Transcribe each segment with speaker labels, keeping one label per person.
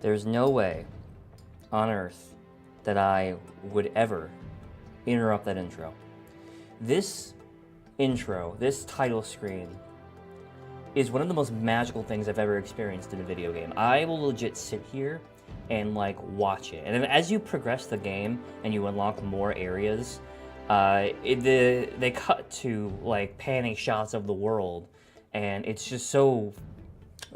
Speaker 1: There's no way on earth that I would ever interrupt that intro. This intro, this title screen, is one of the most magical things I've ever experienced in a video game. I will legit sit here and like watch it. And then as you progress the game and you unlock more areas, they cut to like panning shots of the world, and it's just so,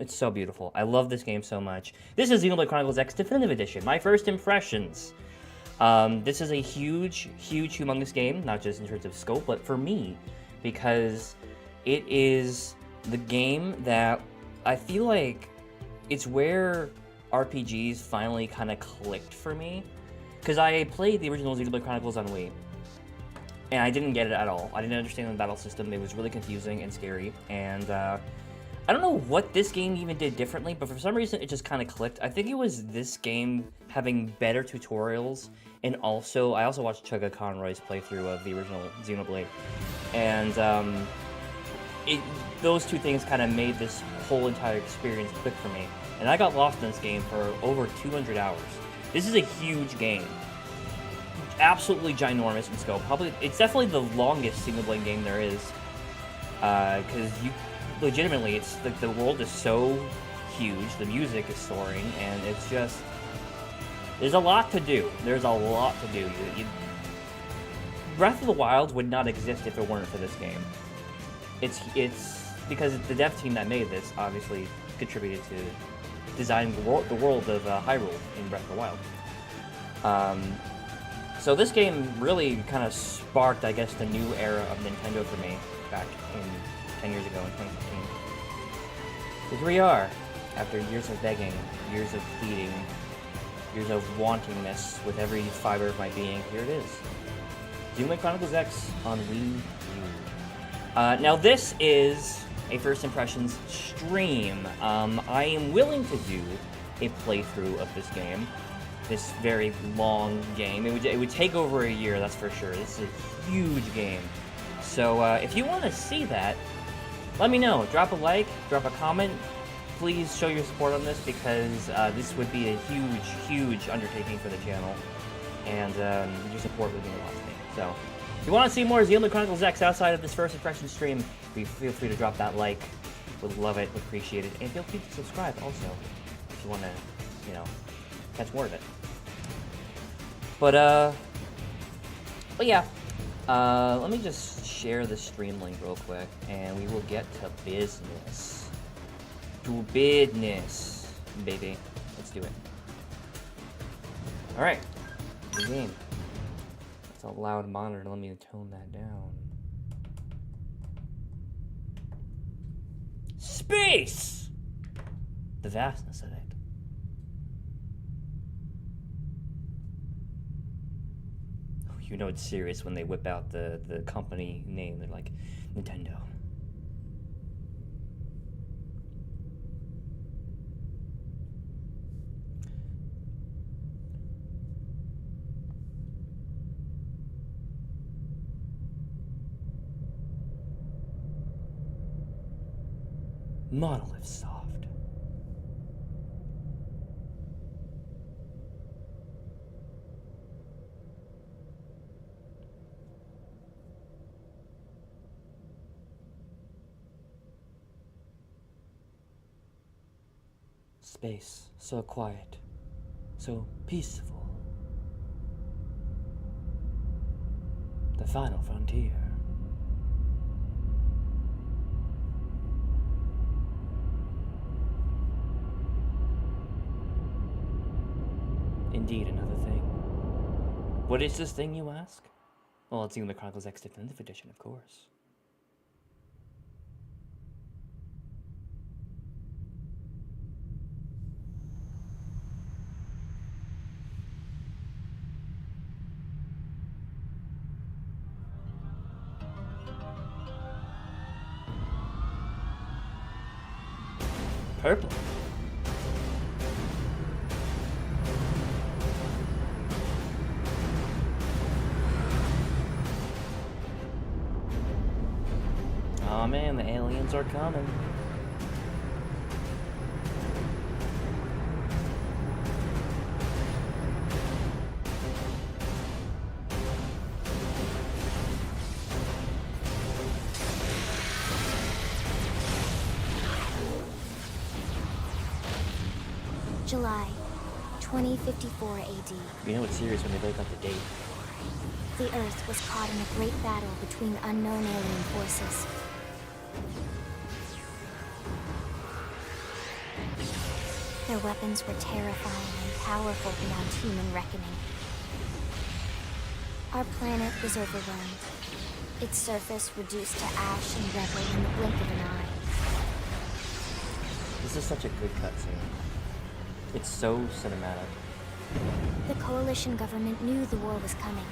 Speaker 1: it's so beautiful. I love this game so much. This is Xenoblade Chronicles X Definitive Edition, my first impressions. This is a huge, humongous game, not just in terms of scope, but for me, because it is the game that I feel like it's where RPGs finally kind of clicked for me. Because I played the original Xenoblade Chronicles on Wii, and I didn't get it at all. I didn't understand the battle system. It was really confusing and scary, and I don't know what this game even did differently, but for some reason it just kind of clicked. I think it was this game having better tutorials, and also, I also watched Chugga Conroy's playthrough of the original Xenoblade, and those two things kind of made this whole entire experience click for me. And I got lost in this game for over 200 hours. This is a huge game. Absolutely ginormous in scope. It's definitely the longest Xenoblade game there is. Because legitimately, it's like the world is so huge, the music is soaring, and it's just, there's a lot to do. There's a lot to do. Breath of the Wild would not exist if it weren't for this game. It's because the dev team that made this obviously contributed to designing the world of Hyrule in Breath of the Wild. So this game really kind of sparked, I guess, the new era of Nintendo for me back in 10 years ago in 2015. So here we are, after years of begging, years of pleading, years of wanting this with every fiber of my being. Here it is. Xenoblade Chronicles X on Wii U. Now this is a first impressions stream. I am willing to do a playthrough of this game, this very long game. It would take over a year, that's for sure. This is a huge game. So if you want to see that, let me know. Drop a like, drop a comment. Please show your support on this, because this would be a huge undertaking for the channel, and your support would mean a lot to me. So if you want to see more Xenoblade Chronicles X outside of this first impression stream, feel free to drop that like. Would love it, would appreciate it, and feel free to subscribe also if you want to, catch more of it. But yeah, let me just share the stream link real quick, and we will get to business. To business, baby. Let's do it. All right, the game. It's a loud monitor. Let me tone that down. Space! The vastness of it. Oh, you know it's serious when they whip out the company name. They're like, Nintendo. Monolith Soft. Space, so quiet, so peaceful. The final frontier. Indeed, another thing. What is this thing, you ask? Well, it's Xenoblade Chronicles X Definitive Edition, of course. Purple. Aw, man, the aliens are coming.
Speaker 2: July, 2054 AD.
Speaker 1: You know it's serious when they break up the date.
Speaker 2: The Earth was caught in a great battle between unknown alien forces. Their weapons were terrifying and powerful beyond human reckoning. Our planet was overwhelmed. Its surface reduced to ash and rubble in the blink of an eye.
Speaker 1: This is such a good cutscene. It's so cinematic.
Speaker 2: The coalition government knew the war was coming.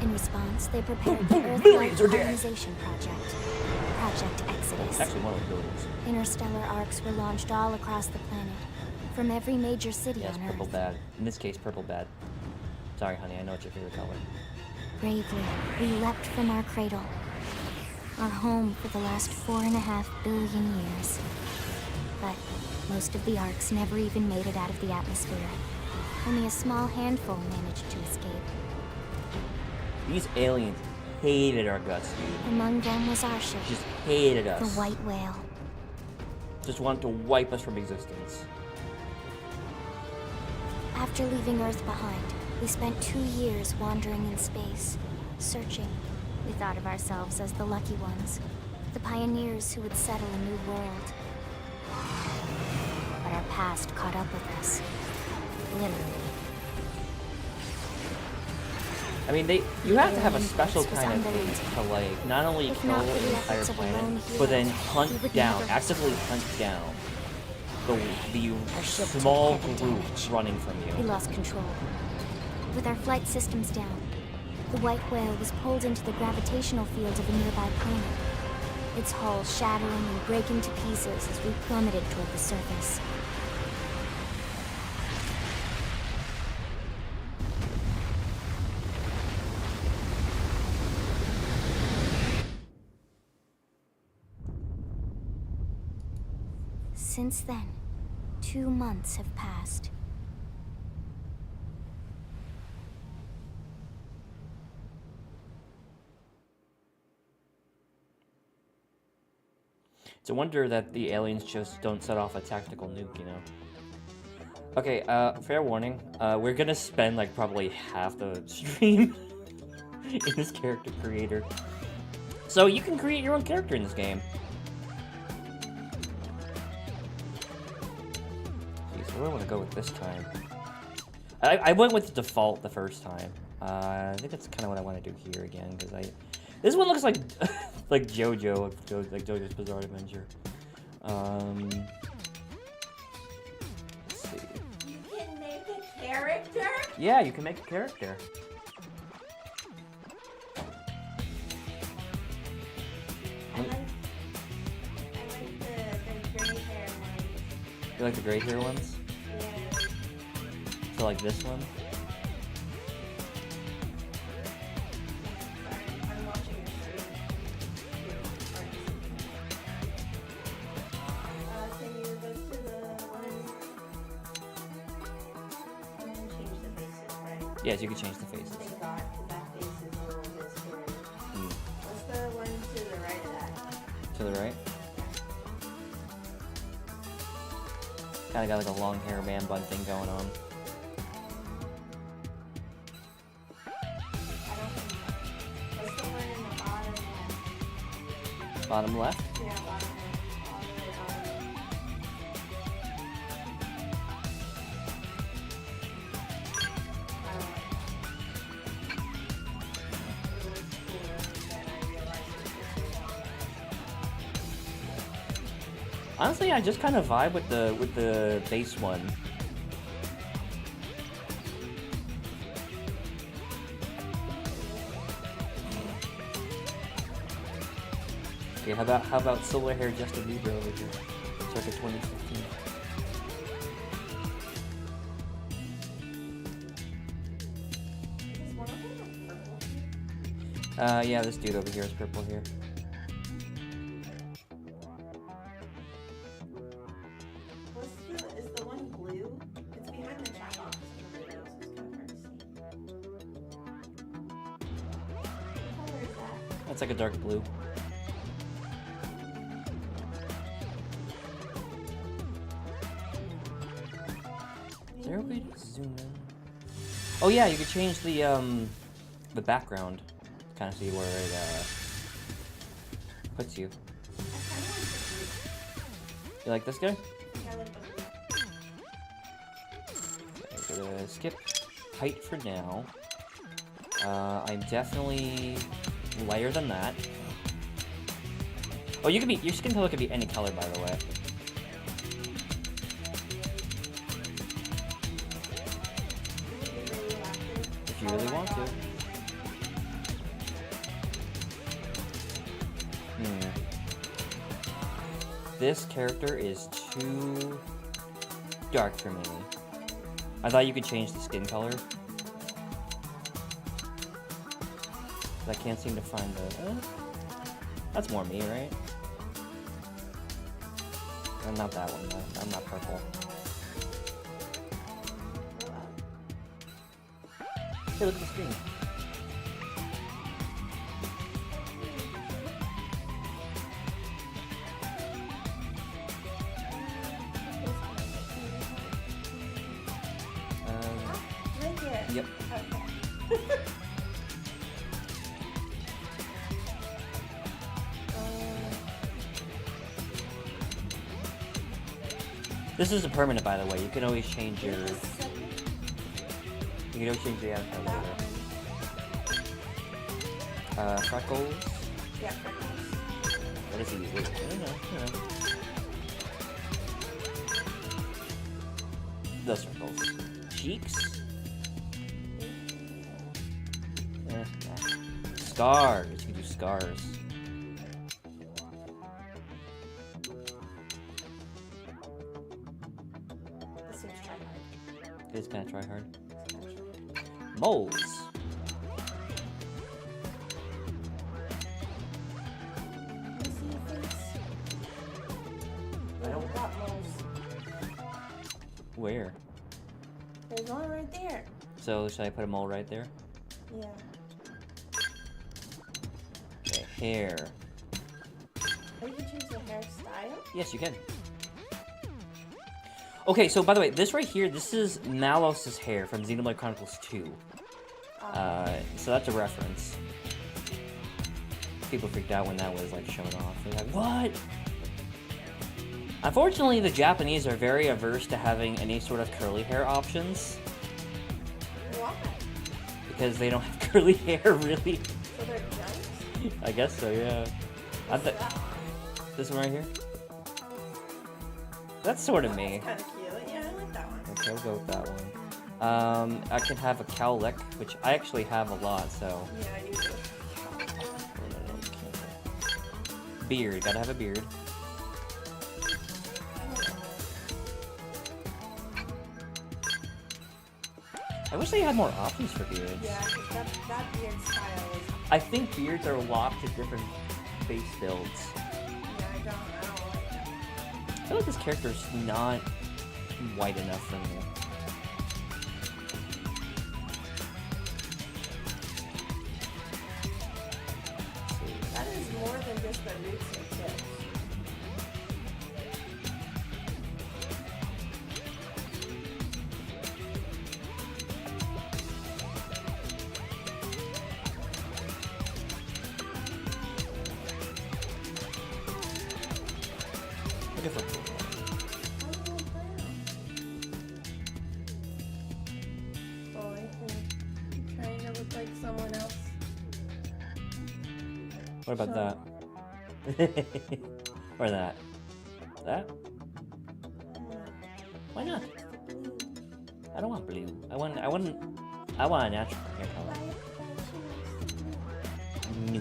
Speaker 2: In response, they prepared the Earth-like colonization project, Project Exodus.
Speaker 1: It's actually one of the buildings.
Speaker 2: Interstellar arcs were launched all across the planet, from every major city
Speaker 1: yes,
Speaker 2: on
Speaker 1: purple
Speaker 2: Earth.
Speaker 1: bad. In this case, purple bad. Sorry, honey, I know it's your favorite color.
Speaker 2: Bravely, we leapt from our cradle, our home for the last 4.5 billion years. But most of the arcs never even made it out of the atmosphere. Only a small handful managed to escape.
Speaker 1: These aliens hated our guts, dude.
Speaker 2: Among them was our ship,
Speaker 1: Just hated us.
Speaker 2: the White Whale.
Speaker 1: Just wanted to wipe us from existence.
Speaker 2: After leaving Earth behind, we spent 2 years wandering in space, searching. We thought of ourselves as the lucky ones, the pioneers who would settle a new world. But our past caught up with us, literally.
Speaker 1: I mean, you have to have a special kind of thing to, like, not only kill an entire planet, but then hunt down, actively hunt down the small group running from
Speaker 2: We
Speaker 1: you.
Speaker 2: lost control. With our flight systems down, the White Whale was pulled into the gravitational field of a nearby planet, its hull shattering and breaking to pieces as we plummeted toward the surface. Since then, 2 months have passed.
Speaker 1: It's a wonder that the aliens just don't set off a tactical nuke, you know? Okay, fair warning. We're gonna spend, like, probably half the stream in this character creator. So you can create your own character in this game. What do I want to go with this time? I went with the default the first time. I think that's kind of what I want to do here again, because this one looks like like JoJo, like JoJo's Bizarre Adventure. Let's see.
Speaker 3: You can make a character?
Speaker 1: Yeah, you can make a character.
Speaker 3: I like the gray hair ones.
Speaker 1: You like the gray hair ones?
Speaker 3: Yeah.
Speaker 1: So like this one?
Speaker 3: Sorry, I'm watching your stream. Can you go to the one and then change the faces, right?
Speaker 1: Yes, you can change the faces.
Speaker 3: Thank God, 'cause that face is a little bit scary.
Speaker 1: Hmm.
Speaker 3: What's the one to the right of that?
Speaker 1: To the right? Kinda got like a long hair man bun thing going on.
Speaker 3: I don't think. What's the one in the bottom left?
Speaker 1: Bottom left?
Speaker 3: Yeah, bottom left. All the way bottom. I don't know. It looks cooler than I realized it was.
Speaker 1: Honestly, I just kind of vibe with the base one. Okay, how about silver hair Justin Bieber over here? Circa 2015.
Speaker 3: Is one of them purple?
Speaker 1: Yeah, this dude over here is purple here.
Speaker 3: Is the one blue? It's behind the chat box in the video, so it's kind of hard to see. What color is that?
Speaker 1: That's like a dark blue. zoom in. Oh yeah, you could change the background. Kind of see where it puts you. You like this guy? Okay, gonna skip height for now. I'm definitely lighter than that. Oh, you can be, your skin color could be any color, by the way. If you really want to. This character is too dark for me. I thought you could change the skin color. I can't seem to find the... that's more me, right? Not that one. I'm not purple. Hey, look at the screen.
Speaker 3: Right here.
Speaker 1: Yep.
Speaker 3: Okay.
Speaker 1: This is a permanent, by the way. You can always change your... You can always change the avatar later. Freckles.
Speaker 3: Yeah, freckles.
Speaker 1: What is he? Wait, I don't know. The circles. Cheeks? Nah. Scars. You can do scars.
Speaker 3: This seems try hard.
Speaker 1: It is kind of try hard. Moles.
Speaker 3: I don't got moles.
Speaker 1: Where?
Speaker 3: There's one right there.
Speaker 1: So, should I put a mole right there?
Speaker 3: Yeah.
Speaker 1: Okay, hair.
Speaker 3: Or you can choose the hairstyle.
Speaker 1: Yes, you can. Okay, so by the way, this right here, this is Malos' hair from Xenoblade Chronicles 2. So that's a reference. People freaked out when that was like shown off. They're like, what? Unfortunately, the Japanese are very averse to having any sort of curly hair options.
Speaker 3: Why?
Speaker 1: Because they don't have curly hair, really.
Speaker 3: So they're junks?
Speaker 1: I guess so, yeah.
Speaker 3: What's that?
Speaker 1: This one right here? That's sort of me.
Speaker 3: That's kind of cute. Yeah, I like that one.
Speaker 1: Okay, we'll go with that one. I can have a cowlick, which I actually have a lot, so...
Speaker 3: Yeah, you do.
Speaker 1: Beard, gotta have a beard. I wish they had more options for beards.
Speaker 3: Yeah, 'cause that beard style is...
Speaker 1: I think beards are locked to different base builds.
Speaker 3: Yeah, I don't like that.
Speaker 1: I feel like this character's not white enough for me.
Speaker 3: That is more than just the roots and tips.
Speaker 1: Look at that.
Speaker 3: Oh, I think I'm trying to look like someone else.
Speaker 1: What about that? Or that? That? Why not? I don't want blue. I want a natural hair color. No.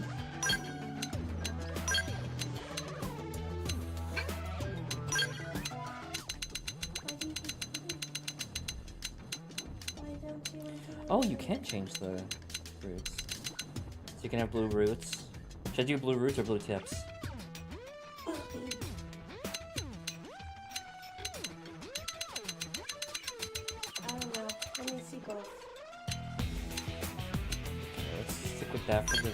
Speaker 1: Oh, you can change the roots. So you can have blue roots. Should I do blue roots or blue tips?
Speaker 3: I don't know. Let me see both.
Speaker 1: Okay, let's stick with that for the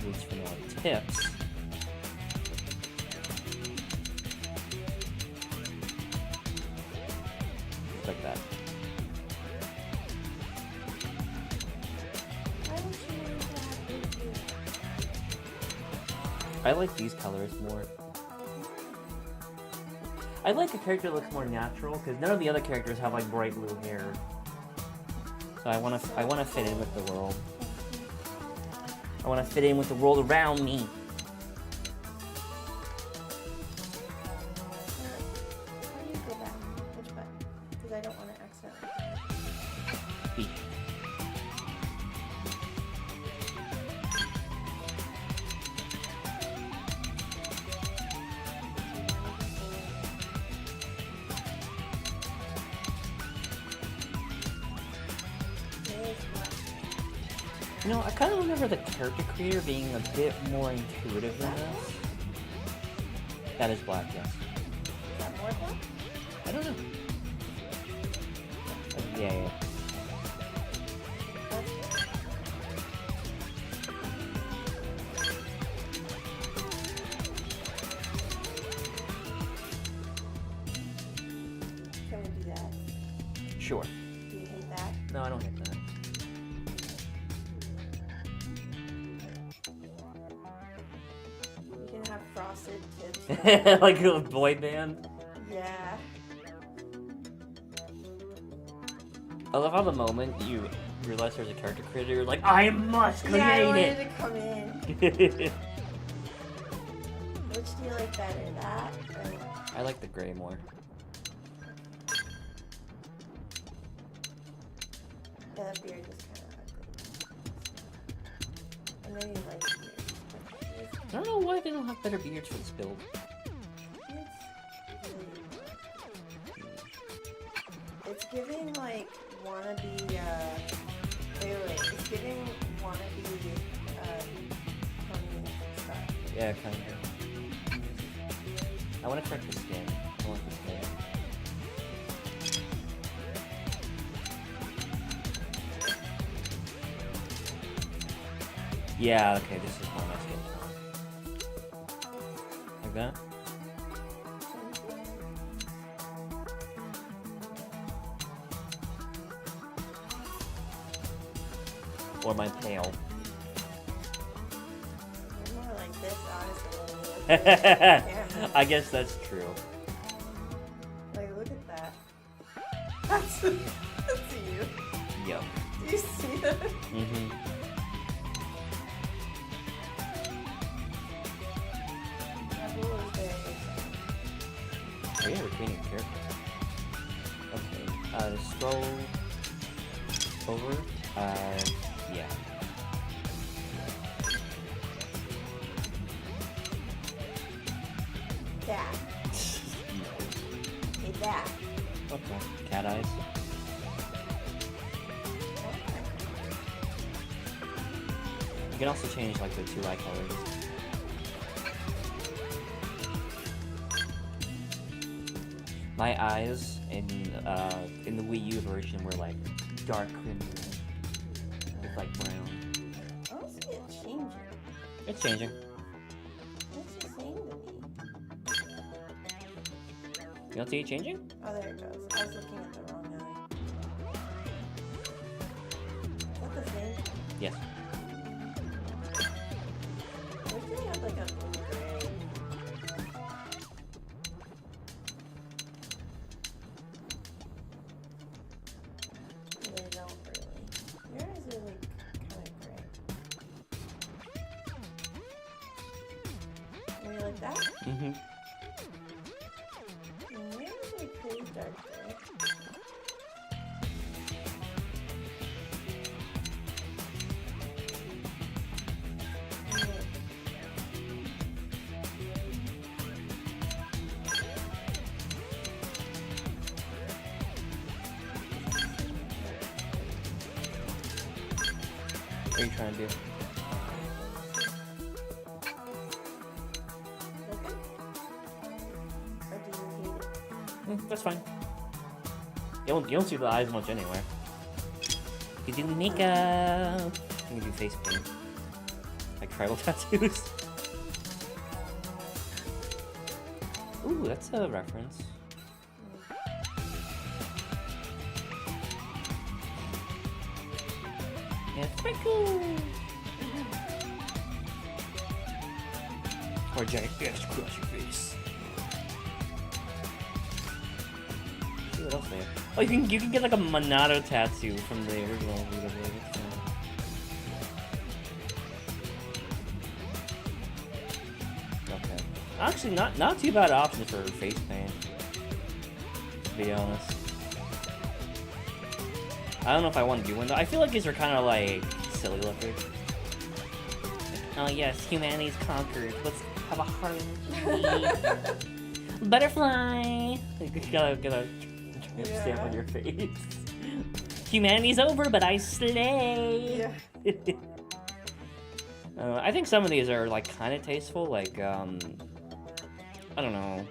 Speaker 1: roots for now. Tips. Like that. I like these colors more. I like a character that looks more natural because none of the other characters have like bright blue hair. So I wanna fit in with the world. I wanna fit in with the world around me.
Speaker 3: How do you go back? Which button? Because I don't want to accidentally.
Speaker 1: B. You know, I kind of remember the character creator being a bit more intuitive than this. That is black, yes.
Speaker 3: Is that more black?
Speaker 1: I don't know. Yeah.
Speaker 3: Can we do that?
Speaker 1: Sure.
Speaker 3: Do you hate that?
Speaker 1: No, I don't hate that.
Speaker 3: You can have frosted tips.
Speaker 1: Like a boy band.
Speaker 3: Yeah.
Speaker 1: I love how the moment you realize there's a character creator, you're like, I must create
Speaker 3: Yeah, I wanted
Speaker 1: it!
Speaker 3: to come in. Which do you like better, that or...
Speaker 1: I like the gray more.
Speaker 3: Yeah, that beard was kind of ugly. I know you like beard.
Speaker 1: I don't know why they don't have better beards for this build.
Speaker 3: It's giving like wannabe, wait, it's giving wannabe, Tony stuff.
Speaker 1: Yeah, kind of. I want to correct the skin. I want the skin. Yeah, okay, this is more my skin tone. Like that? Or my pale.
Speaker 3: You're more like this, honestly.
Speaker 1: I guess that's true.
Speaker 3: Like, look at that. That's you.
Speaker 1: Yep.
Speaker 3: Do you see that?
Speaker 1: Mm-hmm.
Speaker 3: That blue is very
Speaker 1: Oh yeah, we're creating a character. Okay, scroll over. Yeah.
Speaker 3: that. Hey, that.
Speaker 1: Okay. Cat eyes. You can also change like the two eye colors. My eyes in the Wii U version were like dark crimson with like brown.
Speaker 3: I don't see it changing.
Speaker 1: It's changing.
Speaker 3: What's it saying to me?
Speaker 1: You don't see it changing?
Speaker 3: Oh, there it goes. I was looking at the wrong eye. Is that the same?
Speaker 1: Yes.
Speaker 3: I wish they had like a blue gray. They don't really. Your eyes are like kind of gray. Maybe like that?
Speaker 1: Mm-hmm.
Speaker 3: Yours are like pretty dark gray.
Speaker 1: What are you trying to do?
Speaker 3: Okay. Or do you hate it?
Speaker 1: That's fine. You don't see the eyes much anyway. You can do makeup. You can do face paint. Like tribal tattoos. Ooh, that's a reference. Yeah, freckles. Or a giant ass across your face. See what else they have. Oh, you can get like a Monado tattoo from the original Vita Blade. Okay. Actually, not too bad options for face paint. To be honest. I don't know if I want to do one though. I feel like these are kind of like silly looking. Oh yes, humanity's conquered. Let's have a heart. Butterfly. You gotta get a stamp on your face. Humanity's over, but I slay. Yeah. I think some of these are like kind of tasteful. Like I don't know.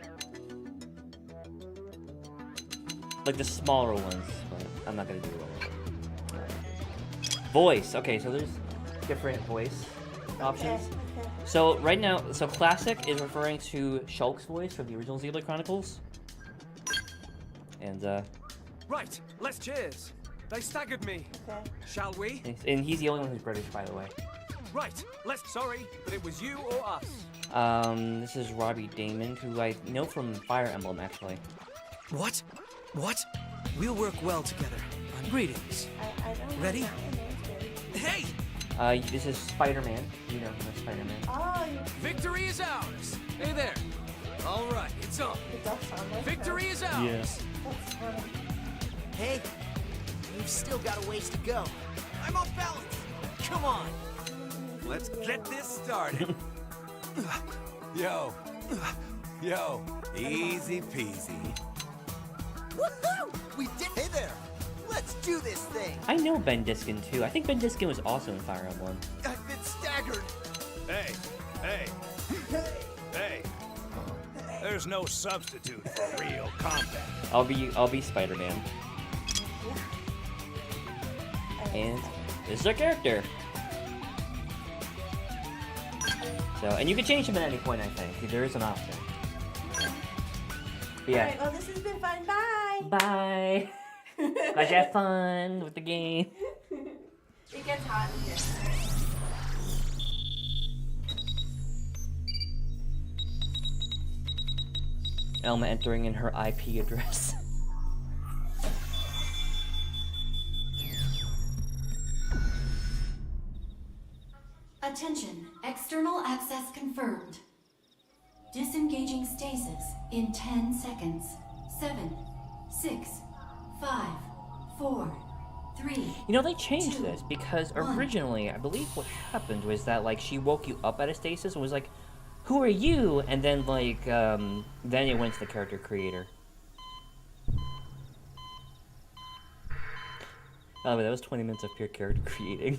Speaker 1: Like the smaller ones, but I'm not gonna do it. Voice. Okay, so there's different voice options.
Speaker 3: Okay.
Speaker 1: So right now, classic is referring to Shulk's voice from the original Xenoblade Chronicles. And
Speaker 4: Right, let's cheers. They staggered me.
Speaker 3: Okay.
Speaker 4: Shall we?
Speaker 1: and he's the only one who's British, by the way.
Speaker 4: Right, let's. Sorry, but it was you or us.
Speaker 1: This is Robbie Damon, who I know from Fire Emblem, actually.
Speaker 5: What? What? We'll work well together. Greetings.
Speaker 3: I don't
Speaker 5: Ready?
Speaker 3: know what
Speaker 5: Hey!
Speaker 1: This is Spider-Man. You know him as Spider-Man.
Speaker 3: Oh, you
Speaker 4: Victory is ours. Hey there. All right, it's on.
Speaker 3: it does sound like
Speaker 4: Victory
Speaker 3: her.
Speaker 4: is ours.
Speaker 1: Yes.
Speaker 3: That's funny.
Speaker 5: Hey! You've still got a ways to go. I'm off balance. Come on.
Speaker 4: Let's get this started. Yo. Yo. Easy peasy.
Speaker 5: Woohoo! We did. Hey there. Let's do this thing.
Speaker 1: I know Ben Diskin, too. I think Ben Diskin was also in Fire Emblem.
Speaker 5: I've been staggered.
Speaker 4: Hey. There's no substitute for real combat.
Speaker 1: I'll be Spider-Man. And this is our character. So, and you can change him at any point, I think. There is an option. But yeah.
Speaker 3: Alright, well, this has been fun. Bye.
Speaker 1: Bye. Glad you had fun with the game.
Speaker 3: It gets hot in here.
Speaker 1: Elma entering in her IP address.
Speaker 6: Attention, external access confirmed. Disengaging stasis in 10 seconds. 7, 6, 5, 4, 3.
Speaker 1: You know, they changed
Speaker 6: 2,
Speaker 1: this because
Speaker 6: 1.
Speaker 1: originally, I believe what happened was that, like, she woke you up at a stasis and was like, who are you? And then, like, then it went to the character creator. Oh, but that was 20 minutes of pure character creating.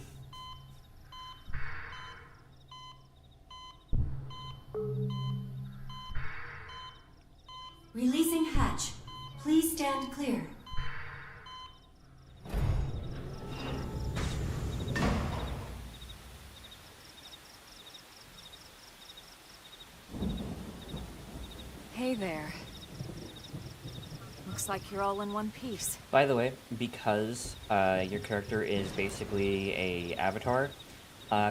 Speaker 6: Releasing hatch. Please stand clear.
Speaker 7: Hey there. Looks like you're all in one piece.
Speaker 1: By the way, because your character is basically a avatar,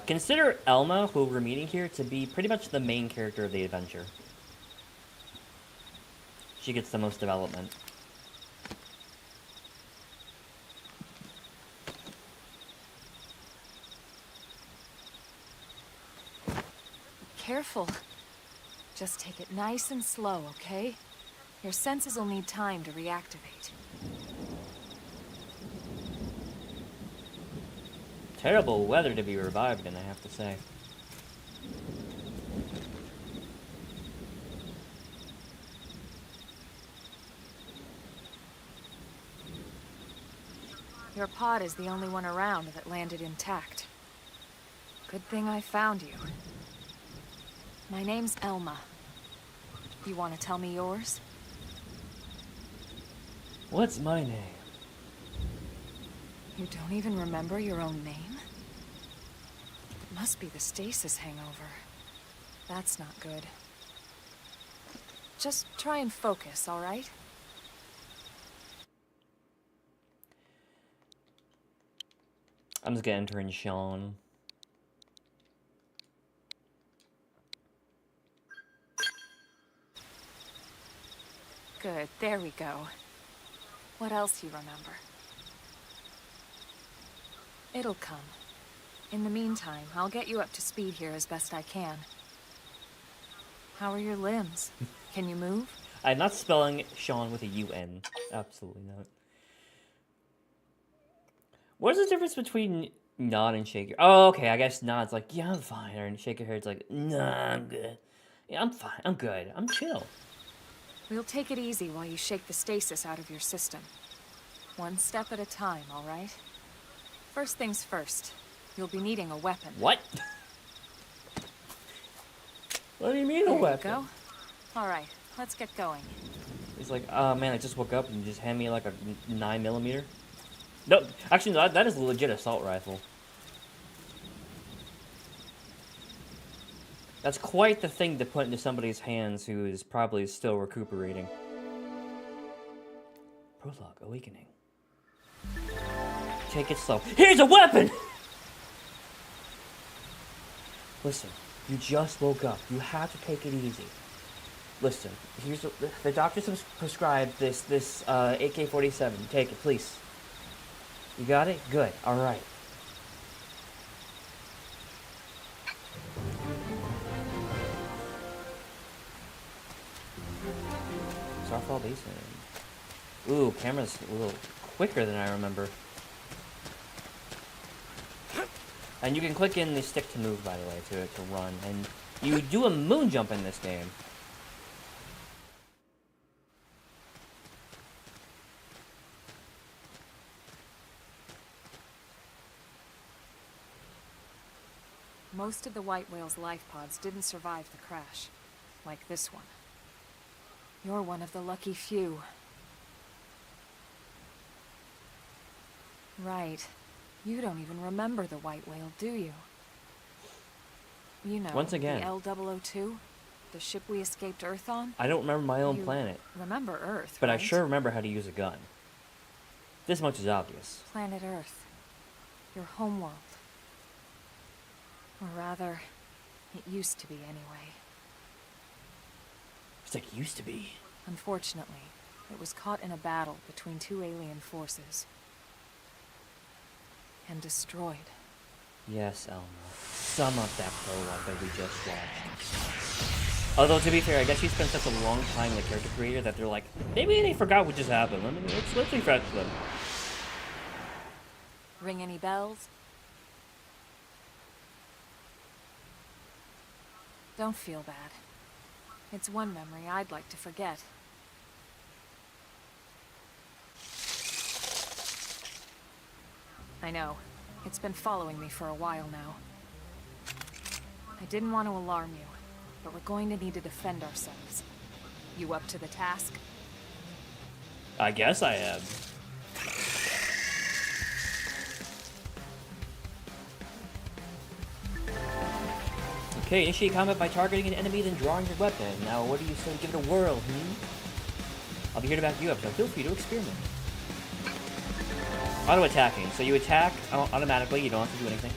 Speaker 1: consider Elma, who we're meeting here, to be pretty much the main character of the adventure. She gets the most development.
Speaker 7: Careful. Just take it nice and slow, okay? Your senses will need time to reactivate.
Speaker 1: Terrible weather to be revived in, I have to say.
Speaker 7: Your pod is the only one around that landed intact. Good thing I found you. My name's Elma. You want to tell me yours?
Speaker 1: What's my name?
Speaker 7: You don't even remember your own name? It must be the stasis hangover. That's not good. Just try and focus, all right?
Speaker 1: I'm just gonna enter in Sean.
Speaker 7: Good, there we go. What else you remember? It'll come. In the meantime, I'll get you up to speed here as best I can. How are your limbs? Can you move?
Speaker 1: I'm not spelling Sean with a U-N. Absolutely not. What is the difference between nod and shake your... Oh, okay, I guess nod's like, yeah, I'm fine. And shake your head's like, nah, I'm good. Yeah, I'm fine. I'm good. I'm chill.
Speaker 7: We'll take it easy while you shake the stasis out of your system. One step at a time, all right? First things first. You'll be needing a weapon.
Speaker 1: What? What do you mean a weapon?
Speaker 7: There you go. All right, let's get going.
Speaker 1: He's like, oh man, I just woke up and you just hand me like a 9mm. No, actually, no, that is a legit assault rifle. That's quite the thing to put into somebody's hands who is probably still recuperating. Prologue, Awakening. Take it slow. Here's a weapon! Listen, you just woke up. You have to take it easy. Listen, here's the doctors have prescribed this AK-47. Take it, please. You got it? Good. All right. Starfall Basin. Ooh, camera's a little quicker than I remember. And you can click in the stick to move, by the way, to run. And you do a moon jump in this game.
Speaker 7: Most of the white whale's life pods didn't survive the crash, like this one. You're one of the lucky few. Right. You don't even remember the white whale, do you? You know,
Speaker 1: Once again,
Speaker 7: the L-002? The ship we escaped Earth on?
Speaker 1: I don't remember my own
Speaker 7: You
Speaker 1: planet.
Speaker 7: remember Earth,
Speaker 1: But
Speaker 7: right?
Speaker 1: I sure remember how to use a gun. This much is obvious.
Speaker 7: Planet Earth. Your homeworld. Or rather, it used to be anyway.
Speaker 1: It's like used to be.
Speaker 7: Unfortunately, it was caught in a battle between two alien forces. And destroyed.
Speaker 1: Yes, Elma. Sum up that prologue that we just watched. Although, to be fair, I guess she spent such a long time in the character creator that they're like, maybe they forgot what just happened. Let's refresh them.
Speaker 7: Ring any bells? Don't feel bad. It's one memory I'd like to forget. I know. It's been following me for a while now. I didn't want to alarm you, but we're going to need to defend ourselves. You up to the task?
Speaker 1: I guess I am. Okay, initiate combat by targeting an enemy, then drawing your weapon. Now, what do you say to give it a whirl, I'll be here to back you up, so feel free to experiment. Auto-attacking. So you attack automatically, you don't have to do anything.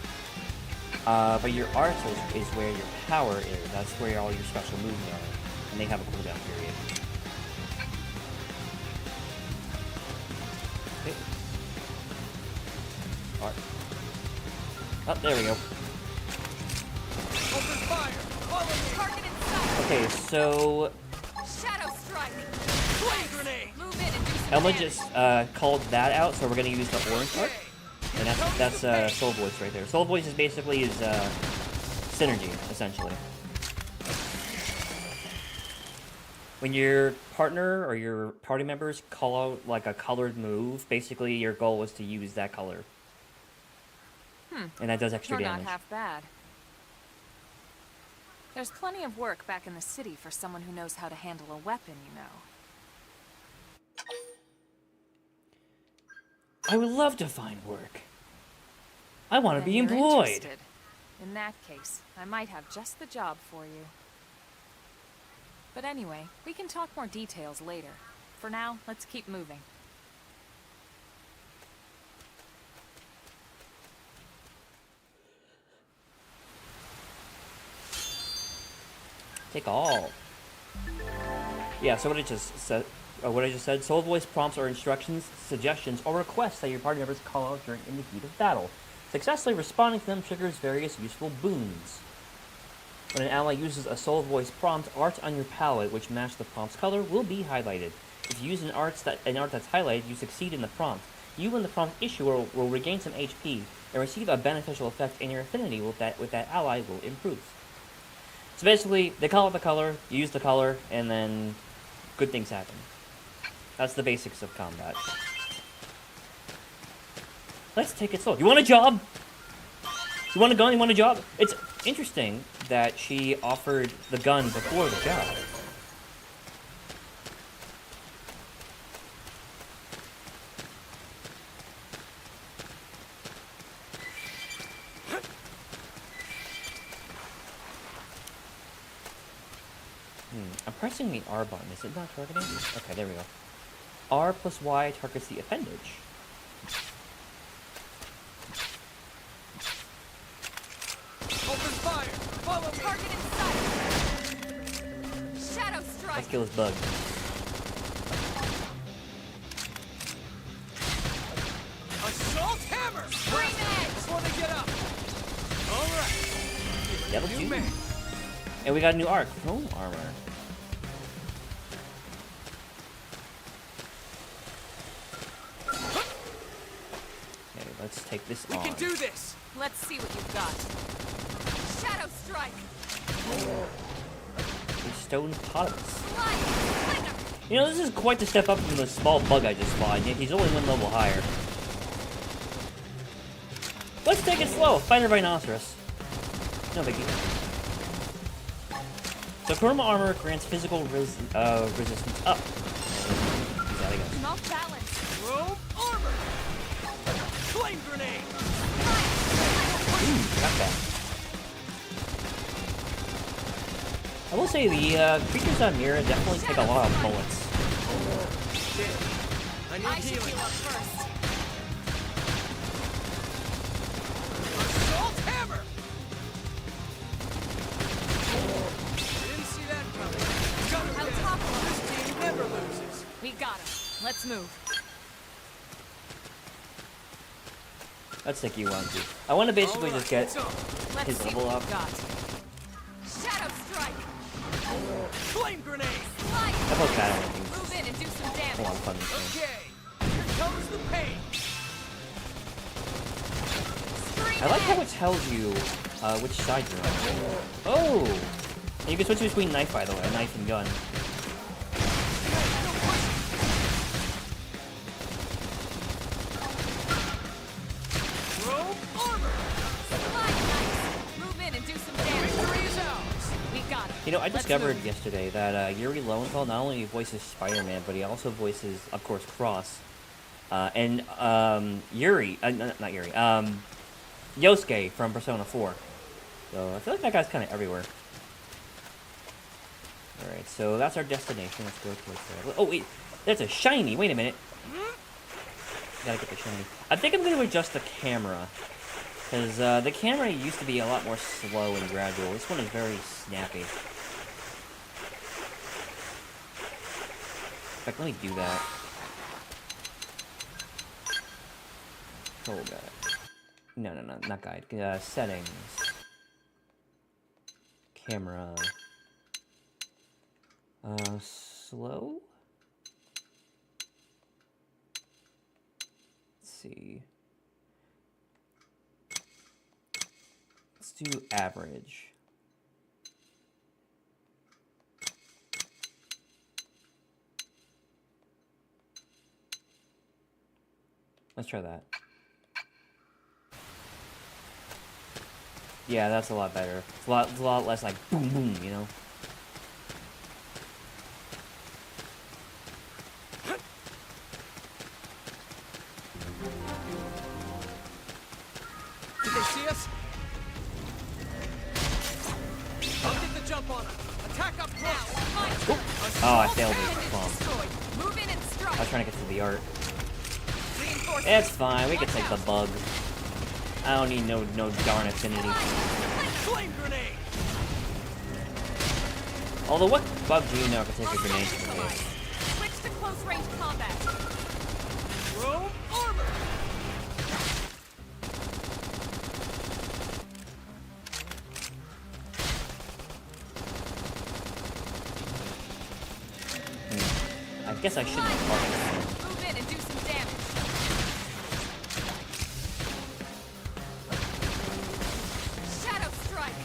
Speaker 1: But your art is where your power is. That's where all your special moves are. And they have a cooldown period. Okay. Art. Oh, there we go.
Speaker 5: Open fire!
Speaker 7: Target in sight!
Speaker 1: Okay, so
Speaker 7: Shadow strike!
Speaker 5: Flame grenade!
Speaker 7: Move in and do some
Speaker 1: Elma
Speaker 7: damage.
Speaker 1: just called that out, so we're gonna use the orange art. And that's Soul Voice right there. Soul Voice is basically his synergy, essentially. When your partner or your party members call out like a colored move, basically your goal is to use that color. And that does extra
Speaker 7: You're
Speaker 1: damage.
Speaker 7: not half bad. There's plenty of work back in the city for someone who knows how to handle a weapon, you know.
Speaker 1: I would love to find work. I want to
Speaker 7: Then
Speaker 1: be
Speaker 7: you're
Speaker 1: employed.
Speaker 7: interested. In that case, I might have just the job for you. But anyway, we can talk more details later. For now, let's keep moving.
Speaker 1: Take all. Yeah, so what it just said. what I just said. Soul voice prompts are instructions, suggestions, or requests that your party members call out during in the heat of battle. Successfully responding to them triggers various useful boons. When an ally uses a soul voice prompt, art on your palette which match the prompt's color will be highlighted. If you use an art that's highlighted, you succeed in the prompt. You and the prompt issuer will regain some HP and receive a beneficial effect, and your affinity with that ally will improve. So basically, they call out the color, you use the color, and then good things happen. That's the basics of combat. Let's take it slow. You want a job? You want a gun? You want a job? It's interesting that she offered the gun before the job. I'm pressing the R button. Is it not targeting? Okay, there we go. R plus Y targets the appendage.
Speaker 5: Open fire! Follow me!
Speaker 7: Target in sight! Shadow strike!
Speaker 1: Let's kill this bug.
Speaker 5: Assault hammer!
Speaker 7: Scream edge!
Speaker 5: Before they get up! Alright!
Speaker 1: Level
Speaker 5: You
Speaker 1: 2.
Speaker 5: man!
Speaker 1: And we got a new arc. Chrome armor. Okay, let's take this
Speaker 5: We
Speaker 1: on.
Speaker 5: can do this!
Speaker 7: Let's see what you've got. Shadow strike!
Speaker 1: A stone potus.
Speaker 7: Slide! Flinger!
Speaker 1: You know, this is quite the step up from the small bug I just fought, yet he's only 1 level higher. Let's take it slow. Fighter rhinoceros. No biggie. So chroma armor grants physical resistance up. Use that again.
Speaker 7: I'm off balance!
Speaker 5: Robe armor! Flame grenade!
Speaker 1: Ooh, got that. I will say the creatures on Mira definitely take a lot of bullets.
Speaker 5: I need
Speaker 7: I should
Speaker 5: healing.
Speaker 7: heal up first.
Speaker 5: Assault hammer! Didn't see that coming. Gunner
Speaker 7: Out
Speaker 5: down.
Speaker 7: top of
Speaker 5: This team never loses.
Speaker 7: We got him. Let's move.
Speaker 1: Let's take you on too. I want to basically just get
Speaker 5: It's on.
Speaker 7: Let's
Speaker 1: his
Speaker 7: see
Speaker 1: level
Speaker 7: what
Speaker 1: up.
Speaker 7: you've got. Shadow strike!
Speaker 5: Flame grenade!
Speaker 7: Slide!
Speaker 1: That was bad, I think.
Speaker 7: Move in and do some
Speaker 1: A lot
Speaker 7: damage.
Speaker 1: of fun this game.
Speaker 5: Okay, here comes the pain.
Speaker 7: Scream
Speaker 1: I like how
Speaker 7: edge!
Speaker 1: it tells you which side you're on. Oh! And you can switch between knife, by the way, knife and gun.
Speaker 5: Robe armor!
Speaker 7: Slide nice! Move in and do some damage.
Speaker 5: Victory is ours!
Speaker 7: We got him.
Speaker 1: You know, I
Speaker 7: Let's
Speaker 1: discovered
Speaker 7: move.
Speaker 1: yesterday that Yuri Lowenthal not only voices Spider-Man, but he also voices, of course, Cross. And Yuri, not Yuri, Yosuke from Persona 4. So I feel like that guy's kind of everywhere. Alright, so that's our destination. Let's go towards there. Oh, wait, that's a shiny. Wait a minute. Gotta get the shiny. I think I'm going to adjust the camera. Because the camera used to be a lot more slow and gradual. This one is very snappy. In fact, let me do that. Oh, God. No, not guide. Settings. Camera. Slow? Let's see. Let's do average. Let's try that. Yeah, that's a lot better. It's a lot less like boom boom, you know?
Speaker 5: Did they see us? I'll get the jump on them. Attack up close.
Speaker 1: Oh, I failed it.
Speaker 7: Appendage
Speaker 1: Bomb.
Speaker 7: destroyed. Move in and
Speaker 1: I was
Speaker 7: strike.
Speaker 1: trying to get to the art.
Speaker 7: Reinforcements.
Speaker 1: It's fine, we can
Speaker 7: Watch
Speaker 1: take the
Speaker 7: out.
Speaker 1: bug. I don't need no darn affinity.
Speaker 5: Flame grenade!
Speaker 1: Although, what bug do you know can take a grenade from me?
Speaker 7: Switch to close-range combat.
Speaker 5: Roam armor!
Speaker 1: I guess I shouldn't have targeted.
Speaker 7: Move in and do some damage. Shadow strike.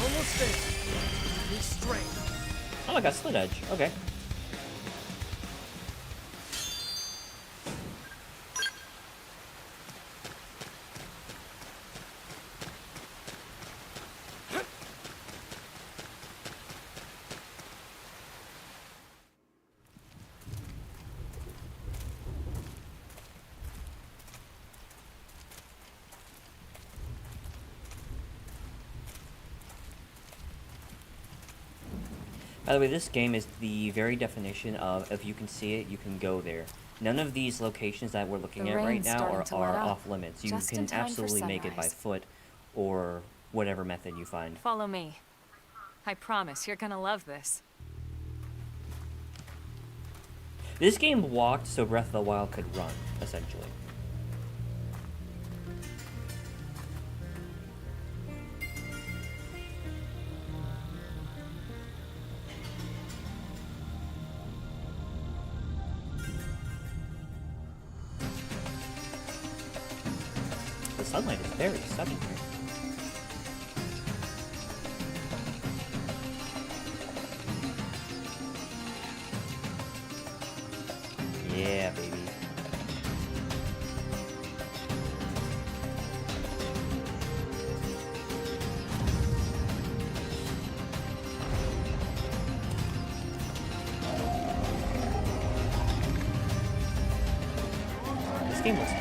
Speaker 5: Almost there. Need strength.
Speaker 1: Oh, I got Slit Edge. Okay. By the way, this game is the very definition of if you can see it, you can go there. None of these locations that we're looking
Speaker 7: The
Speaker 1: at right
Speaker 7: rain's
Speaker 1: now
Speaker 7: starting to
Speaker 1: are
Speaker 7: let up,
Speaker 1: off limits. You
Speaker 7: just in
Speaker 1: can
Speaker 7: time for
Speaker 1: absolutely make it by
Speaker 7: sunrise.
Speaker 1: foot or whatever method you find.
Speaker 7: Follow me. I promise you're gonna love this.
Speaker 1: This game walked so Breath of the Wild could run, essentially. The sunlight is very sudden here. Yeah, baby. This game looks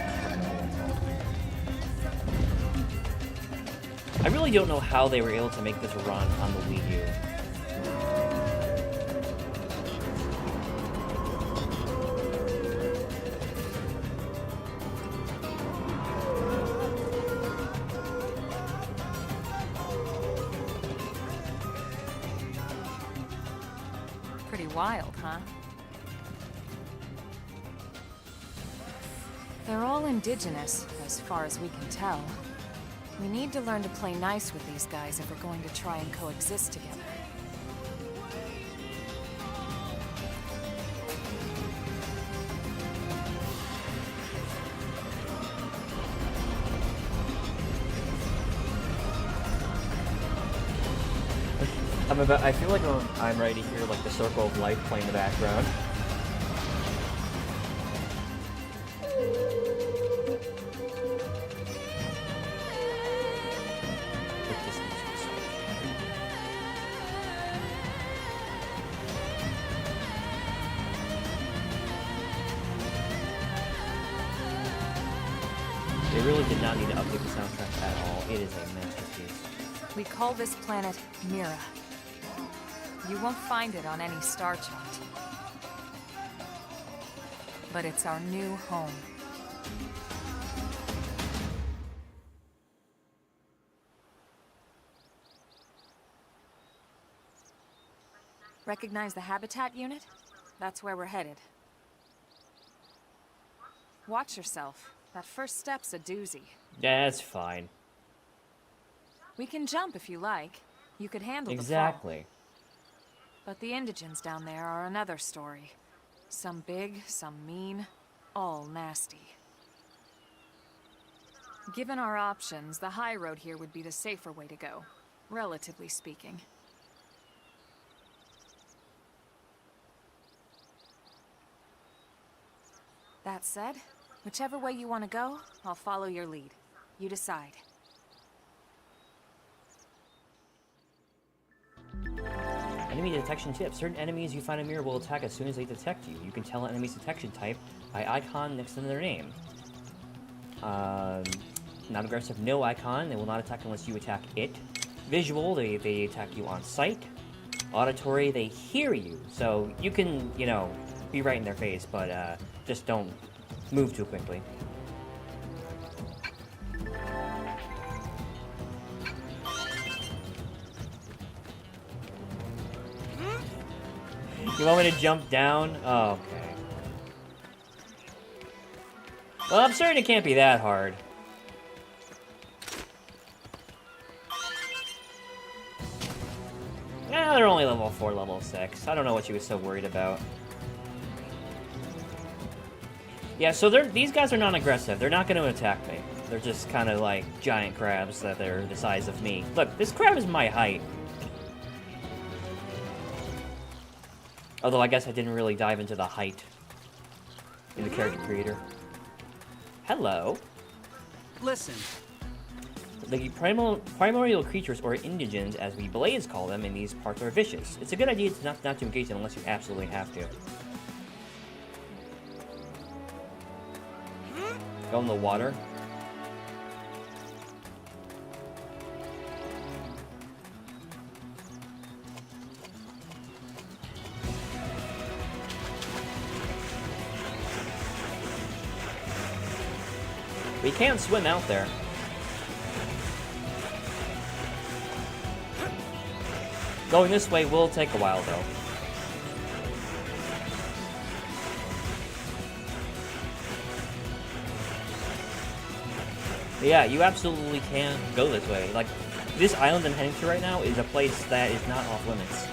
Speaker 1: I really don't know how they were able to make this run on the Wii U.
Speaker 7: Pretty wild, huh? They're all indigenous, as far as we can tell. We need to learn to play nice with these guys if we're going to try and coexist together.
Speaker 1: I feel like I'm ready to hear like the Circle of Life playing in the background. They really did not need to update the soundtrack at all. It is a masterpiece.
Speaker 7: We call this planet Mira. You won't find it on any star chart. But it's our new home. Recognize the habitat unit? That's where we're headed. Watch yourself. That first step's a doozy.
Speaker 1: Yeah, that's fine.
Speaker 7: We can jump if you like. You could handle
Speaker 1: Exactly.
Speaker 7: the fall. But the indigents down there are another story. Some big, some mean, all nasty. Given our options, the high road here would be the safer way to go, relatively speaking. That said, whichever way you want to go, I'll follow your lead. You decide.
Speaker 1: Enemy detection tip. Certain enemies you find in Mira will attack as soon as they detect you. You can tell an enemy's detection type by icon next to their name. Non-aggressive, no icon. They will not attack unless you attack it. Visual, they attack you on sight. Auditory, they hear you. So you can, you know, be right in their face, but just don't move too quickly. You want me to jump down? Oh, okay. Well, I'm certain it can't be that hard. Yeah, they're only level 4, level 6. I don't know what she was so worried about. Yeah, so these guys are non-aggressive. They're not going to attack me. They're just kind of like giant crabs that they're the size of me. Look, this crab is my height. Although I guess I didn't really dive into the height in the character creator. Hello.
Speaker 5: Listen.
Speaker 1: The primordial creatures, or indigents, as we Blades call them in these parts, are vicious. It's a good idea to not to engage them unless you absolutely have to. Go in the water. We can't swim out there. Going this way will take a while, though. But yeah, you absolutely can go this way. Like, this island I'm heading to right now is a place that is not off limits.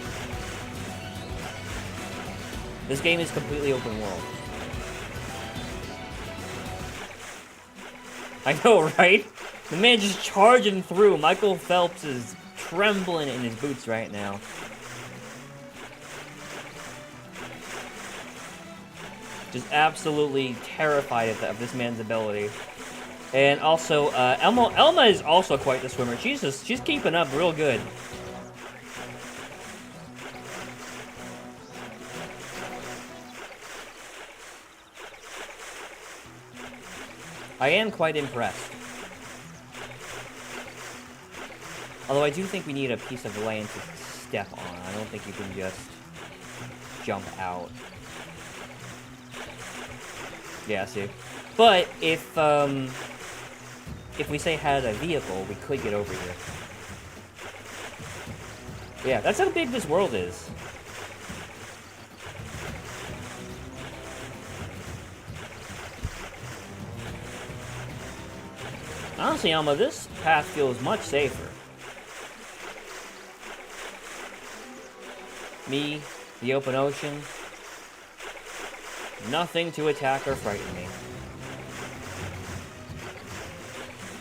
Speaker 1: This game is completely open world. I know, right? The man just charging through. Michael Phelps is trembling in his boots right now. Just absolutely terrified of this man's ability. And also, Elma is also quite the swimmer. She's keeping up real good. I am quite impressed. Although I do think we need a piece of land to step on. I don't think you can just jump out. Yeah, see. But if we say had a vehicle, we could get over here. Yeah, that's how big this world is. Honestly, Alma, this path feels much safer. Me, the open ocean, nothing to attack or frighten me.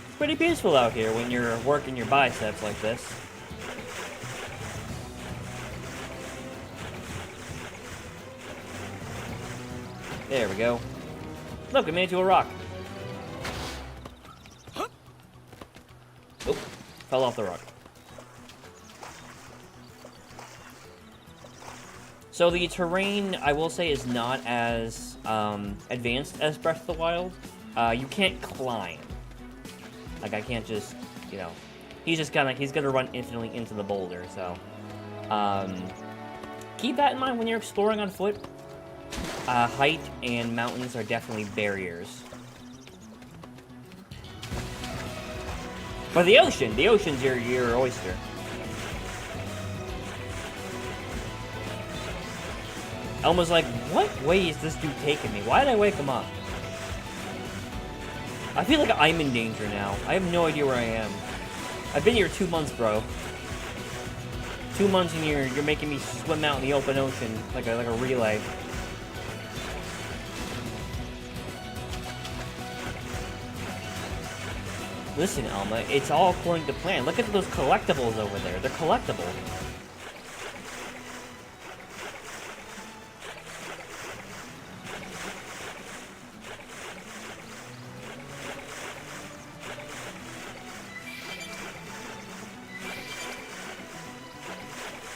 Speaker 1: It's pretty peaceful out here when you're working your biceps like this. There we go. Look, we made it to a rock. Oop, fell off the rock. So the terrain, I will say, is not as advanced as Breath of the Wild. You can't climb. Like, I can't just, you know... he's gonna run instantly into the boulder, so... keep that in mind when you're exploring on foot. Height and mountains are definitely barriers. But the ocean's your oyster. Elma's like, what way is this dude taking me? Why did I wake him up? I feel like I'm in danger now. I have no idea where I am. I've been here 2 months, bro. 2 months and you're making me swim out in the open ocean like a relay. Listen, Alma, it's all according to plan. Look at those collectibles over there. They're collectible.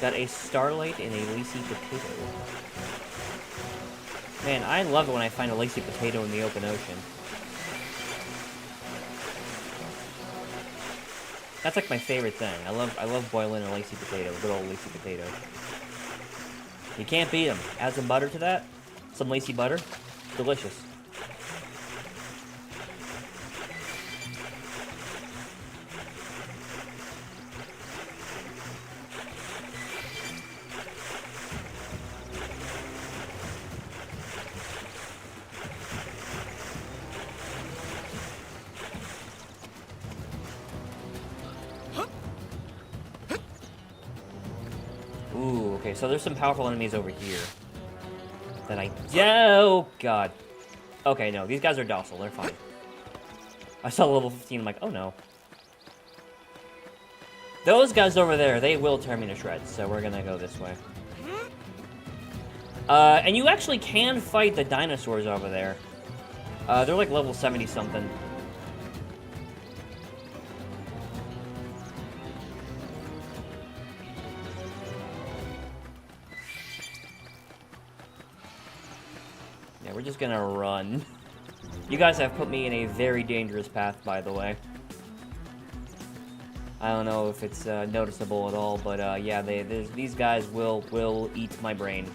Speaker 1: Got a starlight and a lacy potato. Man, I love it when I find a lacy potato in the open ocean. That's like my favorite thing. I love boiling a lacy potato, good old lacy potato. You can't beat them. Add some butter to that, some lacy butter, delicious. Okay, so there's some powerful enemies over here. That oh god. Okay, no, these guys are docile, they're fine. I saw level 15, I'm like, oh no. Those guys over there, they will tear me to shreds, so we're gonna go this way. And you actually can fight the dinosaurs over there. They're like level 70-something. Yeah, we're just gonna run. You guys have put me in a very dangerous path, by the way. I don't know if it's noticeable at all, but yeah, these guys will eat my brain.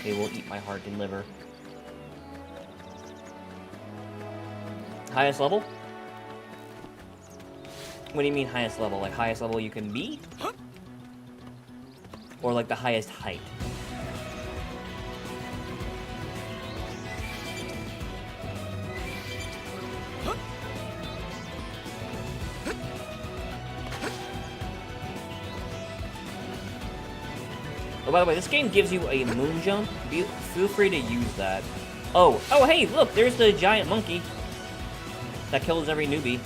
Speaker 1: They will eat my heart and liver. Highest level? What do you mean highest level? Like highest level you can be? Or like the highest height? Oh, by the way, this game gives you a moon jump. Feel free to use that. Oh, hey, look, there's the giant monkey that kills every newbie.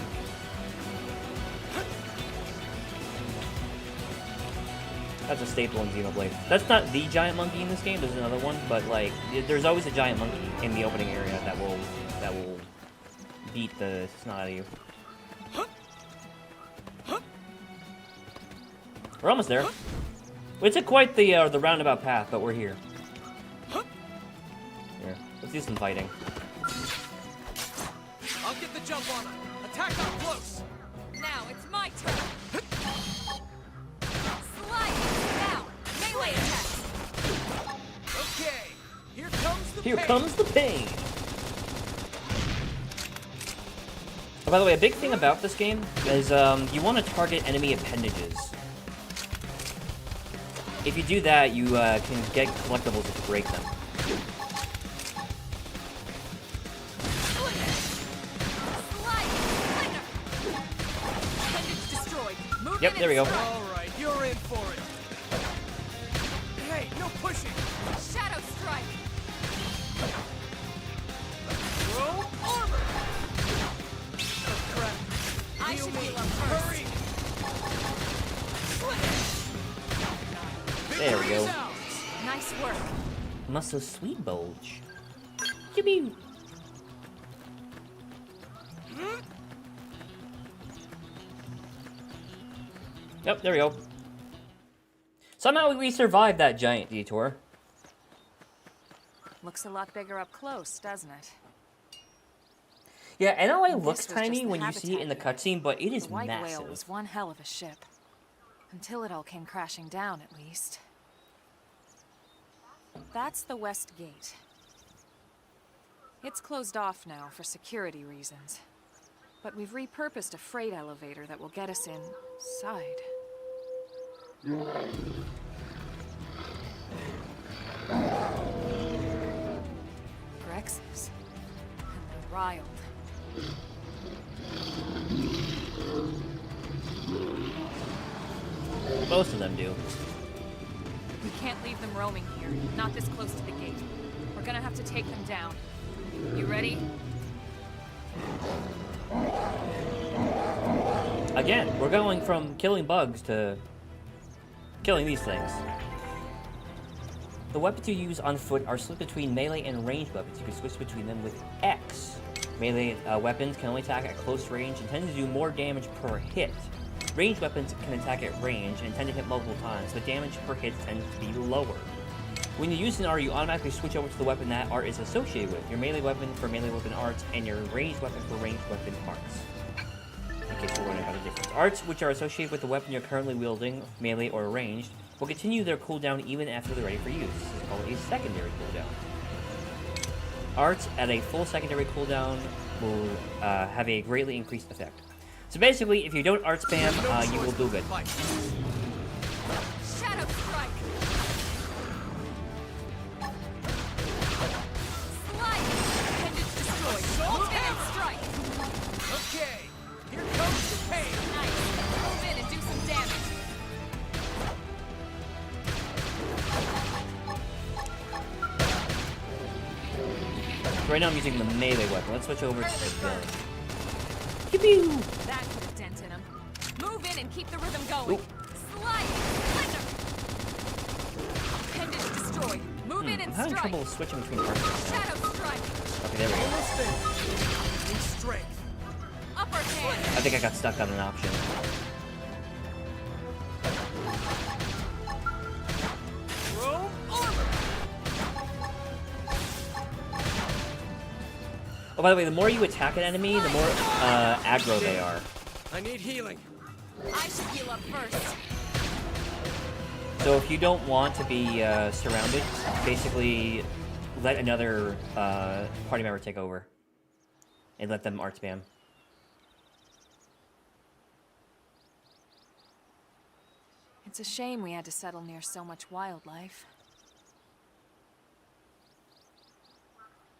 Speaker 1: That's a staple in Xenoblade. That's not the giant monkey in this game. There's another one, but like, there's always a giant monkey in the opening area that will beat the snot out of you. We're almost there. We took quite the roundabout path, but we're here. Here, let's do some fighting.
Speaker 5: I'll get the jump on him. Attack up close.
Speaker 7: Now it's my turn. Slide down. Melee attacks.
Speaker 5: Okay, here comes the
Speaker 1: Here
Speaker 5: pain.
Speaker 1: comes the pain. Oh, by the way, a big thing about this game is you want to target enemy appendages. If you do that, you can get collectibles if you break them. Yep, there we go.
Speaker 5: All right, you're in for it. Hey, no pushing.
Speaker 7: Shadow strike.
Speaker 5: Throw armor. Oh crap.
Speaker 7: I
Speaker 5: Heal
Speaker 7: should
Speaker 5: me.
Speaker 7: heal up first.
Speaker 5: Hurry.
Speaker 1: There we go.
Speaker 7: Nice work.
Speaker 1: Muscle sweet bulge. You mean? Yep, there we go. Somehow we survived that giant detour.
Speaker 7: Looks a lot bigger up close, doesn't it?
Speaker 1: Yeah, NOA
Speaker 7: This
Speaker 1: looks
Speaker 7: was
Speaker 1: tiny
Speaker 7: just the
Speaker 1: when you see it in the
Speaker 7: habitat
Speaker 1: cutscene, but it is
Speaker 7: The white whale
Speaker 1: massive.
Speaker 7: was one hell of a ship. Until it all came crashing down, at least. That's the west gate. It's closed off now for security reasons. But we've repurposed a freight elevator that will get us inside. Grexes. And they're riled.
Speaker 1: Most of them do.
Speaker 7: We can't leave them roaming here, not this close to the gate. We're gonna have to take them down. You ready?
Speaker 1: Again, we're going from killing bugs to killing these things. The weapons you use on foot are split between melee and ranged weapons. You can switch between them with X. Melee weapons can only attack at close range and tend to do more damage per hit. Ranged weapons can attack at range and tend to hit multiple times, but damage per hit tends to be lower. When you use an art, you automatically switch over to the weapon that art is associated with. Your melee weapon for melee weapon arts, and your ranged weapon for ranged weapon arts. In case you're wondering about the difference. Arts, which are associated with the weapon you're currently wielding, melee or ranged, will continue their cooldown even after they're ready for use. This is called a secondary cooldown. Arts at a full secondary cooldown will have a greatly increased effect. So basically, if you don't art spam, you will do good.
Speaker 7: Shadow strike! Slide! Appendage destroyed. Ultimate strike!
Speaker 5: Okay, here comes the pain.
Speaker 7: Nice. Move in and do some damage.
Speaker 1: So right now I'm using the melee weapon. Let's switch over to the gun. Pew-pew!
Speaker 7: That put a dent in him. Move in and keep the rhythm going. Slide! Splinter! Appendage destroyed. Move in
Speaker 1: I'm
Speaker 7: and
Speaker 1: having
Speaker 7: strike.
Speaker 1: trouble switching between parts now.
Speaker 7: Shadow strike.
Speaker 1: Okay, there we go.
Speaker 5: Almost finished. Need strength.
Speaker 7: Upper hand.
Speaker 1: I think I got stuck on an option.
Speaker 5: Chrome armor.
Speaker 1: Oh, by the way, the more you attack an enemy, the more aggro they are.
Speaker 5: I need healing.
Speaker 7: I should heal up first.
Speaker 1: So if you don't want to be surrounded, basically let another party member take over. And let them art spam.
Speaker 7: It's a shame we had to settle near so much wildlife.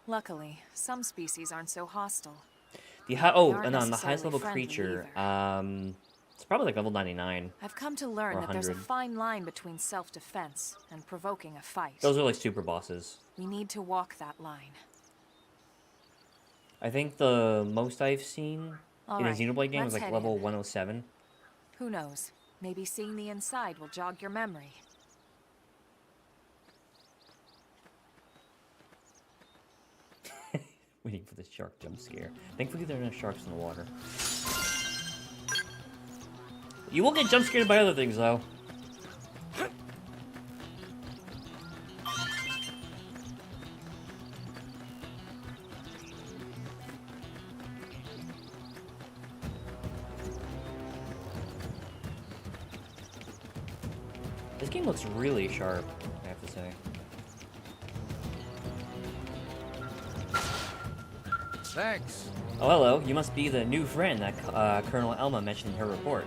Speaker 7: Luckily, some species aren't so hostile.
Speaker 1: The
Speaker 7: They
Speaker 1: oh,
Speaker 7: aren't
Speaker 1: and on the
Speaker 7: necessarily
Speaker 1: highest level
Speaker 7: friendly
Speaker 1: creature,
Speaker 7: either.
Speaker 1: it's probably like level 99.
Speaker 7: I've come to learn
Speaker 1: Or
Speaker 7: that there's a
Speaker 1: 100.
Speaker 7: fine line between self-defense and provoking a fight.
Speaker 1: Those are like super bosses.
Speaker 7: We need to walk that line.
Speaker 1: I think the most I've seen
Speaker 7: All
Speaker 1: in a
Speaker 7: right,
Speaker 1: Xenoblade game was
Speaker 7: let's
Speaker 1: like
Speaker 7: head
Speaker 1: level
Speaker 7: in.
Speaker 1: 107.
Speaker 7: Who knows? Maybe seeing the inside will jog your memory.
Speaker 1: Waiting for this shark jump scare. Thankfully there are no sharks in the water. You will get jump scared by other things though. This game looks really sharp, I have to say.
Speaker 5: Thanks.
Speaker 1: Oh, hello. You must be the new friend that Colonel Elma mentioned in her report.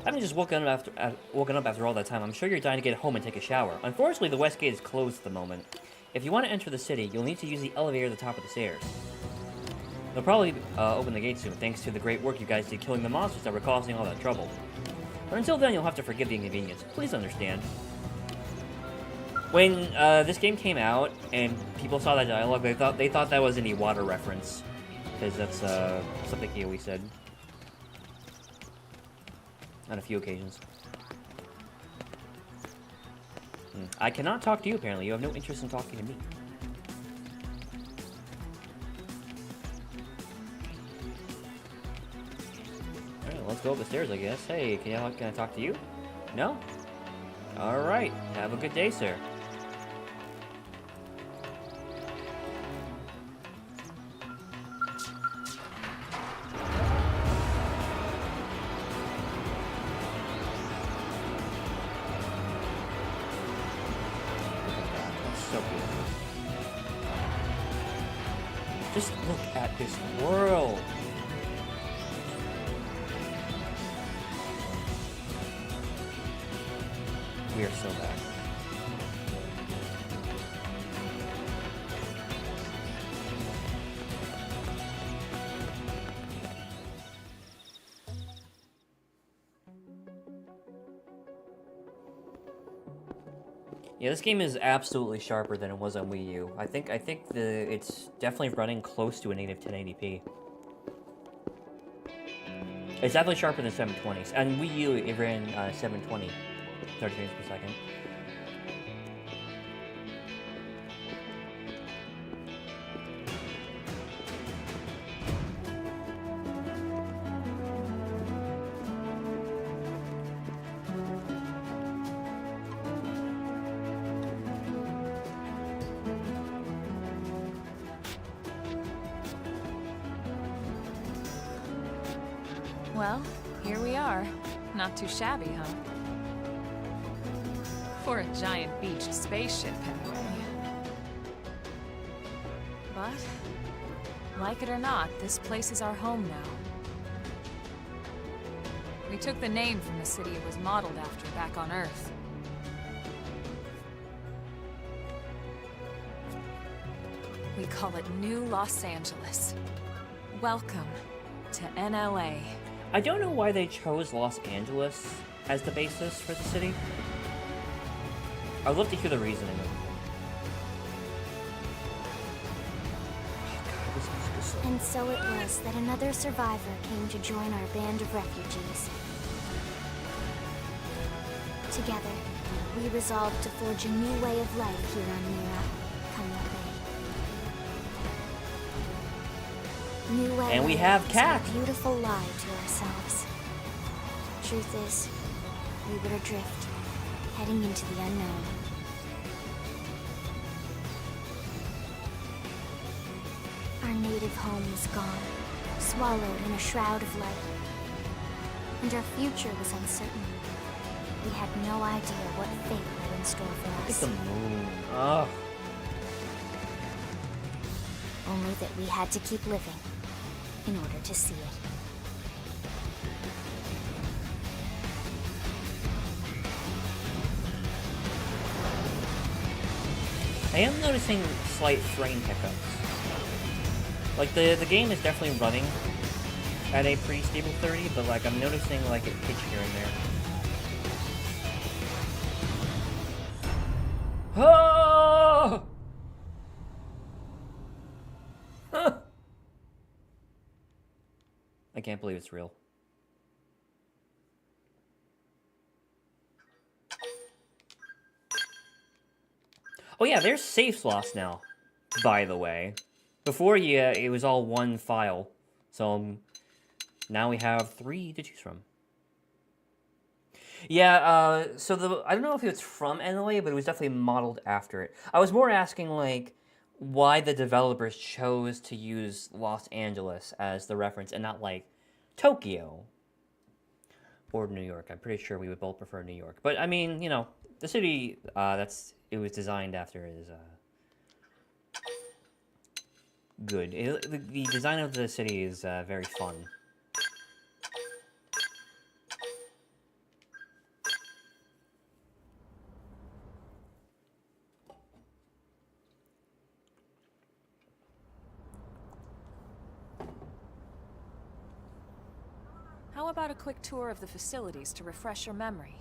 Speaker 1: Having just woken up after all that time, I'm sure you're dying to get home and take a shower. Unfortunately, the west gate is closed at the moment. If you want to enter the city, you'll need to use the elevator at the top of the stairs. They'll probably open the gate soon, thanks to the great work you guys did killing the monsters that were causing all that trouble. But until then, you'll have to forgive the inconvenience. Please understand. When this game came out and people saw that dialogue, they thought that was an Iwata reference, because that's something he always said on a few occasions. I cannot talk to you. Apparently, you have no interest in talking to me. All right, let's go up the stairs, I guess. Hey, can I talk to you? No? All right. Have a good day, sir. So beautiful. Just look at this world. We are so back. Yeah, this game is absolutely sharper than it was on Wii U. I think it's definitely running close to a native 1080p. It's definitely sharper than 720s. And Wii U, it ran 720, 30 frames per second.
Speaker 7: Well, here we are. Not too shabby, huh? For a giant beached spaceship, anyway. But, like it or not, this place is our home now. We took the name from the city it was modeled after back on Earth. We call it New Los Angeles. Welcome to NLA.
Speaker 1: I don't know why they chose Los Angeles as the basis for the city. I'd love to hear the reasoning.
Speaker 2: And so it was that another survivor came to join our band of refugees. Together, we resolved to forge a new way of life here on Mira. Come what may. New way.
Speaker 1: And we have Cat.
Speaker 2: A beautiful lie to ourselves. Truth is, we were adrift, heading into the unknown. Our native home was gone, swallowed in a shroud of light. And our future was uncertain. We had no idea what fate lay in store for
Speaker 1: It's
Speaker 2: us.
Speaker 1: the moon. Ugh.
Speaker 2: Only that we had to keep living in order to see it.
Speaker 1: I am noticing slight frame hiccups. Like, the game is definitely running at a pretty stable 30, but like, I'm noticing like it pitch here and there. Oh! Huh. I can't believe it's real. Oh yeah, there's save slots now, by the way. Before, yeah, it was all one file. So, now we have 3 to choose from. Yeah, so I don't know if it's from NLA, but it was definitely modeled after it. I was more asking, like, why the developers chose to use Los Angeles as the reference and not, like, Tokyo or New York. I'm pretty sure we would both prefer New York. But, I mean, you know, the city it was designed after is good. The design of the city is very fun.
Speaker 7: How about a quick tour of the facilities to refresh your memory?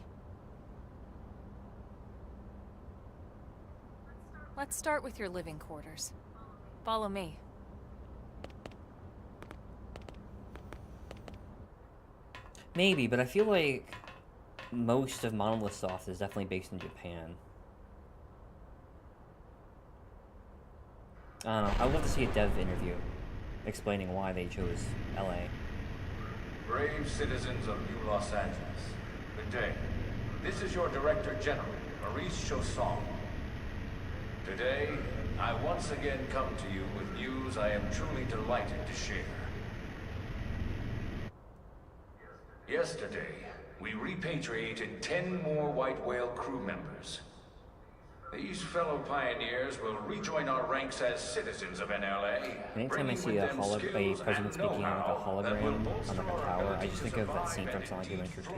Speaker 7: Let's start with your living quarters. Follow me.
Speaker 1: Maybe, but I feel like most of Monolith Soft is definitely based in Japan. I don't know. I would love to see a dev interview explaining why they chose LA.
Speaker 8: Brave citizens of New Los Angeles, good day. This is your Director General, Maurice Chausson. Today, I once again come to you with news I am truly delighted to share. Yesterday, we repatriated 10 more White Whale crew members. These fellow pioneers will rejoin our ranks as citizens of NLA.
Speaker 1: Anytime I see a president speaking on like a hologram on like a tower, I just think of that scene from Sonic Adventure 2.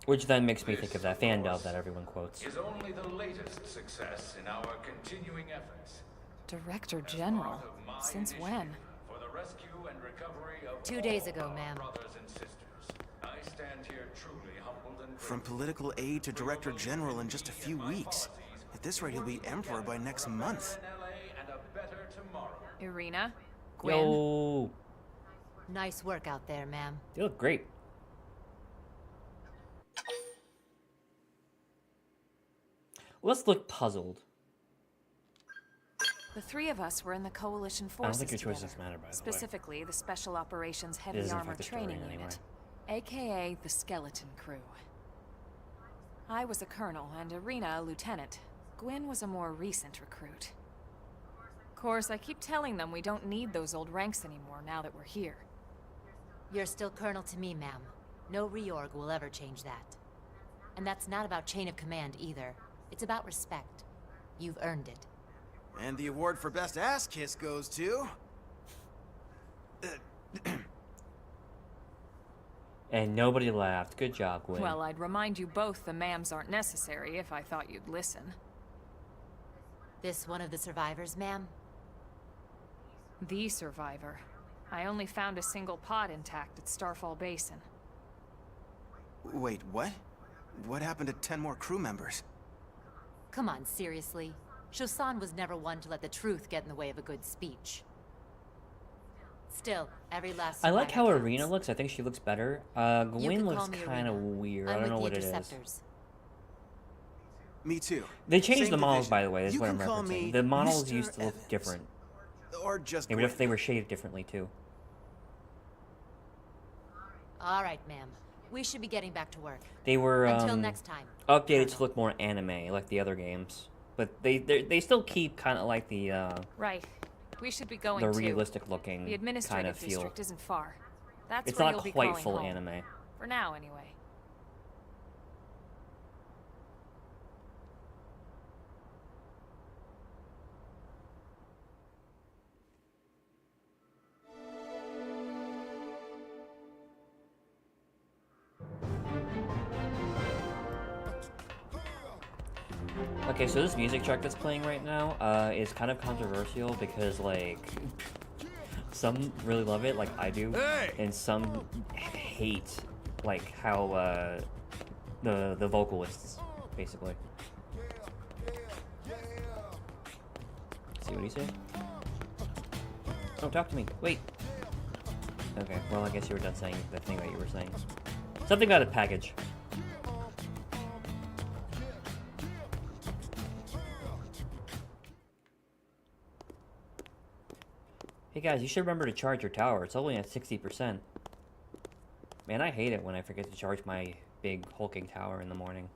Speaker 1: Which then makes me think of that fan dub that everyone quotes.
Speaker 8: Is only the latest success in our continuing efforts.
Speaker 7: Director General? Since when?
Speaker 8: For the rescue and recovery of
Speaker 9: 2 days ago, ma'am.
Speaker 8: brothers and sisters. I stand here truly humbled and
Speaker 5: From political aide to director general in just a few weeks. At this rate, he'll be emperor by next month.
Speaker 8: NLA and a better tomorrow.
Speaker 7: Irina? Gwen?
Speaker 1: Yo,
Speaker 9: Nice work out there, ma'am.
Speaker 1: they look great. Let's look puzzled.
Speaker 7: The 3 of us were in the Coalition
Speaker 1: I don't
Speaker 7: forces
Speaker 1: think your choices
Speaker 7: together.
Speaker 1: matter, by the way.
Speaker 7: Specifically, the Special Operations Heavy
Speaker 1: doesn't
Speaker 7: Armor
Speaker 1: affect the story
Speaker 7: Training
Speaker 1: in any
Speaker 7: Unit, aka the Skeleton Crew. I was a colonel and Irina a lieutenant. Gwen was a more recent recruit. Of course, I keep telling them we don't need those old ranks anymore now that we're here.
Speaker 9: You're still colonel to me, ma'am. No reorg will ever change that. And that's not about chain of command either. It's about respect. You've earned it.
Speaker 5: And the award for best ass kiss goes to...
Speaker 1: And nobody laughed. Good job, Gwen.
Speaker 7: Well, I'd remind you both the ma'ams aren't necessary if I thought you'd listen.
Speaker 9: This one of the survivors, ma'am?
Speaker 7: The survivor. I only found a single pod intact at Starfall Basin.
Speaker 5: Wait, what? What happened to 10 more crew members?
Speaker 9: Come on, seriously. Shosan was never one to let the truth get in the way of a good speech. Still, every last
Speaker 1: I like how
Speaker 9: survivor
Speaker 1: Irina
Speaker 9: counts.
Speaker 1: looks. I think she looks better.
Speaker 9: You
Speaker 1: Gwyn
Speaker 9: can
Speaker 1: looks
Speaker 9: call me
Speaker 1: kind of
Speaker 9: Irina.
Speaker 1: weird.
Speaker 9: I'm
Speaker 1: I don't know
Speaker 9: with
Speaker 1: what
Speaker 9: the
Speaker 1: it is.
Speaker 9: Interceptors.
Speaker 5: Me too.
Speaker 1: They changed
Speaker 5: Same
Speaker 1: the models,
Speaker 5: division.
Speaker 1: by the way. Is
Speaker 5: You
Speaker 1: what
Speaker 5: can
Speaker 1: I'm
Speaker 5: call
Speaker 1: referencing.
Speaker 5: me
Speaker 1: The models
Speaker 5: Mr.
Speaker 1: used to look
Speaker 5: Evans.
Speaker 1: different.
Speaker 5: Or just
Speaker 1: Maybe
Speaker 5: Gwyn.
Speaker 1: if they were shaded differently too.
Speaker 9: All right, ma'am. We should be getting back to work.
Speaker 1: They were
Speaker 9: Until next time.
Speaker 1: updated to
Speaker 9: Colonel.
Speaker 1: look more anime, like the other games. But they still keep kind of like the
Speaker 7: Right. We should be going to.
Speaker 1: realistic looking
Speaker 7: The
Speaker 1: kind
Speaker 7: administrative
Speaker 1: of feel.
Speaker 7: district isn't far. That's
Speaker 1: It's
Speaker 7: where
Speaker 1: not
Speaker 7: you'll be
Speaker 1: quite
Speaker 7: calling
Speaker 1: full
Speaker 7: home.
Speaker 1: anime.
Speaker 7: For now, anyway.
Speaker 1: Okay, so this music track that's playing right now is kind of controversial because, like, some really love it, like I do, and some hate, like, how the vocalists, basically. See what he said? Don't talk to me. Wait. Okay, well, I guess you were done saying the thing that you were saying. Something about a package. Hey guys, you should remember to charge your tower. It's only at 60%. Man, I hate it when I forget to charge my big hulking tower in the morning.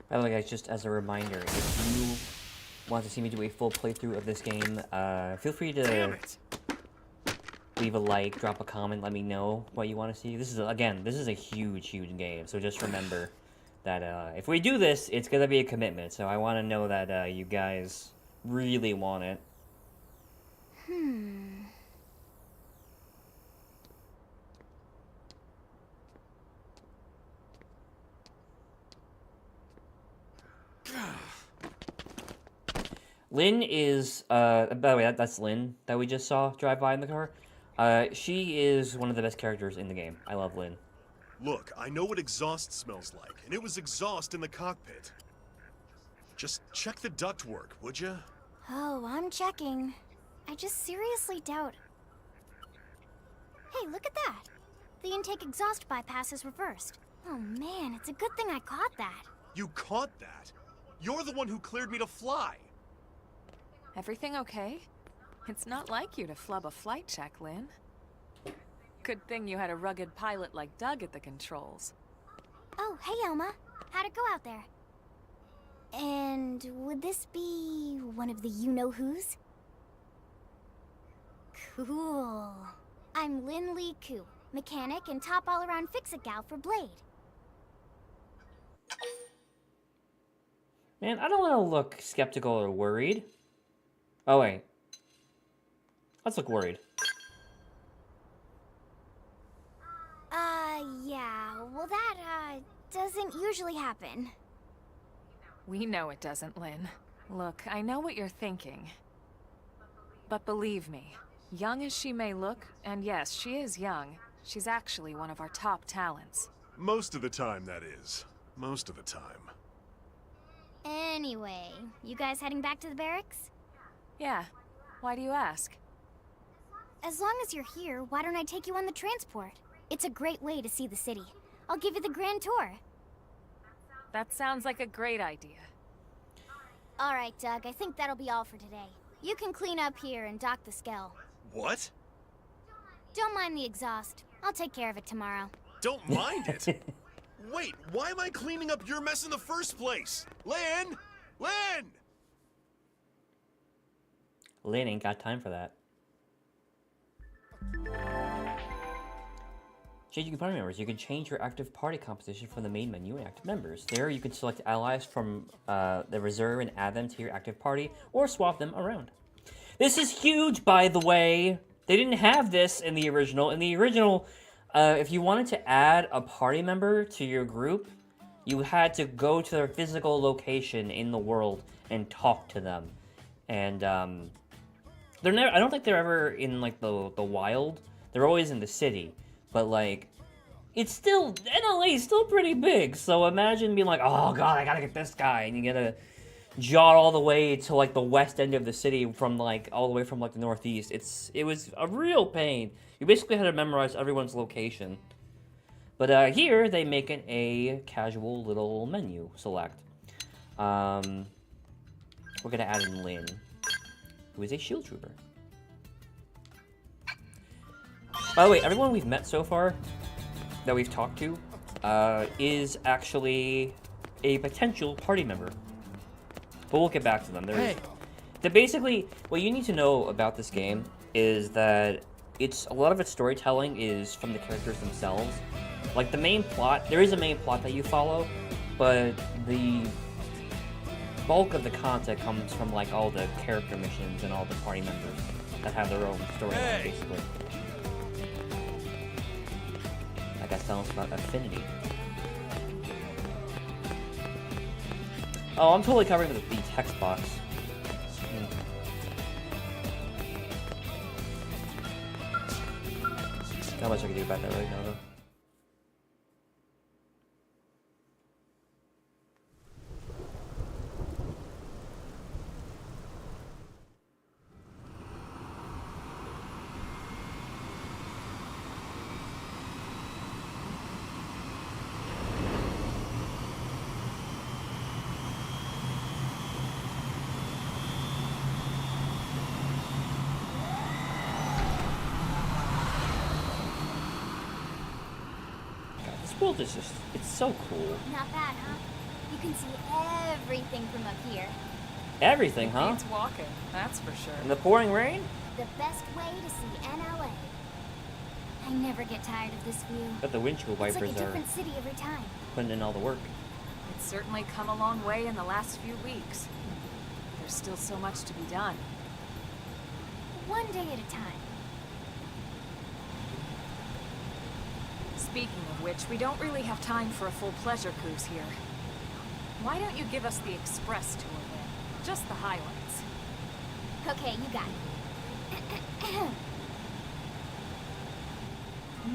Speaker 1: By the way, guys, just as a reminder, if you want to see me do a full playthrough of this game, feel free to leave a like, drop a comment, let me know what you want to see. This is, again, this is a huge, huge game, so just remember that if we do this, it's going to be a commitment, so I want to know that you guys really want it. Lynn is, by the way, that's Lynn that we just saw drive by in the car. She is one of the best characters in the game. I love Lynn.
Speaker 10: Look, I know what exhaust smells like, and it was exhaust in the cockpit. Just check the ductwork, would you?
Speaker 2: Oh, I'm checking. I just seriously doubt. Hey, look at that. The intake exhaust bypass is reversed. Oh man, it's a good thing I caught that.
Speaker 10: You caught that? You're the one who cleared me to fly.
Speaker 7: Everything okay? It's not like you to flub a flight check, Lynn. Good thing you had a rugged pilot like Doug at the controls.
Speaker 2: Oh, hey Elma. How'd it go out there? And would this be one of the you-know-who's? Cool. I'm Lynn Lee Koo, mechanic and top all-around fix-it gal for Blade.
Speaker 1: Man, I don't want to look skeptical or worried. Oh, wait. Let's look worried.
Speaker 2: Yeah, well that, doesn't usually happen.
Speaker 7: We know it doesn't, Lynn. Look, I know what you're thinking. But believe me, young as she may look, and yes, she is young, she's actually one of our top talents.
Speaker 10: Most of the time, that is. Most of the time.
Speaker 2: Anyway, you guys heading back to the barracks?
Speaker 7: Yeah. Why do you ask?
Speaker 2: As long as you're here, why don't I take you on the transport? It's a great way to see the city. I'll give you the grand tour.
Speaker 7: That sounds like a great idea.
Speaker 2: All right, Doug, I think that'll be all for today. You can clean up here and dock the Skell.
Speaker 10: What?
Speaker 2: Don't mind the exhaust. I'll take care of it tomorrow.
Speaker 10: Don't mind it? Wait, why am I cleaning up your mess in the first place? Lynn! Lynn!
Speaker 1: Lynn ain't got time for that. Changing party members. You can change your active party composition from the main menu and active members. There, you can select allies from the reserve and add them to your active party, or swap them around. This is huge, by the way. They didn't have this in the original. In the original, if you wanted to add a party member to your group, you had to go to their physical location in the world and talk to them. And they're never. I don't think they're ever in like the wild. They're always in the city. But, like, it's still, NLA is still pretty big, so imagine being like, oh god, I gotta get this guy, and you gotta jog all the way to, like, the west end of the city from, like, all the way from, like, the northeast. It was a real pain. You basically had to memorize everyone's location. But, here, they make it a casual little menu select. We're gonna add in Lynn, who is a shield trooper. By the way, everyone we've met so far, that we've talked to, is actually a potential party member. But we'll get back to them. Basically, what you need to know about this game is that a lot of its storytelling is from the characters themselves. Like, the main plot, there is a main plot that you follow, but the bulk of the content comes from, like, all the character missions and all the party members that have their own storyline, basically. I guess tell us about Affinity. Oh, I'm totally covering the text box. Not much I can do about that right now, though. World is just, it's so cool.
Speaker 2: Not bad, huh? You can see everything from up here.
Speaker 1: Everything, huh?
Speaker 7: It's walking, that's for sure.
Speaker 1: In the pouring rain?
Speaker 2: The best way to see NLA. I never get tired of this view.
Speaker 1: But the windshield wipers
Speaker 2: it's like a different city every time.
Speaker 1: Putting in all the work.
Speaker 7: It's certainly come a long way in the last few weeks. There's still so much to be done.
Speaker 2: One day at a time.
Speaker 7: Speaking of which, we don't really have time for a full pleasure cruise here. Why don't you give us the express tour then? Just the highlights.
Speaker 2: Okay, you got it.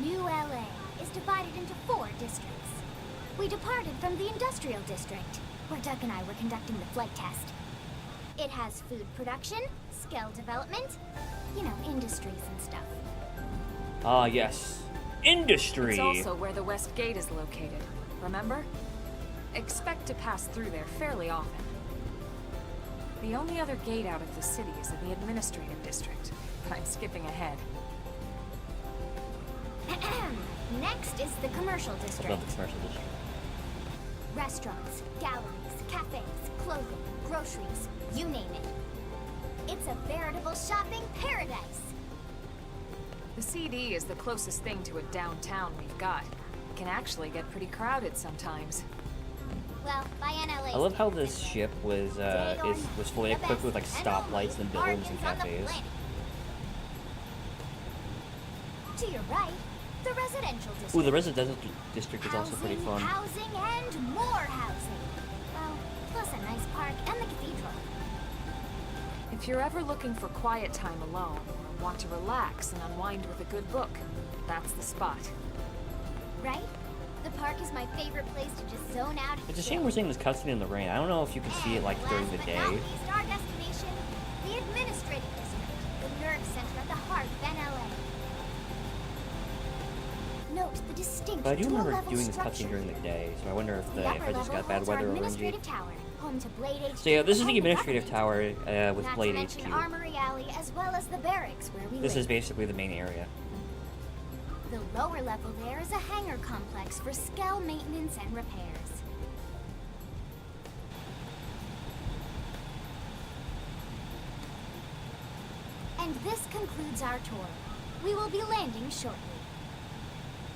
Speaker 2: New LA is divided into 4 districts. We departed from the Industrial District, where Doug and I were conducting the flight test. It has food production, skill development, you know, industries and stuff.
Speaker 1: Ah, yes. Industry!
Speaker 7: It's also where the West Gate is located, remember? Expect to pass through there fairly often. The only other gate out of the city is in the Administrative District, but I'm skipping ahead.
Speaker 2: Next is the Commercial District.
Speaker 1: I love the Commercial District.
Speaker 2: Restaurants, galleries, cafes, clothing, groceries, you name it. It's a veritable shopping paradise.
Speaker 7: The CD is the closest thing to a downtown we've got. It can actually get pretty crowded sometimes.
Speaker 2: Well, by NLA.
Speaker 1: I love how this ship was fully equipped with like stoplights and buildings and cafes.
Speaker 2: To your right, the Residential District.
Speaker 1: Ooh, the Residential District is also pretty fun.
Speaker 2: Housing and more housing. Well, plus a nice park and the cathedral.
Speaker 7: If you're ever looking for quiet time alone, or want to relax and unwind with a good book, that's the spot.
Speaker 2: Right? The park is my favorite place to just zone out.
Speaker 1: It's a shame we're seeing this cutscene in the rain. I don't know if you can see it like during the day.
Speaker 2: Our destination, the Administrative District, the nerve center at the heart of NLA. Note the distinct
Speaker 1: But I do remember
Speaker 2: dual-level
Speaker 1: doing this
Speaker 2: structure.
Speaker 1: cutscene during the day, so I wonder if
Speaker 2: The
Speaker 1: if
Speaker 2: upper
Speaker 1: I just got
Speaker 2: level
Speaker 1: bad
Speaker 2: holds our
Speaker 1: weather or
Speaker 2: administrative tower, home to Blade HQ.
Speaker 1: So yeah, this is the
Speaker 2: and
Speaker 1: administrative
Speaker 2: government.
Speaker 1: tower with
Speaker 2: Not
Speaker 1: Blade
Speaker 2: to mention
Speaker 1: HQ.
Speaker 2: Armory Alley as well as the barracks where we
Speaker 1: This
Speaker 2: live.
Speaker 1: is basically the main area.
Speaker 2: The lower level there is a hangar complex for Skell maintenance and repairs. And this concludes our tour. We will be landing shortly.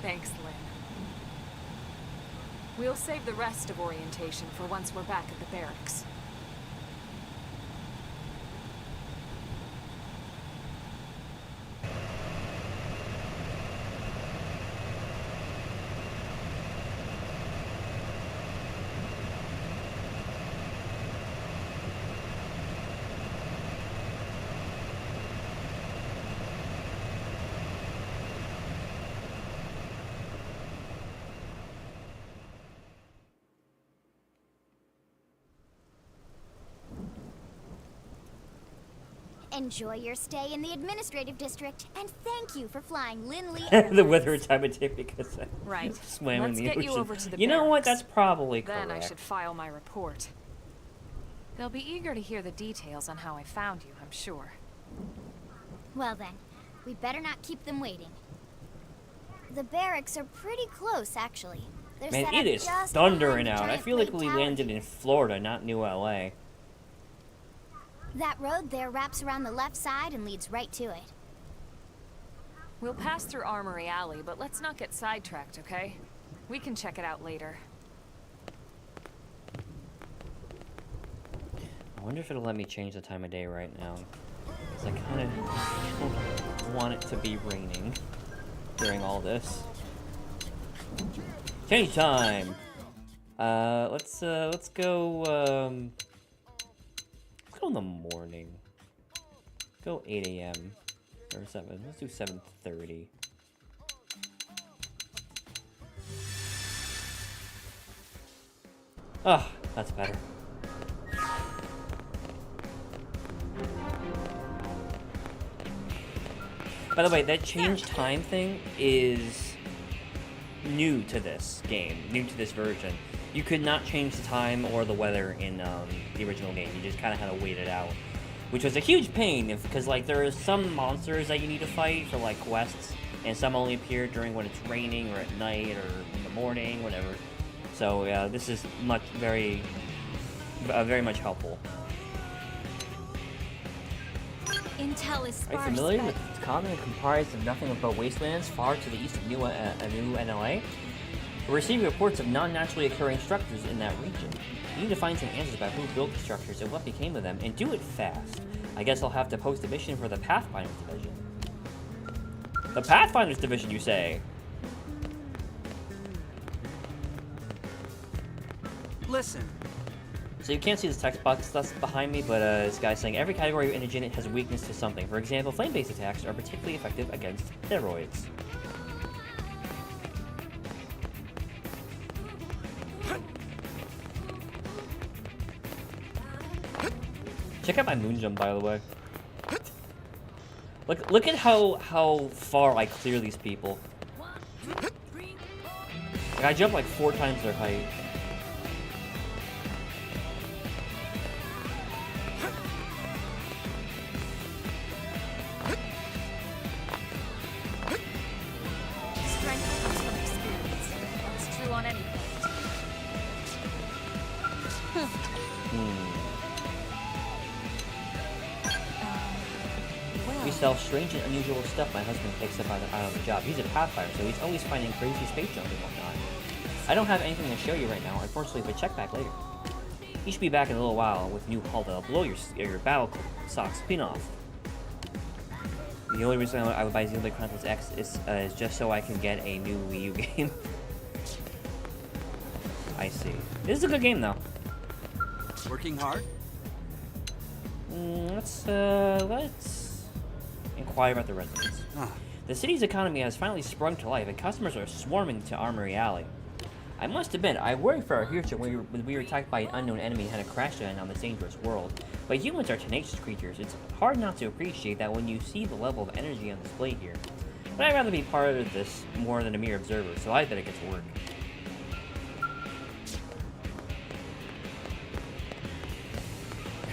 Speaker 7: Thanks, Lynn. We'll save the rest of orientation for once we're back at the barracks.
Speaker 2: Enjoy your stay in the administrative district, and thank you for flying Lindley.
Speaker 1: The weather time it took because I
Speaker 7: Right.
Speaker 1: swam
Speaker 7: Let's
Speaker 1: in the
Speaker 7: get
Speaker 1: ocean.
Speaker 7: you over to the
Speaker 1: You know what?
Speaker 7: barracks.
Speaker 1: That's probably
Speaker 7: Then
Speaker 1: correct.
Speaker 7: I should file my report. They'll be eager to hear the details on how I found you, I'm sure.
Speaker 2: Well then, we better not keep them waiting. The barracks are pretty close, actually. They're
Speaker 1: Man,
Speaker 2: set
Speaker 1: it
Speaker 2: up
Speaker 1: is
Speaker 2: just
Speaker 1: thundering
Speaker 2: behind the
Speaker 1: out. I
Speaker 2: giant
Speaker 1: feel like
Speaker 2: blade
Speaker 1: we
Speaker 2: tower.
Speaker 1: landed in Florida, not New LA.
Speaker 2: That road there wraps around the left side and leads right to it.
Speaker 7: We'll pass through Armory Alley, but let's not get sidetracked, okay? We can check it out later.
Speaker 1: I wonder if it'll let me change the time of day right now. Because I kind of don't want it to be raining during all this. Change time! Let's go, let's go in the morning. Go 8 a.m. or 7. Let's do 7:30. Ah, that's better. By the way, that change time thing is new to this game, new to this version. You could not change the time or the weather in the original game. You just kind of had to wait it out, which was a huge pain because like there are some monsters that you need to fight for like quests, and some only appear during when it's raining or at night or in the morning, whatever. So yeah, this is very much helpful.
Speaker 2: Intel is
Speaker 1: Are you
Speaker 2: sparse,
Speaker 1: familiar
Speaker 2: but
Speaker 1: with the continent comprised of nothing but wastelands far to the east of new NLA? We're receiving reports of non-naturally occurring structures in that region. You need to find some answers about who built the structures and what became of them, and do it fast. I guess I'll have to post a mission for the Pathfinders Division. The Pathfinders Division, you say?
Speaker 5: Listen.
Speaker 1: So you can't see this text box that's behind me, but this guy's saying every category of energy has a weakness to something. For example, flame-based attacks are particularly effective against steroids. Check out my moon jump, by the way. Look at how far I clear these people. Like, I jump like 4 times their height.
Speaker 7: Strength comes from experience. That's true on any planet.
Speaker 1: We sell strange and unusual stuff my husband picks up out on the job. He's a pathfinder, so he's always finding crazy space junk and whatnot. I don't have anything to show you right now, unfortunately, but check back later. He should be back in a little while with new hull that'll blow your battle socks clean off. The only reason I would buy Xenoblade Chronicles X is just so I can get a new Wii U game. I see. This is a good game, though.
Speaker 5: Working hard?
Speaker 1: Let's inquire about the residents. The city's economy has finally sprung to life, and customers are swarming to Armory Alley. I must admit, I worried for our future when we were attacked by an unknown enemy and had to crash land on this dangerous world. But humans are tenacious creatures. It's hard not to appreciate that when you see the level of energy on display here. But I'd rather be part of this more than a mere observer, so I bet it gets work.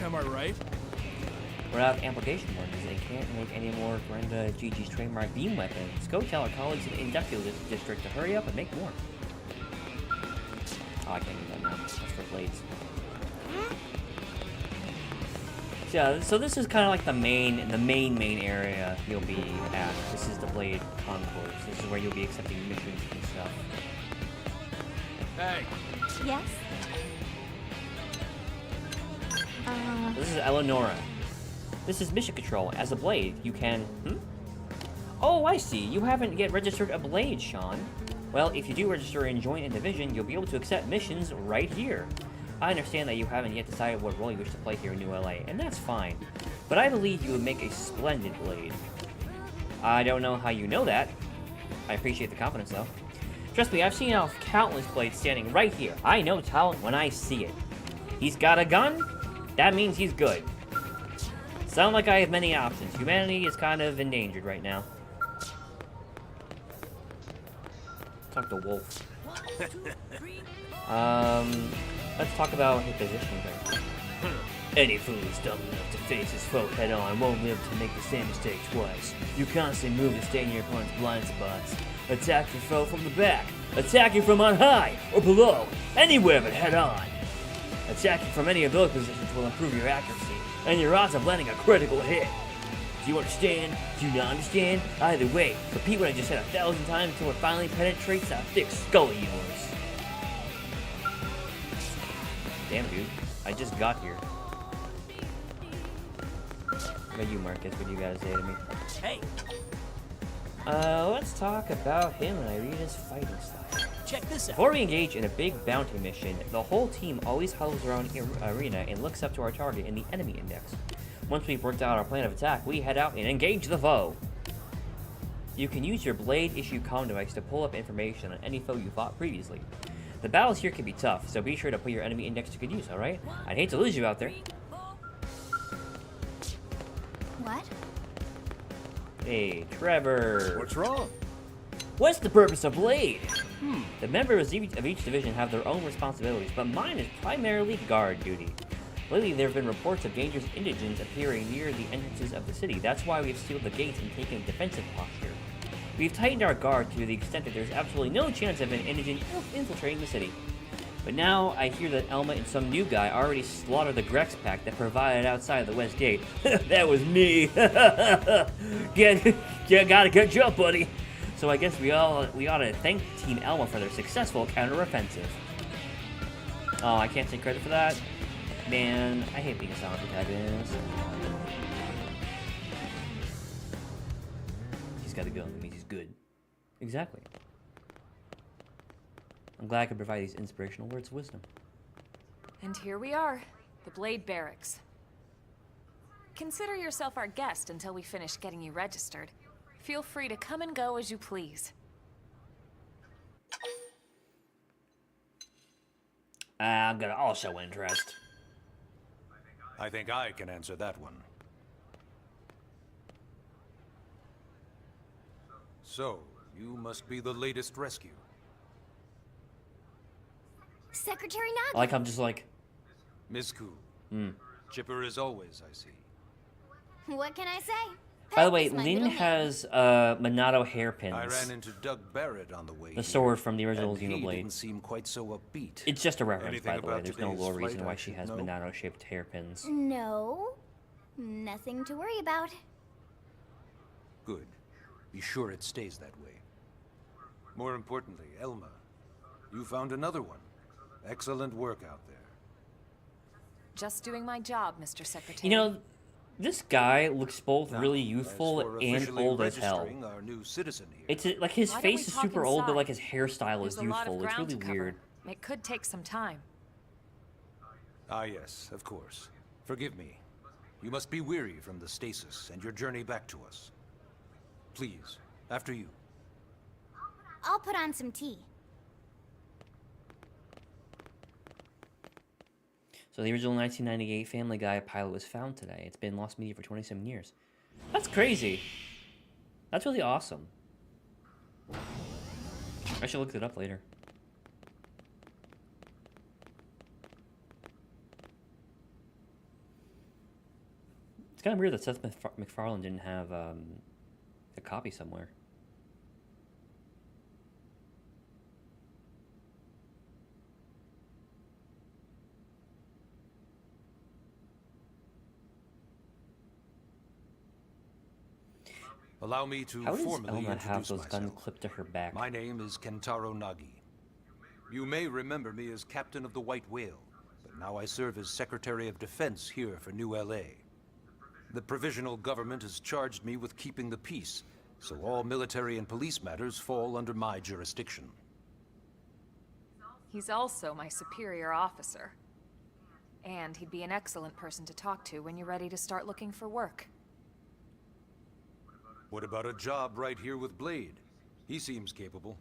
Speaker 4: Am I right?
Speaker 1: We're out of application workers. They can't make any more Brenda Gigi's trademark beam weapons. Go tell our colleagues in the industrial district to hurry up and make more. Oh, I can't do that now. That's for blades. So, yeah, so this is kind of like the main area you'll be at. This is the Blade Concourse. This is where you'll be accepting missions and stuff.
Speaker 4: Hey.
Speaker 2: Yes?
Speaker 1: This is Eleonora. This is mission control. As a Blade, you can... Oh, I see. You haven't yet registered a Blade, Sean. Well, if you do register and join in Division, you'll be able to accept missions right here. I understand that you haven't yet decided what role you wish to play here in New LA, and that's fine. But I believe you would make a splendid Blade. I don't know how you know that. I appreciate the confidence, though. Trust me, I've seen countless Blades standing right here. I know talent when I see it. He's got a gun? That means he's good. Sound like I have many options. Humanity is kind of endangered right now. Talk to Wolf. Let's talk about his position there. Any fool who's dumb enough to face his foe head on won't live to make the same mistake twice. You constantly move to stay in your opponent's blind spots. Attack your foe from the back. Attack him from on high or below. Anywhere but head on. Attacking from any of those positions will improve your accuracy and your odds of landing a critical hit. Do you understand? Do you not understand? Either way, repeat what I just said 1,000 times until it finally penetrates that thick skull of yours. Damn, dude. I just got here. What about you, Marcus? What do you gotta say to me?
Speaker 5: Hey,
Speaker 1: Let's talk about him and Irina's fighting style.
Speaker 5: check this out.
Speaker 1: Before we engage in a big bounty mission, the whole team always huddles around Irina and looks up to our target in the enemy index. Once we've worked out our plan of attack, we head out and engage the foe. You can use your Blade-issue comm device to pull up information on any foe you fought previously. The battles here can be tough, so be sure to put your enemy index to good use, alright? I'd hate to lose you out there.
Speaker 2: What?
Speaker 1: Hey, Trevor.
Speaker 10: What's wrong?
Speaker 1: What's the purpose of Blade? The members of each division have their own responsibilities, but mine is primarily guard duty. Lately, there have been reports of dangerous indigents appearing near the entrances of the city. That's why we've sealed the gates and taken a defensive posture. We've tightened our guard to the extent that there's absolutely no chance of an indigent infiltrating the city. But now, I hear that Elma and some new guy already slaughtered the Grex pack that provided outside the west gate. That was me! Gotta catch up, buddy! So I guess we ought to thank Team Elma for their successful counteroffensive. Oh, I can't take credit for that? Man, I hate being a silent protagonist. He's got a gun, that means he's good. Exactly. I'm glad I could provide these inspirational words of wisdom.
Speaker 7: And here we are, the Blade Barracks. Consider yourself our guest until we finish getting you registered. Feel free to come and go as you please.
Speaker 1: I'm gonna also interest.
Speaker 4: I think I can answer that one. So, you must be the latest rescue.
Speaker 2: Secretary
Speaker 1: I
Speaker 2: Nagi.
Speaker 1: like I'm just like,
Speaker 4: Miss Koo. Chipper as always, I see.
Speaker 2: What can I say?
Speaker 1: by the way,
Speaker 2: Pep is my
Speaker 1: Lynn
Speaker 2: middle name.
Speaker 1: has Monado hairpins.
Speaker 4: I ran into Doug Barrett on the way.
Speaker 1: The sword from the
Speaker 4: here,
Speaker 1: original
Speaker 4: and he
Speaker 1: Xenoblade.
Speaker 4: didn't seem quite so upbeat.
Speaker 1: It's just a reference,
Speaker 4: Anything
Speaker 1: by the way.
Speaker 4: about
Speaker 1: There's no
Speaker 4: today's
Speaker 1: real reason
Speaker 4: flight
Speaker 1: why
Speaker 4: I
Speaker 1: she
Speaker 4: should
Speaker 1: has
Speaker 4: know?
Speaker 1: Monado-shaped hairpins.
Speaker 2: No. Nothing to worry about.
Speaker 4: Good. Be sure it stays that way. More importantly, Elma, you found another one. Excellent work out there.
Speaker 7: Just doing my job, Mr. Secretary.
Speaker 1: You know, this guy looks both
Speaker 4: Now,
Speaker 1: really
Speaker 4: as
Speaker 1: youthful
Speaker 4: for
Speaker 1: and
Speaker 4: officially
Speaker 1: old as hell.
Speaker 4: registering our new citizen here,
Speaker 1: It's like his
Speaker 7: Why don't we
Speaker 1: face is
Speaker 7: talk
Speaker 1: super old, but
Speaker 7: inside?
Speaker 1: like his hairstyle
Speaker 7: There's
Speaker 1: is
Speaker 7: a lot of
Speaker 1: youthful. It's
Speaker 7: ground
Speaker 1: really
Speaker 7: to cover.
Speaker 1: weird.
Speaker 7: It could take some time.
Speaker 4: Ah, yes, of course. Forgive me. You must be weary from the stasis and your journey back to us. Please, after you.
Speaker 2: I'll put on some tea.
Speaker 1: So the original 1998 Family Guy pilot was found today. It's been lost media for 27 years. That's crazy. That's really awesome. I should look it up later. It's kind of weird that Seth MacFarlane didn't have a copy somewhere.
Speaker 4: Allow me to
Speaker 1: How does
Speaker 4: formally
Speaker 1: Elma have
Speaker 4: introduce
Speaker 1: those guns
Speaker 4: myself.
Speaker 1: clipped to her back?
Speaker 4: My name is Kentaro Nagi. You may remember me as captain of the White Whale, but now I serve as Secretary of Defense here for New LA. The provisional government has charged me with keeping the peace, so all military and police matters fall under my jurisdiction.
Speaker 7: He's also my superior officer. And he'd be an excellent person to talk to when you're ready to start looking for work.
Speaker 4: What about a job right here with Blade? He seems capable.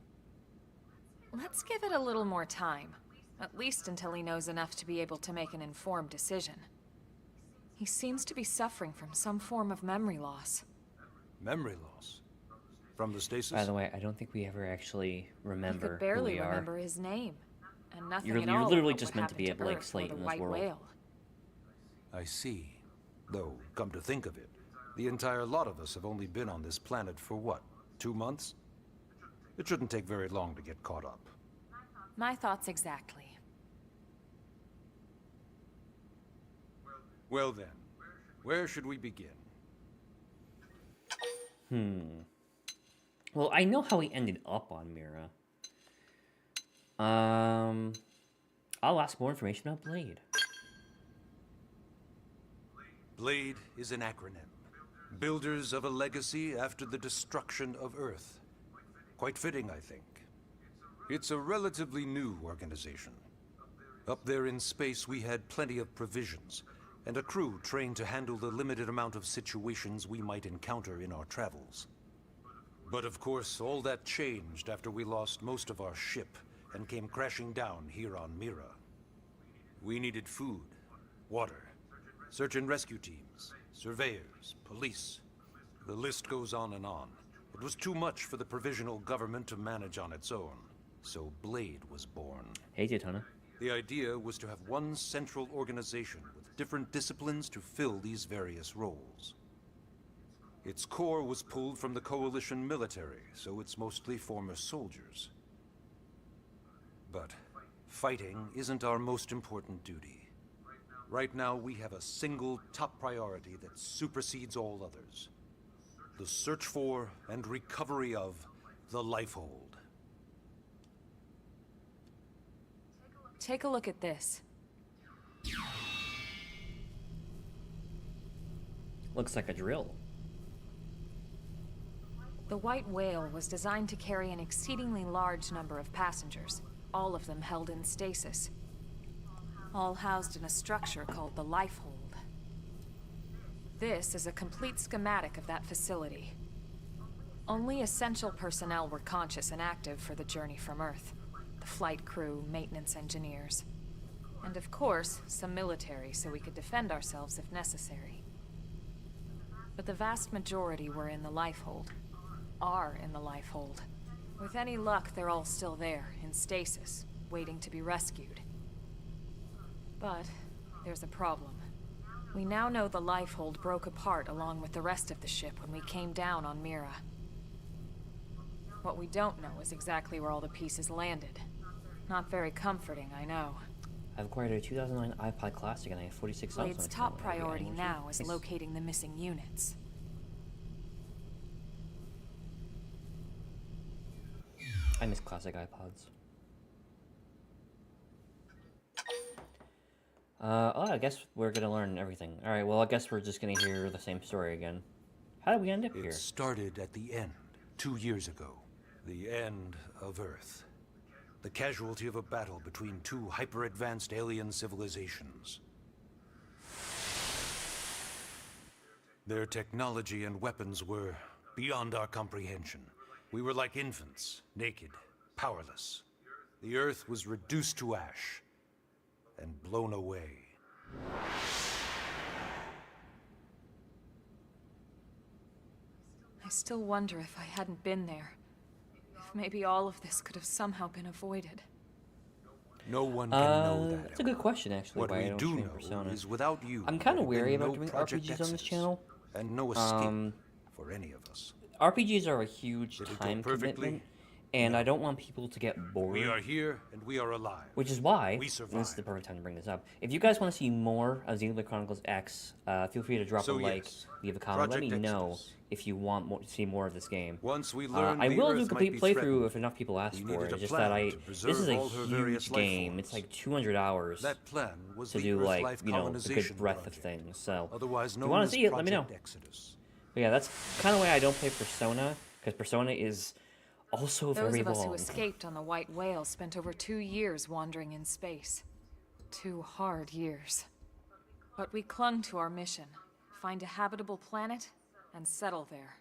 Speaker 7: Let's give it a little more time. At least until he knows enough to be able to make an informed decision. He seems to be suffering from some form of memory loss.
Speaker 4: Memory loss? From the stasis?
Speaker 1: By the way, I don't think we ever actually remember
Speaker 7: He could barely
Speaker 1: who we
Speaker 7: remember his name. And nothing
Speaker 1: You're
Speaker 7: at all
Speaker 1: literally
Speaker 7: about
Speaker 1: just
Speaker 7: what
Speaker 1: meant to be
Speaker 7: happened
Speaker 1: a blank
Speaker 7: Earth or
Speaker 1: slate
Speaker 7: the
Speaker 1: in this
Speaker 7: White
Speaker 1: world.
Speaker 7: Whale.
Speaker 4: I see. Though, come to think of it, the entire lot of us have only been on this planet for what, 2 months? It shouldn't take very long to get caught up.
Speaker 7: My thoughts exactly.
Speaker 4: Well then, where should we begin?
Speaker 1: Well, I know how he ended up on Mira. I'll ask more information about Blade.
Speaker 4: Blade is an acronym. Builders of a legacy after the destruction of Earth. Quite fitting, I think. It's a relatively new organization. Up there in space, we had plenty of provisions, and a crew trained to handle the limited amount of situations we might encounter in our travels. But of course, all that changed after we lost most of our ship and came crashing down here on Mira. We needed food, water, search and rescue teams, surveyors, police. The list goes on and on. It was too much for the provisional government to manage on its own, so Blade was born.
Speaker 1: Hey, Daytona.
Speaker 4: The idea was to have one central organization with different disciplines to fill these various roles. Its core was pulled from the Coalition military, so it's mostly former soldiers. But fighting isn't our most important duty. Right now, we have a single top priority that supersedes all others. The search for and recovery of the Lifehold.
Speaker 7: Take a look at this.
Speaker 1: Looks like a drill.
Speaker 7: The White Whale was designed to carry an exceedingly large number of passengers, all of them held in stasis. All housed in a structure called the Lifehold. This is a complete schematic of that facility. Only essential personnel were conscious and active for the journey from Earth. The flight crew, maintenance engineers. And of course, some military so we could defend ourselves if necessary. But the vast majority were in the Lifehold. Are in the Lifehold. With any luck, they're all still there, in stasis, waiting to be rescued. But there's a problem. We now know the Lifehold broke apart along with the rest of the ship when we came down on Mira. What we don't know is exactly where all the pieces landed. Not very comforting, I know.
Speaker 1: I've acquired a 2009 iPod Classic and I have 46 songs.
Speaker 7: Blade's top priority now is locating the missing units.
Speaker 1: I miss classic iPods. I guess we're gonna learn everything. Alright, well, I guess we're just gonna hear the same story again. How did we end up here?
Speaker 4: It started at the end, 2 years ago. The end of Earth. The casualty of a battle between two hyper-advanced alien civilizations. Their technology and weapons were beyond our comprehension. We were like infants, naked, powerless. The Earth was reduced to ash and blown away.
Speaker 7: I still wonder if I hadn't been there. maybe all of this could have somehow been avoided.
Speaker 4: No one can know that.
Speaker 1: That's a good question, actually.
Speaker 4: What
Speaker 1: why I
Speaker 4: we
Speaker 1: don't
Speaker 4: do
Speaker 1: stream
Speaker 4: know
Speaker 1: Persona.
Speaker 4: is without you,
Speaker 1: I'm kind of
Speaker 4: there'd
Speaker 1: wary
Speaker 4: been
Speaker 1: about
Speaker 4: no
Speaker 1: doing
Speaker 4: Project
Speaker 1: RPGs on this
Speaker 4: Exodus,
Speaker 1: channel.
Speaker 4: and no escape for any of us.
Speaker 1: RPGs are a huge
Speaker 4: Did it go
Speaker 1: time
Speaker 4: perfectly?
Speaker 1: commitment, and I don't want people to get bored.
Speaker 4: We are here and we are alive.
Speaker 1: Which is why,
Speaker 4: We
Speaker 1: and this is
Speaker 4: survived.
Speaker 1: the perfect time to bring this up. If you guys want to see more of Xenoblade Chronicles X, feel free to drop a like,
Speaker 4: yes,
Speaker 1: leave a comment, let me
Speaker 4: Project
Speaker 1: know
Speaker 4: Exodus.
Speaker 1: if you want more, to see more of this game.
Speaker 4: Once we learn
Speaker 1: I
Speaker 4: the
Speaker 1: will do a
Speaker 4: Earth might
Speaker 1: complete
Speaker 4: be
Speaker 1: playthrough
Speaker 4: threatened,
Speaker 1: if enough people ask
Speaker 4: we
Speaker 1: for it.
Speaker 4: needed a
Speaker 1: It's just
Speaker 4: plan
Speaker 1: that
Speaker 4: to
Speaker 1: this
Speaker 4: preserve
Speaker 1: is a
Speaker 4: all her various
Speaker 1: huge
Speaker 4: life
Speaker 1: game.
Speaker 4: forms.
Speaker 1: It's like 200 hours
Speaker 4: That plan was
Speaker 1: to
Speaker 4: the
Speaker 1: do
Speaker 4: Earth-like
Speaker 1: like, you know, a good
Speaker 4: colonization
Speaker 1: breadth
Speaker 4: project,
Speaker 1: of things. So,
Speaker 4: otherwise
Speaker 1: if you
Speaker 4: known
Speaker 1: want to
Speaker 4: as
Speaker 1: see it, let me know.
Speaker 4: Project Exodus.
Speaker 1: But yeah, that's kind of why I don't play Persona, because Persona is also
Speaker 7: Those
Speaker 1: very
Speaker 7: of us who
Speaker 1: long.
Speaker 7: escaped on the White Whale spent over 2 years wandering in space. 2 hard years. But we clung to our mission, find a habitable planet and settle there.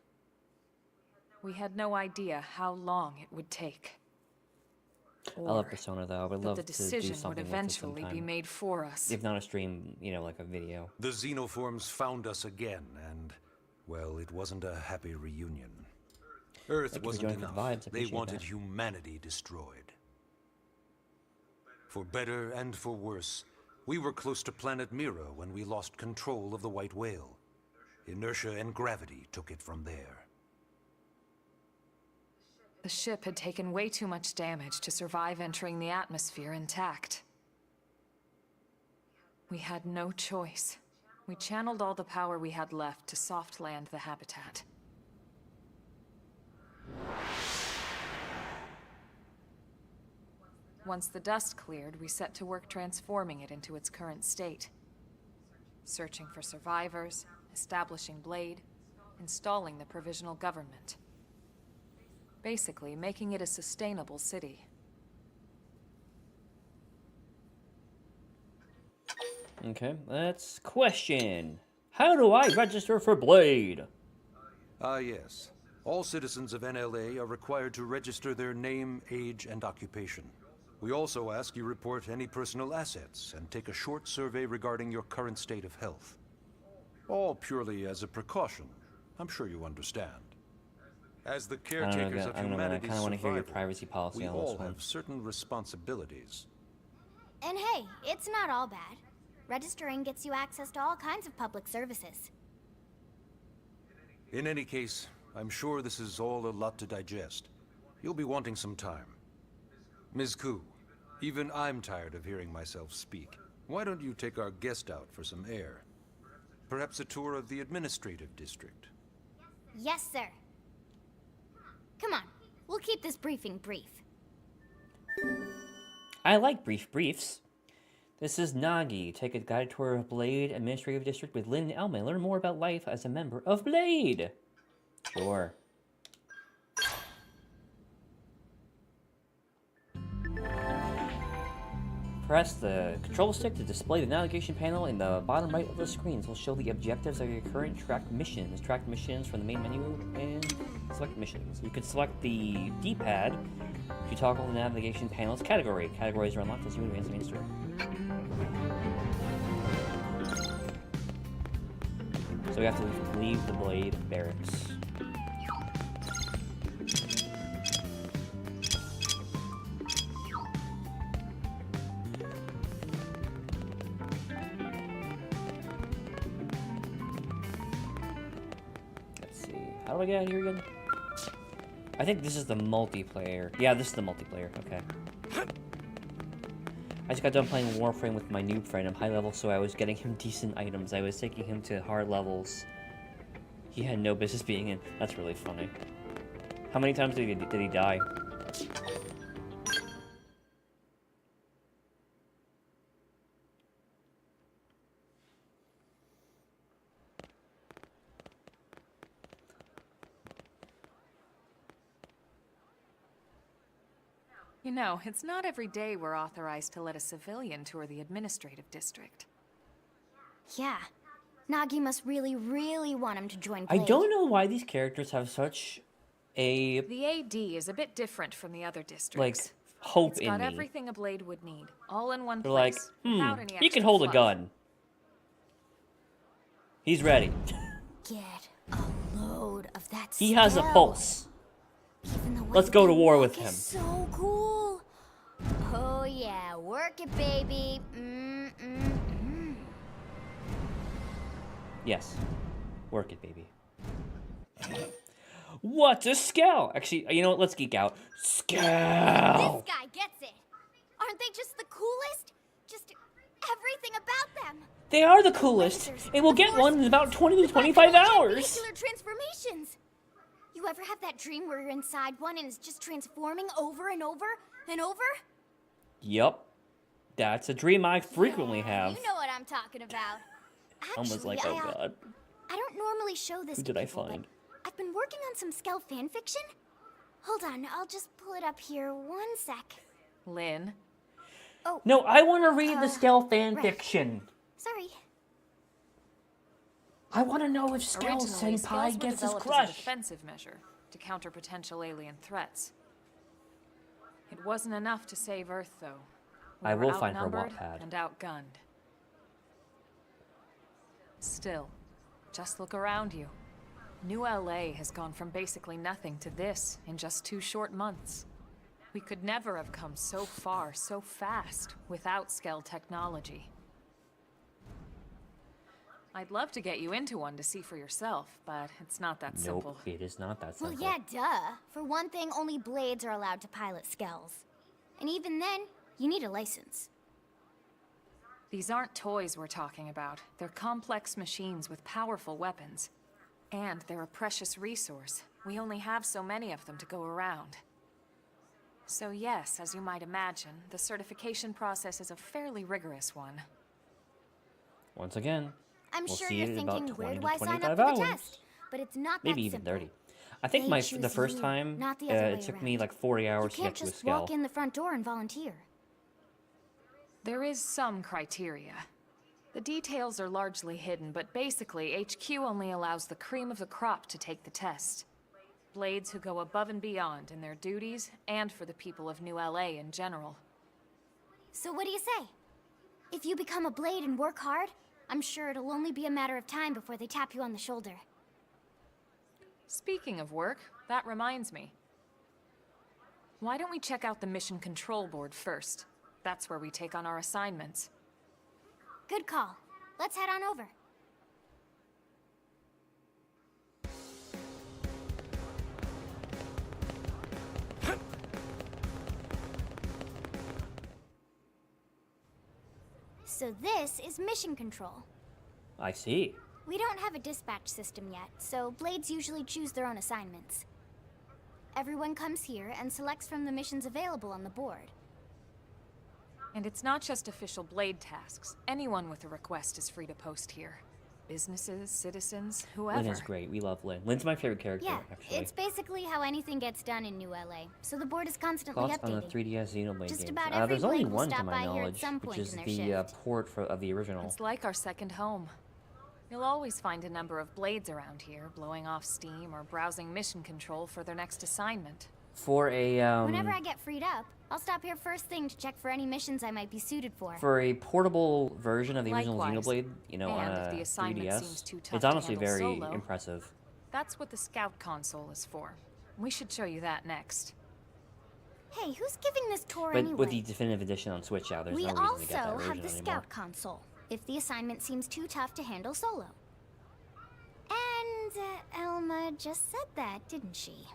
Speaker 7: We had no idea how long it would take.
Speaker 1: I love
Speaker 7: Or
Speaker 1: Persona though. I would
Speaker 7: that
Speaker 1: love
Speaker 7: the
Speaker 1: to do
Speaker 7: decision
Speaker 1: something
Speaker 7: would
Speaker 1: with it
Speaker 7: eventually be
Speaker 1: sometime.
Speaker 7: made for us.
Speaker 1: If not a stream, you know, like a video.
Speaker 4: The xenoforms found us again, and, well, it wasn't a happy reunion. Earth
Speaker 1: Thank you for
Speaker 4: wasn't
Speaker 1: joining the
Speaker 4: enough.
Speaker 1: vibes,
Speaker 4: They
Speaker 1: appreciate
Speaker 4: wanted
Speaker 1: that.
Speaker 4: humanity destroyed. For better and for worse, we were close to planet Mira when we lost control of the White Whale. Inertia and gravity took it from there.
Speaker 7: The ship had taken way too much damage to survive entering the atmosphere intact. We had no choice. We channeled all the power we had left to soft land the habitat. Once the dust cleared, we set to work transforming it into its current state. Searching for survivors, establishing Blade, installing the provisional government. Basically, making it a sustainable city.
Speaker 1: Okay, let's question. How do I register for Blade?
Speaker 4: Yes. All citizens of NLA are required to register their name, age, and occupation. We also ask you report any personal assets and take a short survey regarding your current state of health. All purely as a precaution. I'm sure you understand. As the caretakers of
Speaker 1: I don't know, man. I
Speaker 4: humanity's
Speaker 1: kind of want to hear your
Speaker 4: survival,
Speaker 1: privacy policy
Speaker 4: we
Speaker 1: on this
Speaker 4: all
Speaker 1: one.
Speaker 4: have certain responsibilities.
Speaker 2: And hey, it's not all bad. Registering gets you access to all kinds of public services.
Speaker 4: In any case, I'm sure this is all a lot to digest. You'll be wanting some time. Ms. Koo, even I'm tired of hearing myself speak. Why don't you take our guest out for some air? Perhaps a tour of the administrative district.
Speaker 2: Yes, sir. Come on, we'll keep this briefing brief.
Speaker 1: I like briefs. This is Nagi. Take a guided tour of Blade Administrative District with Lynn Elman. Learn more about life as a member of Blade. Sure. Press the control stick to display the navigation panel in the bottom right of the screen. This will show the objectives of your current tracked missions. Track missions from the main menu and select missions. You can select the D-pad to toggle the navigation panel's category. Categories are unlocked as you advance the main story. So we have to leave the Blade barracks. Let's see. How do I get out of here again? I think this is the multiplayer. Yeah, this is the multiplayer. Okay. I just got done playing Warframe with my noob friend. I'm high level, so I was getting him decent items. I was taking him to hard levels. He had no business being in. That's really funny. How many times did he die?
Speaker 7: You know, it's not every day we're authorized to let a civilian tour the administrative district.
Speaker 2: Yeah. Nagi must really, really want him to join
Speaker 1: I
Speaker 2: Blade.
Speaker 1: don't know why these characters have such a
Speaker 7: The AD is a bit different from the other districts.
Speaker 1: like hope
Speaker 7: It's
Speaker 1: in
Speaker 7: got
Speaker 1: me.
Speaker 7: everything a Blade would need, all in one
Speaker 1: They're like,
Speaker 7: place, without any
Speaker 1: he can
Speaker 7: extra
Speaker 1: hold a
Speaker 7: fluff.
Speaker 1: gun. He's ready.
Speaker 2: Get a load of that
Speaker 1: He has a
Speaker 2: spell.
Speaker 1: pulse.
Speaker 2: Even the
Speaker 1: Let's go to war with him.
Speaker 2: So cool. Oh yeah, work it, baby.
Speaker 1: Yes. Work it, baby. What's a Skell? Actually, you know what? Let's geek out. Skell!
Speaker 2: This guy gets it. Aren't they just the coolest? Just everything about them.
Speaker 1: They are the coolest, and we'll get one in about 20 to 25 hours.
Speaker 2: Vehicular transformations. You ever have that dream where you're inside one and it's just transforming over and over and over?
Speaker 1: Yup. That's a dream I frequently have.
Speaker 2: You know what I'm talking about. Actually,
Speaker 1: Almost like, oh god.
Speaker 2: I don't normally show this
Speaker 1: Who
Speaker 2: to
Speaker 1: did I
Speaker 2: people,
Speaker 1: find?
Speaker 2: but I've been working on some Skell fanfiction. Hold on, I'll just pull it up here. 1 sec.
Speaker 7: Lynn?
Speaker 2: Oh.
Speaker 1: No, I want to read the Skell fan
Speaker 2: right.
Speaker 1: fiction.
Speaker 2: Sorry.
Speaker 1: I want to know if Skell
Speaker 7: Originally,
Speaker 1: Senpai
Speaker 7: Skells were
Speaker 1: gets his
Speaker 7: developed as a
Speaker 1: crush.
Speaker 7: defensive measure to counter potential alien threats. It wasn't enough to save Earth, though. We
Speaker 1: I
Speaker 7: were
Speaker 1: will find her
Speaker 7: outnumbered
Speaker 1: Wattpad.
Speaker 7: and outgunned. Still, just look around you. New LA has gone from basically nothing to this in just 2 short months. We could never have come so far, so fast, without Skell technology. I'd love to get you into one to see for yourself, but it's not that simple.
Speaker 1: Nope, it is not that simple.
Speaker 2: Well, yeah, duh. For one thing, only blades are allowed to pilot Skells. And even then, you need a license.
Speaker 7: These aren't toys we're talking about. They're complex machines with powerful weapons. And they're a precious resource. We only have so many of them to go around. So yes, as you might imagine, the certification process is a fairly rigorous one.
Speaker 1: Once again,
Speaker 2: I'm
Speaker 1: we'll
Speaker 2: sure
Speaker 1: see
Speaker 2: you're
Speaker 1: it in about
Speaker 2: thinking,
Speaker 1: 20
Speaker 2: where
Speaker 1: to
Speaker 2: do I sign
Speaker 1: 25
Speaker 2: up for
Speaker 1: hours.
Speaker 2: the test? But it's not
Speaker 1: Maybe
Speaker 2: that
Speaker 1: even
Speaker 2: simple.
Speaker 1: 30. I think
Speaker 2: They
Speaker 1: the first
Speaker 2: choose
Speaker 1: time,
Speaker 2: you, not the other way
Speaker 1: it took
Speaker 2: around.
Speaker 1: me like 40 hours
Speaker 2: You
Speaker 1: to
Speaker 2: can't
Speaker 1: get to a
Speaker 2: just
Speaker 1: Skell.
Speaker 2: walk in the front door and volunteer.
Speaker 7: There is some criteria. The details are largely hidden, but basically, HQ only allows the cream of the crop to take the test. Blades who go above and beyond in their duties, and for the people of New LA in general.
Speaker 2: So what do you say? If you become a blade and work hard, I'm sure it'll only be a matter of time before they tap you on the shoulder.
Speaker 7: Speaking of work, that reminds me. Why don't we check out the mission control board first? That's where we take on our assignments.
Speaker 2: Good call. Let's head on over. So this is mission control.
Speaker 1: I see.
Speaker 2: We don't have a dispatch system yet, so blades usually choose their own assignments. Everyone comes here and selects from the missions available on the board.
Speaker 7: And it's not just official blade tasks. Anyone with a request is free to post here. Businesses, citizens, whoever.
Speaker 1: Lynn is great. We love Lynn. Lynn's my favorite character,
Speaker 2: Yeah,
Speaker 1: actually.
Speaker 2: it's basically how anything gets done in New LA, so the board is constantly
Speaker 1: Thoughts on the
Speaker 2: updating.
Speaker 1: 3DS Xenoblade
Speaker 2: Just
Speaker 1: games?
Speaker 2: about every
Speaker 1: There's only
Speaker 2: blade will
Speaker 1: one to
Speaker 2: stop
Speaker 1: my
Speaker 2: by here at
Speaker 1: knowledge,
Speaker 2: some
Speaker 1: which
Speaker 2: point
Speaker 1: is
Speaker 2: in their
Speaker 1: the
Speaker 2: shift.
Speaker 1: port of the original.
Speaker 7: It's like our second home. You'll always find a number of blades around here, blowing off steam or browsing mission control for their next assignment.
Speaker 1: For a
Speaker 2: Whenever I get freed up, I'll stop here first thing to check for any missions I might be suited for.
Speaker 1: for a portable version of the original
Speaker 7: Likewise.
Speaker 1: Xenoblade, you know, on
Speaker 7: And if
Speaker 1: a
Speaker 7: the assignment
Speaker 1: 3DS,
Speaker 7: seems too tough
Speaker 1: it's
Speaker 7: to
Speaker 1: honestly
Speaker 7: handle
Speaker 1: very
Speaker 7: solo,
Speaker 1: impressive.
Speaker 7: That's what the Scout console is for. We should show you that next.
Speaker 2: Hey, who's giving this tour
Speaker 1: But
Speaker 2: anyway?
Speaker 1: with the definitive edition on Switch out, there's
Speaker 2: We
Speaker 1: no reason to get that
Speaker 2: also
Speaker 1: version
Speaker 2: have the
Speaker 1: anymore.
Speaker 2: Scout console, if the assignment seems too tough to handle solo. And Elma just said that, didn't she?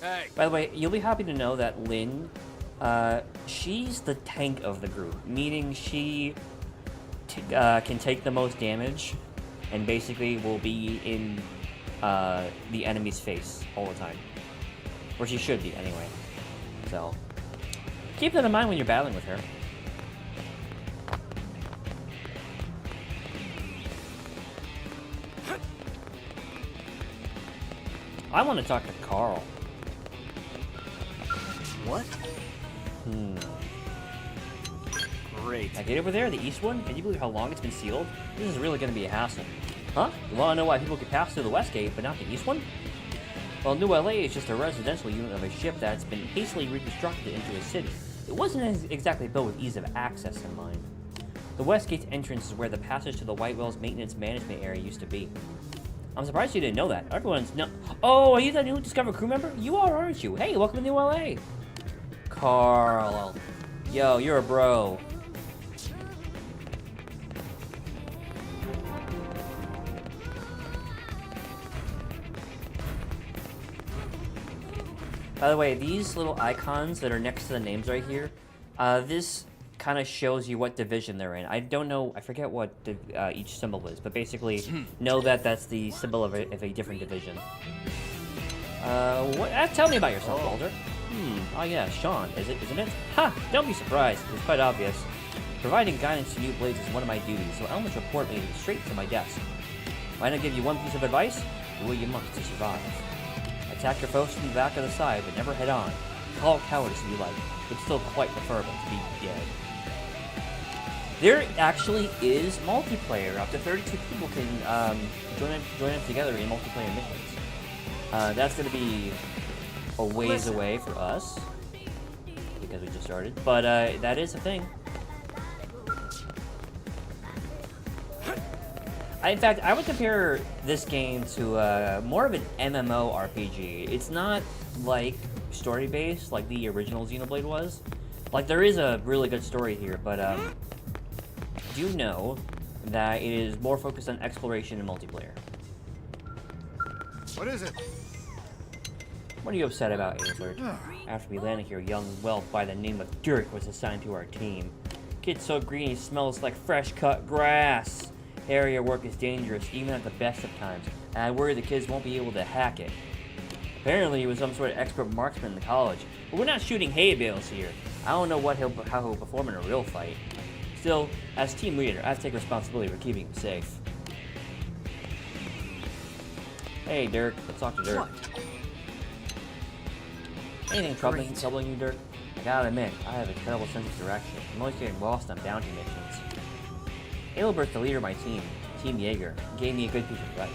Speaker 10: Hey.
Speaker 1: By the way, you'll be happy to know that Lynn, she's the tank of the group, meaning she can take the most damage and basically will be in the enemy's face all the time. Or she should be, anyway. So, keep that in mind when you're battling with her. I want to talk to Carl.
Speaker 5: What? Great.
Speaker 1: That gate over there, the east one, can you believe how long it's been sealed? This is really going to be a hassle. Huh? You want to know why people can pass through the west gate, but not the east one? Well, New LA is just a residential unit of a ship that's been hastily reconstructed into a city. It wasn't exactly built with ease of access in mind. The west gate's entrance is where the passage to the White Whale's maintenance management area used to be. I'm surprised you didn't know that. Everyone's no. Oh, are you the new Discover crew member? You are, aren't you? Hey, welcome to New LA. Carl. Yo, you're a bro. By the way, these little icons that are next to the names right here, this kind of shows you what division they're in. I don't know, I forget what each symbol is, but basically know that that's the symbol of a different division. Tell me about yourself, Walter. Oh yeah, Sean, isn't it? Ha! Don't be surprised, it's quite obvious. Providing guidance to new blades is one of my duties, so Elmer's report leads straight to my desk. Might I give you one piece of advice? Do what you must to survive. Attack your foes from the back or the side, but never head on. Call it cowardice if you like, but still quite preferable to be dead. There actually is multiplayer. Up to 32 people can join us together in multiplayer missions. That's going to be a ways away for us, because we just started, but that is a thing. In fact, I would compare this game to more of an MMORPG. It's not like story-based like the original Xenoblade was. Like, there is a really good story here, but do know that it is more focused on exploration and multiplayer.
Speaker 11: What is it?
Speaker 1: What are you upset about, Adelbert? After we landed here, young whelp by the name of Dirk was assigned to our team. Kid's so green he smells like fresh-cut grass. Area work is dangerous, even at the best of times, and I worry the kids won't be able to hack it. Apparently he was some sort of expert marksman in the college, but we're not shooting hay bales here. I don't know how he'll perform in a real fight. Still, as team leader, I have to take responsibility for keeping him safe. Hey Dirk, let's talk to Dirk.
Speaker 11: What?
Speaker 1: Anything troubling you, Dirk? I gotta admit, I have a terrible sense of direction. I'm always getting lost on bounty missions. Adelbert's the leader of my team, Team Jaeger, gave me a good piece of advice.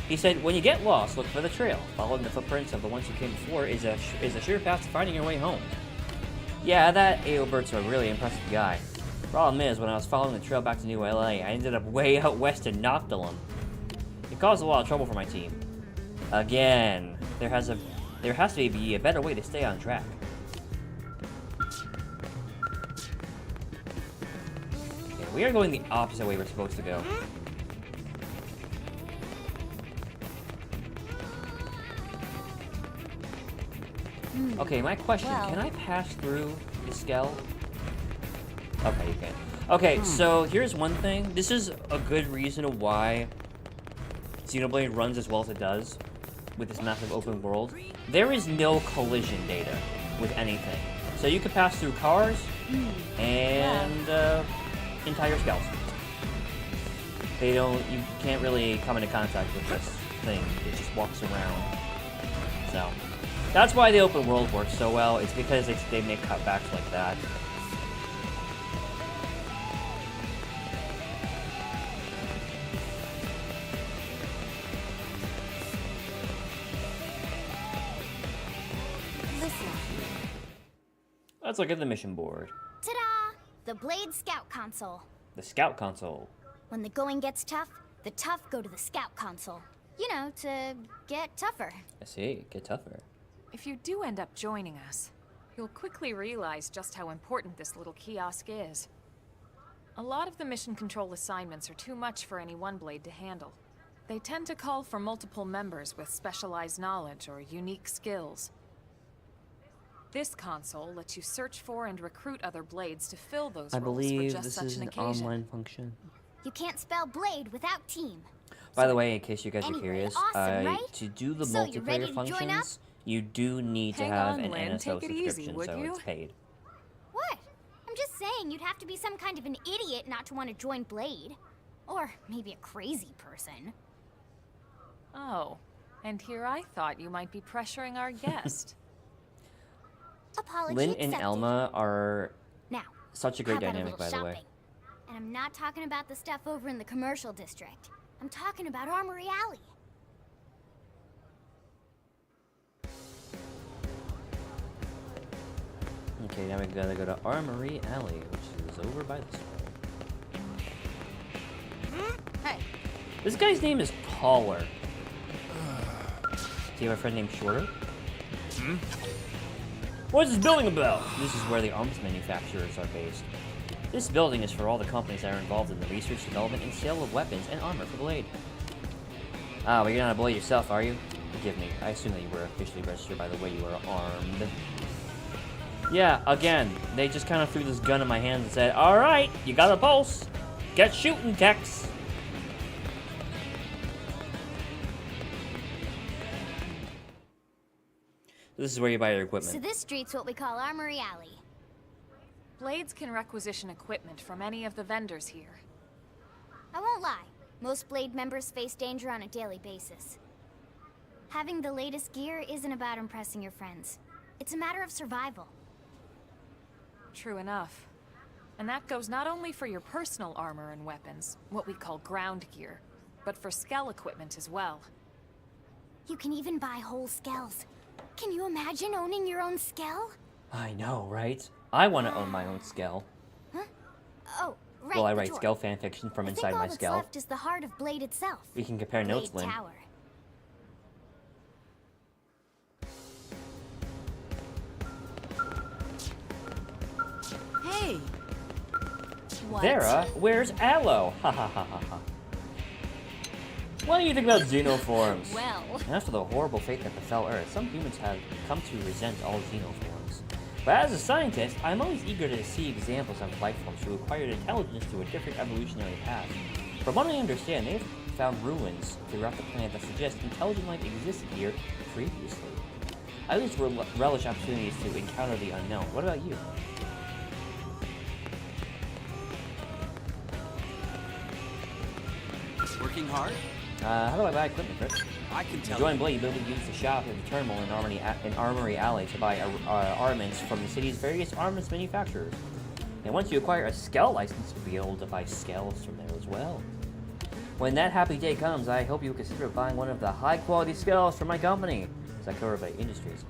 Speaker 1: He said, when you get lost, look for the trail. Following the footprints of the ones you came before is a sure path to finding your way home. Yeah, that Adelbert's a really impressive guy. Problem is, when I was following the trail back to New LA, I ended up way out west in Noctilum. It caused a lot of trouble for my team. Again, there has to be a better way to stay on track. We are going the opposite way we're supposed to go. Okay, my question, can I pass through the Skell? Okay, you can. Okay, so here's one thing. This is a good reason why Xenoblade runs as well as it does with this massive open world. There is no collision data with anything. So you could pass through cars and entire skulls. You can't really come into contact with this thing. It just walks around. So, that's why the open world works so well. It's because they make cutbacks like that.
Speaker 2: Listen.
Speaker 1: Let's look at the mission board.
Speaker 2: Ta-da! The Blade Scout Console.
Speaker 1: The Scout Console.
Speaker 2: When the going gets tough, the tough go to the Scout Console. You know, to get tougher.
Speaker 1: I see, get tougher.
Speaker 7: If you do end up joining us, you'll quickly realize just how important this little kiosk is. A lot of the mission control assignments are too much for any one blade to handle. They tend to call for multiple members with specialized knowledge or unique skills. This console lets you search for and recruit other blades to fill those roles for just such an occasion.
Speaker 1: I believe this is an online function.
Speaker 2: You can't spell blade without team.
Speaker 1: By the way, in case you guys are curious,
Speaker 2: awesome, right?
Speaker 1: to do the
Speaker 2: So, you ready
Speaker 1: multiplayer
Speaker 2: to join up?
Speaker 1: functions, you do need to
Speaker 7: Hang
Speaker 1: have
Speaker 7: on,
Speaker 1: an
Speaker 7: Lynn,
Speaker 1: NSO
Speaker 7: take it easy,
Speaker 1: subscription,
Speaker 7: would
Speaker 1: so
Speaker 7: you?
Speaker 1: it's paid.
Speaker 2: What? I'm just saying you'd have to be some kind of an idiot not to want to join Blade. Or maybe a crazy person.
Speaker 7: Oh, and here I thought you might be pressuring our guest.
Speaker 2: Apology
Speaker 1: Lynn
Speaker 2: accepted.
Speaker 1: and Elma are
Speaker 2: Now,
Speaker 1: such a great
Speaker 2: how about
Speaker 1: dynamic, by
Speaker 2: little
Speaker 1: the way.
Speaker 2: shopping? And I'm not talking about the stuff over in the commercial district. I'm talking about Armory Alley.
Speaker 1: Okay, now we gotta go to Armory Alley, which is over by this way.
Speaker 9: Hey,
Speaker 1: This guy's name is Caller. Do you have a friend named Shorter? What is this building about? This is where the arms manufacturers are based. This building is for all the companies that are involved in the research, development, and sale of weapons and armor for Blade. Ah, but you're not a Blade yourself, are you? Forgive me, I assume that you were officially registered by the way you were armed. Yeah, again, they just kind of threw this gun in my hand and said, alright, you got a pulse. Get shooting, Tex. This is where you buy your equipment.
Speaker 2: So this street's what we call Armory Alley.
Speaker 7: Blades can requisition equipment from any of the vendors here.
Speaker 2: I won't lie, most Blade members face danger on a daily basis. Having the latest gear isn't about impressing your friends. It's a matter of survival.
Speaker 7: True enough. And that goes not only for your personal armor and weapons, what we call ground gear, but for skell equipment as well.
Speaker 2: You can even buy whole skells. Can you imagine owning your own skell?
Speaker 1: I know, right? I want to own my own skell.
Speaker 2: Huh? Oh, right.
Speaker 1: Well, I write skell fanfiction from inside my
Speaker 2: skell.
Speaker 1: skell.
Speaker 2: Left is the heart of Blade itself.
Speaker 1: We can compare notes,
Speaker 2: Blade
Speaker 1: Lynn.
Speaker 2: Tower.
Speaker 9: Hey! What?
Speaker 1: Vera, where's Aloe? Ha ha ha ha ha. What do you think about xenoforms?
Speaker 2: Well.
Speaker 1: After the horrible fate that befell Earth, some humans have come to resent all xenoforms. But as a scientist, I'm always eager to see examples of life forms who acquired intelligence through a different evolutionary path. From what I understand, they've found ruins throughout the planet that suggest intelligent life existed here previously. I always relish opportunities to encounter the unknown. What about you?
Speaker 5: Working hard?
Speaker 1: How do I buy equipment, Chris?
Speaker 5: I can tell
Speaker 1: Join
Speaker 5: you.
Speaker 1: Blade, you'll be able to use the shop at the terminal in Armory Alley to buy armaments from the city's various armaments manufacturers. And once you acquire a skell license, you'll be able to buy skells from there as well. When that happy day comes, I hope you'll consider buying one of the high-quality skells from my company. Sakura Bay Industries.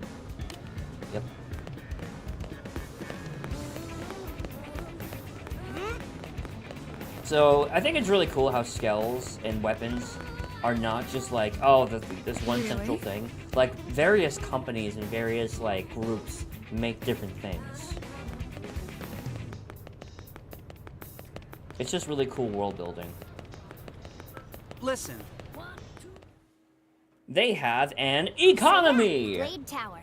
Speaker 1: Yep. So, I think it's really cool how skells and weapons are not just like, oh, this one central thing. Like, various companies and various, like, groups make different things. It's just really cool world building.
Speaker 5: Listen.
Speaker 1: They have an economy!
Speaker 2: So yeah, Blade Tower.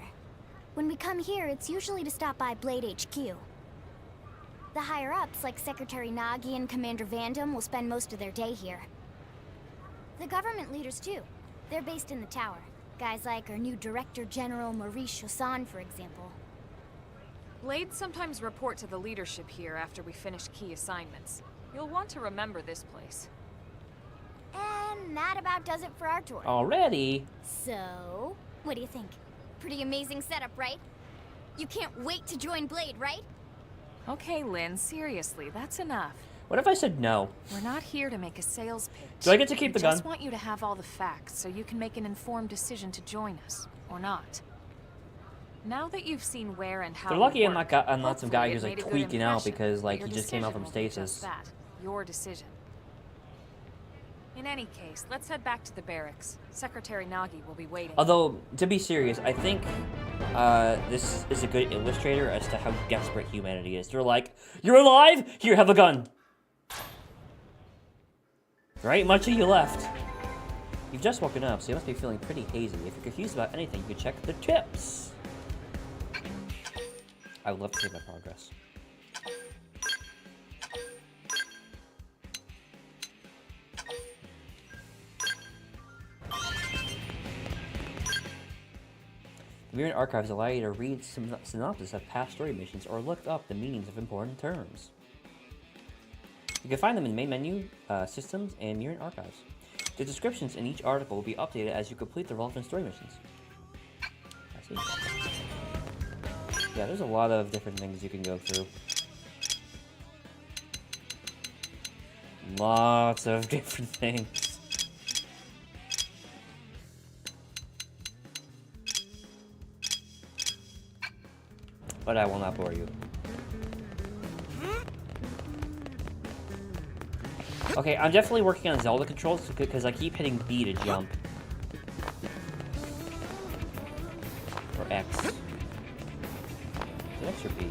Speaker 2: When we come here, it's usually to stop by Blade HQ. The higher-ups, like Secretary Nagi and Commander Vandam, will spend most of their day here. The government leaders, too. They're based in the tower. Guys like our new Director General Maurice Chosan, for example.
Speaker 7: Blades sometimes report to the leadership here after we finish key assignments. You'll want to remember this place.
Speaker 2: And that about does it for our tour.
Speaker 1: Already?
Speaker 2: So, what do you think? Pretty amazing setup, right? You can't wait to join Blade, right?
Speaker 7: Okay, Lynn, seriously, that's enough.
Speaker 1: What if I said no?
Speaker 7: We're not here to make a sales pitch.
Speaker 1: Do I get to keep the gun?
Speaker 7: I just want you to have all the facts so you can make an informed decision to join us, or not. Now that you've seen where and how
Speaker 1: They're lucky
Speaker 7: we work,
Speaker 1: I'm not some guy who's like
Speaker 7: hopefully it made a good
Speaker 1: tweaking out
Speaker 7: impression,
Speaker 1: because like
Speaker 7: but
Speaker 1: he
Speaker 7: your
Speaker 1: just came out from
Speaker 7: decision will be just
Speaker 1: stasis.
Speaker 7: that, your decision. In any case, let's head back to the barracks. Secretary Nagi will be waiting.
Speaker 1: Although, to be serious, I think this is a good illustrator as to how desperate humanity is. They're like, you're alive? Here, have a gun. There ain't much of you left. You've just woken up, so you must be feeling pretty hazy. If you're confused about anything, you can check the tips. I would love to see my progress. The Mirror Archives allow you to read synopsis of past story missions or look up the meanings of important terms. You can find them in the main menu, systems, and Mirror Archives. The descriptions in each article will be updated as you complete the relevant story missions. I see. Yeah, there's a lot of different things you can go through. Lots of different things. But I will not bore you. Okay, I'm definitely working on Zelda controls because I keep hitting B to jump. X. Is it X or B?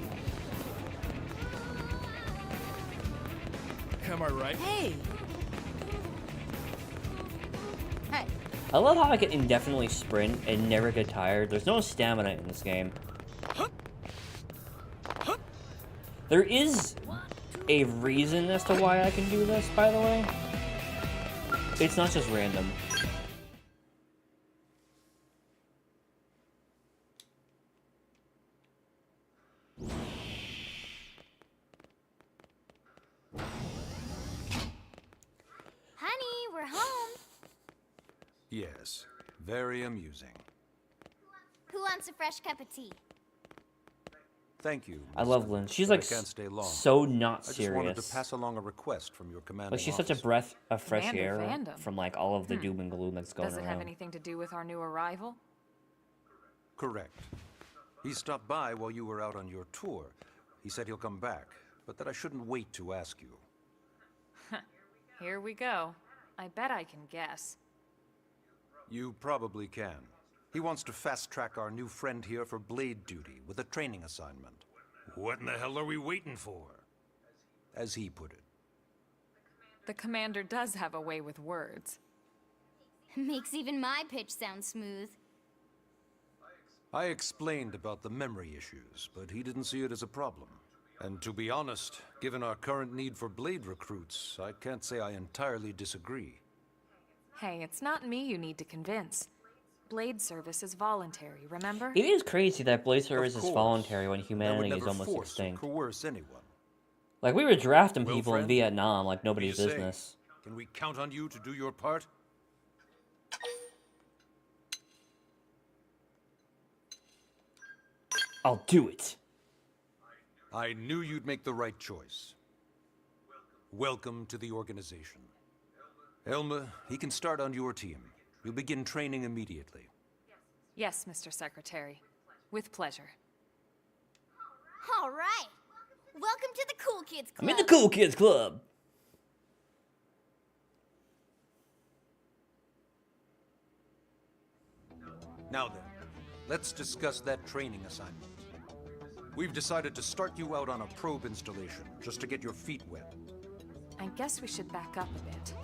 Speaker 5: Am I right? Hey! Hey!
Speaker 1: I love how I can indefinitely sprint and never get tired. There's no stamina in this game. There is a reason as to why I can do this, by the way. It's not just random.
Speaker 2: Honey, we're home.
Speaker 4: Yes, very amusing.
Speaker 2: Who wants a fresh cup of tea?
Speaker 4: Thank you.
Speaker 1: I love Lynn. She's
Speaker 4: but
Speaker 1: like
Speaker 4: I can't stay long.
Speaker 1: so not
Speaker 4: I just wanted to
Speaker 1: serious.
Speaker 4: pass along a request from your commanding
Speaker 1: Like she's such a
Speaker 4: officer.
Speaker 1: breath of fresh
Speaker 7: Commander
Speaker 1: air
Speaker 7: fandom.
Speaker 1: from like all of the doom and gloom that's going
Speaker 7: Does it
Speaker 1: around.
Speaker 7: have anything to do with our new arrival?
Speaker 4: Correct. He stopped by while you were out on your tour. He said he'll come back, but that I shouldn't wait to ask you.
Speaker 7: Here we go. I bet I can guess.
Speaker 4: You probably can. He wants to fast-track our new friend here for blade duty with a training assignment. What in the hell are we waiting for? As he put it.
Speaker 7: The commander does have a way with words.
Speaker 2: Makes even my pitch sound smooth.
Speaker 4: I explained about the memory issues, but he didn't see it as a problem. And to be honest, given our current need for blade recruits, I can't say I entirely disagree.
Speaker 7: Hey, it's not me you need to convince. Blade service is voluntary, remember?
Speaker 1: It is crazy that blade service is
Speaker 4: course.
Speaker 1: voluntary when
Speaker 4: I would
Speaker 1: humanity is
Speaker 4: never
Speaker 1: almost
Speaker 4: force or
Speaker 1: extinct.
Speaker 4: coerce anyone.
Speaker 1: Like we were drafting
Speaker 4: Well,
Speaker 1: people in
Speaker 4: friend,
Speaker 1: Vietnam like
Speaker 4: what do
Speaker 1: nobody's
Speaker 4: you say?
Speaker 1: business.
Speaker 4: Can we count on you to do your part?
Speaker 1: I'll do it.
Speaker 4: I knew you'd make the right choice. Welcome to the organization. Elma, he can start on your team. You'll begin training immediately.
Speaker 7: Yes, Mr. Secretary. With pleasure.
Speaker 2: All right. Welcome to the Cool Kids Club.
Speaker 1: I'm in the Cool Kids Club.
Speaker 4: Now then, let's discuss that training assignment. We've decided to start you out on a probe installation, just to get your feet wet.
Speaker 7: I guess we should back up a bit.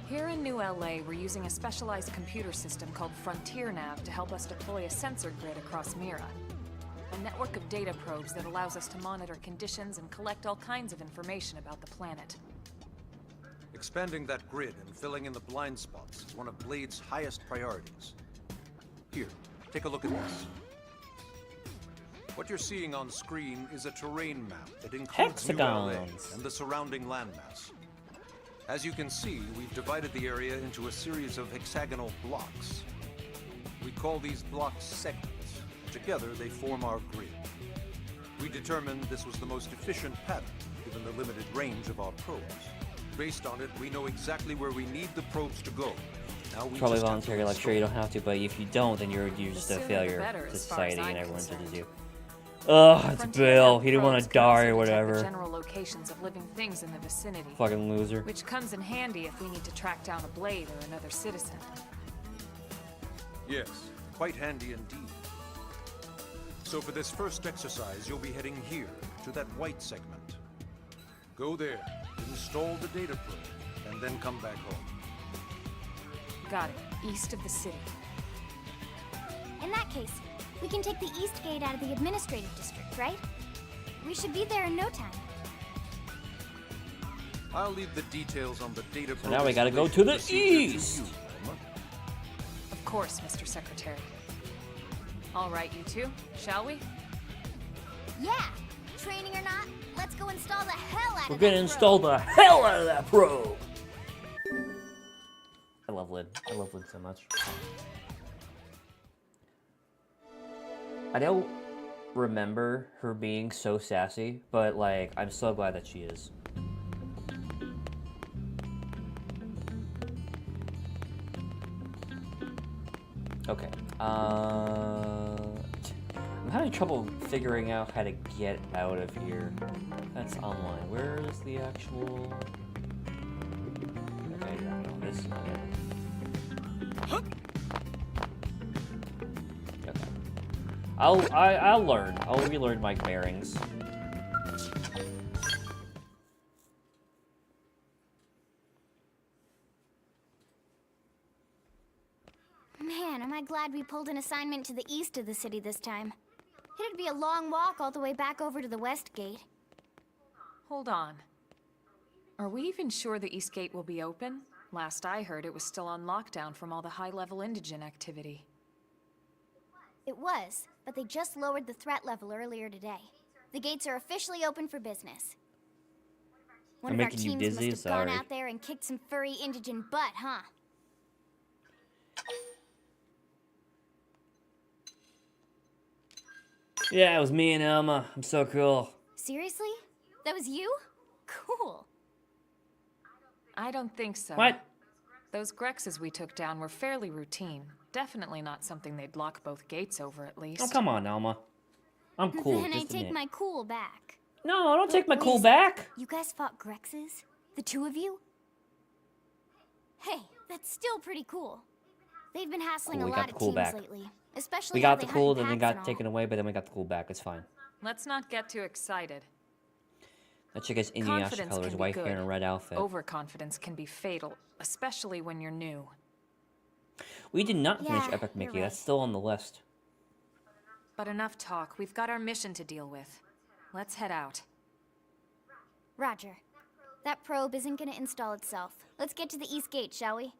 Speaker 7: Here in New LA, we're using a specialized computer system called Frontier Nav to help us deploy a sensor grid across Mira. A network of data probes that allows us to monitor conditions and collect all kinds of information about the planet.
Speaker 4: Expanding that grid and filling in the blind spots is one of Blade's highest priorities. Here, take a look at this. What you're seeing on screen is a terrain map that includes New LA
Speaker 1: Hexagons.
Speaker 4: and the surrounding landmass. As you can see, we've divided the area into a series of hexagonal blocks. We call these blocks segments. Together, they form our grid. We determined this was the most efficient pattern, given the limited range of our probes. Based on it, we know exactly where we need the probes to go. Now we
Speaker 1: Probably
Speaker 4: just have to
Speaker 1: voluntary, like sure you don't have to, but if you don't, then you're just a
Speaker 7: sooner the
Speaker 1: failure
Speaker 7: better,
Speaker 1: to
Speaker 7: as far as
Speaker 1: society and
Speaker 7: I'm
Speaker 1: everyone judges
Speaker 7: concerned.
Speaker 1: you. Ugh, it's
Speaker 7: Frontier
Speaker 1: Bill.
Speaker 7: Nav
Speaker 1: He didn't want
Speaker 7: probes
Speaker 1: to
Speaker 7: can
Speaker 1: die
Speaker 7: also
Speaker 1: or
Speaker 7: detect the
Speaker 1: whatever.
Speaker 7: general locations of living things in the vicinity.
Speaker 1: Fucking loser.
Speaker 7: Which comes in handy if we need to track down a blade or another citizen.
Speaker 4: Yes, quite handy indeed. So for this first exercise, you'll be heading here, to that white segment. Go there, install the data probe, and then come back home.
Speaker 7: Got it. East of the city.
Speaker 2: In that case, we can take the east gate out of the administrative district, right? We should be there in no time.
Speaker 4: I'll leave the details on the data probe.
Speaker 1: now we gotta go to the east.
Speaker 7: Of course, Mr. Secretary. All right, you two, shall we?
Speaker 2: Yeah. Training or not, let's go install the hell out
Speaker 1: We're
Speaker 2: of
Speaker 1: gonna
Speaker 2: that
Speaker 1: install
Speaker 2: probe.
Speaker 1: the hell out of that probe. I love Lynn. I love Lynn so much. I don't remember her being so sassy, but like, I'm so glad that she is. Okay. I'm having trouble figuring out how to get out of here. That's online. Where is the actual... Okay, no, this is not it. Okay. I'll learn. I'll relearn my bearings.
Speaker 2: Man, am I glad we pulled an assignment to the east of the city this time. It'd be a long walk all the way back over to the west gate.
Speaker 7: Hold on. Are we even sure the East Gate will be open? Last I heard, it was still on lockdown from all the high-level indigent activity.
Speaker 2: It was, but they just lowered the threat level earlier today. The gates are officially open for business. One of our
Speaker 1: making you
Speaker 2: teams
Speaker 1: dizzy?
Speaker 2: must have gone
Speaker 1: Sorry.
Speaker 2: out there and kicked some furry indigent butt, huh?
Speaker 1: Yeah, it was me and Elma. I'm so cool.
Speaker 2: Seriously? That was you? Cool.
Speaker 7: I don't think so.
Speaker 1: What?
Speaker 7: Those Grexes we took down were fairly routine. Definitely not something they'd lock both gates over, at least.
Speaker 1: Oh, come on, Elma. I'm cool.
Speaker 2: Then I
Speaker 1: Just
Speaker 2: take
Speaker 1: admit.
Speaker 2: my cool back.
Speaker 1: No, don't take my
Speaker 2: Wait
Speaker 1: cool
Speaker 2: a sec.
Speaker 1: back.
Speaker 2: You guys fought Grexes? The two of you? Hey, that's still pretty cool. They've been hassling
Speaker 1: Cool, we
Speaker 2: a
Speaker 1: got
Speaker 2: lot
Speaker 1: the
Speaker 2: of
Speaker 1: cool
Speaker 2: teams
Speaker 1: back.
Speaker 2: lately. Especially
Speaker 1: We
Speaker 2: how
Speaker 1: got
Speaker 2: they
Speaker 1: the cool,
Speaker 2: hide
Speaker 1: then it
Speaker 2: packs and
Speaker 1: got
Speaker 2: all.
Speaker 1: taken away, but then we got the cool back. It's fine.
Speaker 7: Let's not get too excited.
Speaker 1: That chick has Indian Asha
Speaker 7: Confidence
Speaker 1: colors,
Speaker 7: can be
Speaker 1: white hair,
Speaker 7: good.
Speaker 1: and a red outfit.
Speaker 7: Overconfidence can be fatal, especially when you're new.
Speaker 1: We did not finish
Speaker 2: Yeah,
Speaker 1: Epic
Speaker 2: you're
Speaker 1: Mickey.
Speaker 2: right.
Speaker 1: That's still on the list.
Speaker 7: But enough talk. We've got our mission to deal with. Let's head out.
Speaker 2: Roger. That probe isn't gonna install itself. Let's get to the East Gate, shall we?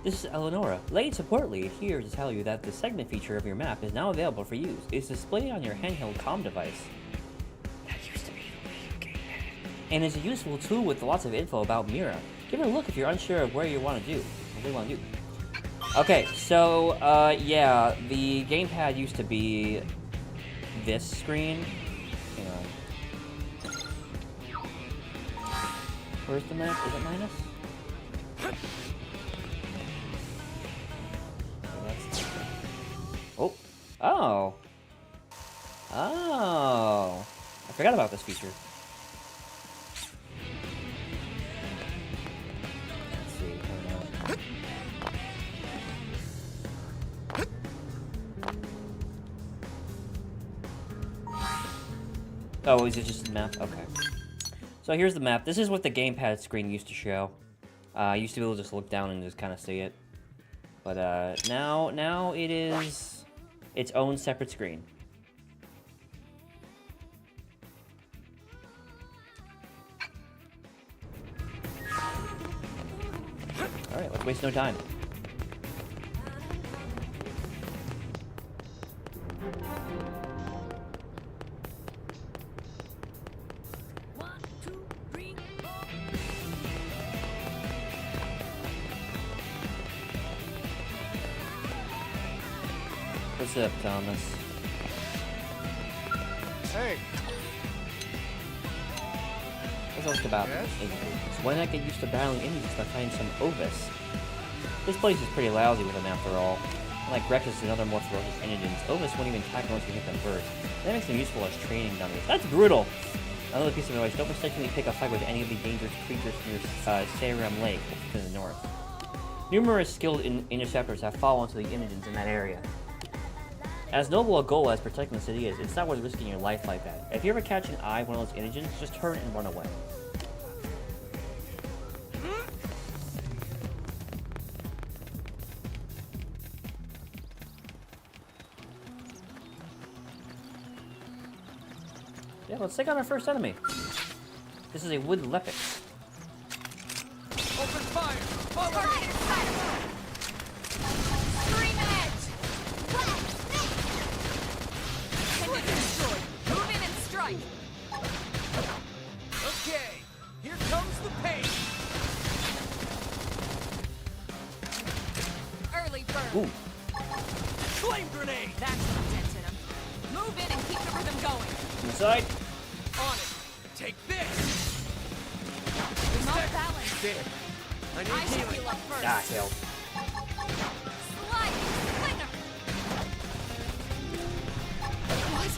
Speaker 1: This is Eleonora. Lady Support Lead here to tell you that the segment feature of your map is now available for use. It's displayed on your handheld comm device. That used to be the game. And is a useful tool with lots of info about Mira. Give it a look if you're unsure of where you want to do. What you want to do. Okay, so yeah, the gamepad used to be this screen. Hang on. Where's the map? Is it minus? Oh. Oh. Oh. I forgot about this feature. Let's see. Oh, is it just the map? Okay. So here's the map. This is what the gamepad screen used to show. I used to be able to just look down and just kind of see it. But now it is its own separate screen. Alright, let's waste no time. What's up, Thomas?
Speaker 11: Hey.
Speaker 1: Let's talk about
Speaker 11: Yes?
Speaker 1: injuries. Why not get used to battling injuries by finding some Ovis? This place is pretty lousy with them after all. Unlike Grexus and other more ferocious indigents, Ovis won't even attack once you hit them first. That makes them useful as training dummies. That's brutal! Another piece of advice, don't mistakenly pick a fight with any of the dangerous creatures near Saram Lake, to the north. Numerous skilled interceptors have fallen to the indigents in that area. As noble a goal as protecting the city is, it's not worth risking your life like that. If you ever catch an eye of one of those indigents, just turn and run away. Yeah, let's take on our first enemy. This is a wood leopard.
Speaker 5: Open fire!
Speaker 7: Move in and strike!
Speaker 5: Okay, here comes the pain!
Speaker 7: Early bird!
Speaker 1: Ooh.
Speaker 5: Flame grenade!
Speaker 7: That's what dented him. Move in and keep the rhythm going.
Speaker 1: Inside.
Speaker 5: On it! Take this!
Speaker 7: I'm off balance.
Speaker 5: There. I need
Speaker 7: I should
Speaker 5: healing.
Speaker 7: heal up first.
Speaker 1: Ah, hell.
Speaker 7: Slide! Slinger! What?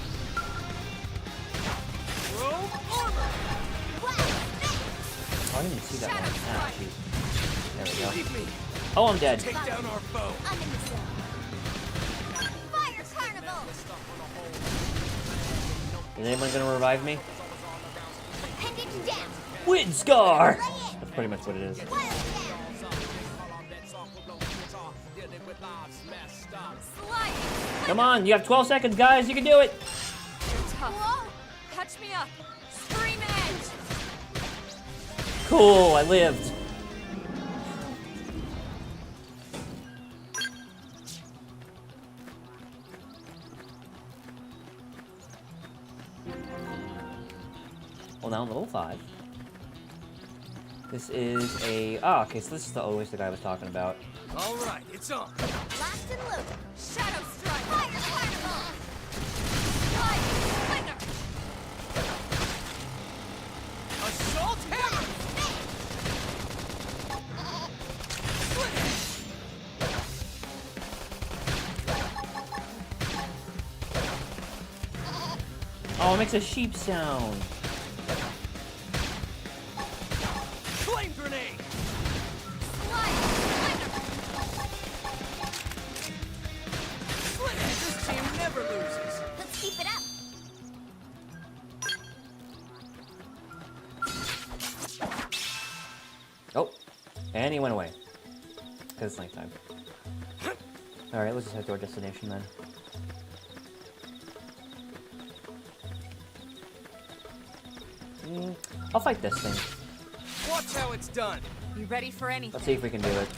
Speaker 1: I didn't even see that one. Ah, jeez. There we go.
Speaker 5: Leave me.
Speaker 1: Oh, I'm dead.
Speaker 5: Take down our foe.
Speaker 2: I'm in the zone. Fire Carnival!
Speaker 1: Is anyone gonna revive me?
Speaker 2: Pendant down!
Speaker 1: Wind Scar! That's pretty much what it is.
Speaker 2: Wild down!
Speaker 1: Come on, you have 12 seconds, guys. You can do it.
Speaker 7: Tough. Catch me up. Scream edge.
Speaker 1: Cool, I lived. Well, now I'm level 5. This is a... Ah, okay, so this is the oasis I was talking about.
Speaker 5: All right, it's on.
Speaker 2: Locked and loaded.
Speaker 7: Shadow strike.
Speaker 2: Fire Carnival!
Speaker 7: Fire. Winner.
Speaker 5: Assault hammer.
Speaker 1: Oh, it makes a sheep sound.
Speaker 5: Flame grenade. This team never loses.
Speaker 2: Let's keep it up.
Speaker 1: Oh, and he went away. Because it's nighttime. Alright, let's just head to our destination then. I'll fight this thing.
Speaker 5: Watch how it's done.
Speaker 7: You ready for anything?
Speaker 1: Let's see if we can do it.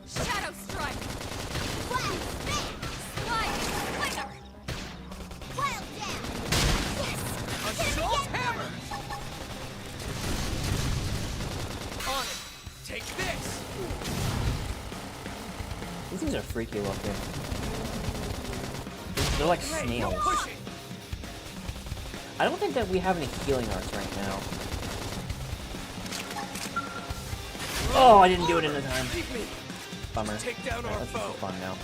Speaker 7: Shadow strike.
Speaker 2: Wild Winner! Wild down! Yes!
Speaker 5: Assault hammer. On it. Take this.
Speaker 1: These things are freaky looking. They're like
Speaker 5: Hey,
Speaker 1: snails.
Speaker 5: no pushing.
Speaker 1: I don't think that we have any healing arts right now. Oh, I didn't do it in the time.
Speaker 5: Leave me.
Speaker 1: Bummer.
Speaker 5: Take down our
Speaker 1: That's just
Speaker 5: foe.
Speaker 1: for fun now.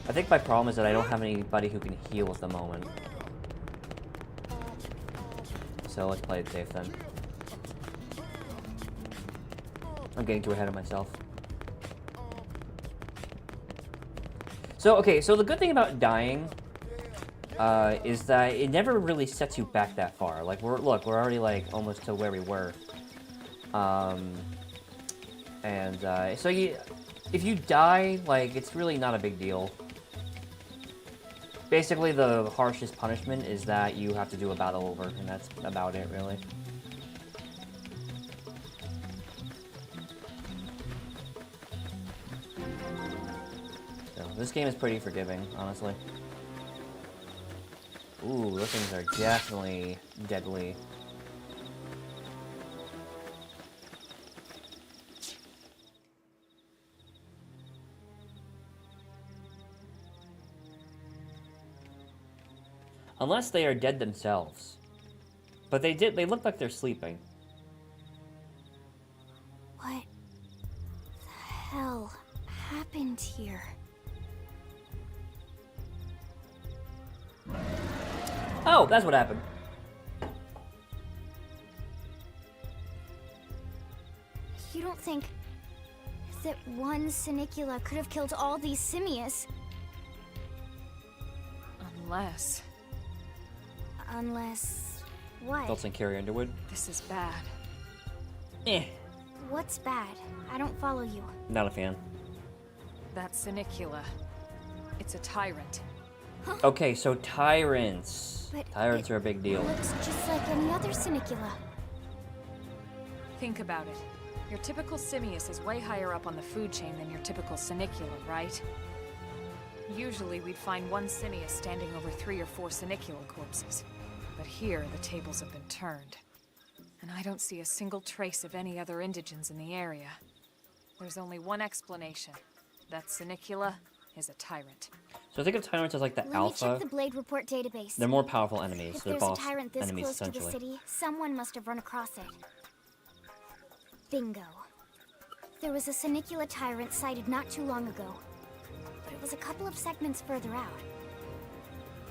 Speaker 1: I think my problem is that I don't have anybody who can heal at the moment. So let's play it safe then. I'm getting too ahead of myself. So, okay, so the good thing about dying is that it never really sets you back that far. Like, we're already, like, almost to where we were. So if you die, like, it's really not a big deal. Basically, the harshest punishment is that you have to do a battle over, and that's about it, really. So, this game is pretty forgiving, honestly. Ooh, those things are definitely deadly. Unless they are dead themselves. But they look like they're sleeping.
Speaker 2: What the hell happened here?
Speaker 1: Oh, that's what happened.
Speaker 2: You don't think that one Senicula could have killed all these simius?
Speaker 7: Unless...
Speaker 2: Unless... what?
Speaker 1: Felton Carry Underwood.
Speaker 7: This is bad.
Speaker 1: Eh.
Speaker 2: What's bad? I don't follow you.
Speaker 1: Not a fan.
Speaker 7: That Senicula. It's a tyrant.
Speaker 1: Okay, so tyrants.
Speaker 2: But
Speaker 1: Tyrants are a big deal.
Speaker 2: Looks just like any other Senicula.
Speaker 7: Think about it. Your typical simius is way higher up on the food chain than your typical Senicula, right? Usually we'd find one simius standing over 3 or 4 Senicula corpses. But here, the tables have been turned. And I don't see a single trace of any other indigents in the area. There's only one explanation. That Senicula is a tyrant.
Speaker 1: So think of tyrants as like the
Speaker 2: Let me
Speaker 1: alpha.
Speaker 2: check the Blade Report database.
Speaker 1: They're more powerful enemies.
Speaker 2: If
Speaker 1: They're
Speaker 2: there's a
Speaker 1: boss
Speaker 2: tyrant this
Speaker 1: enemies,
Speaker 2: close to the
Speaker 1: essentially.
Speaker 2: city, someone must have run across it. Bingo. There was a Senicula tyrant sighted not too long ago. But it was a couple of segments further out.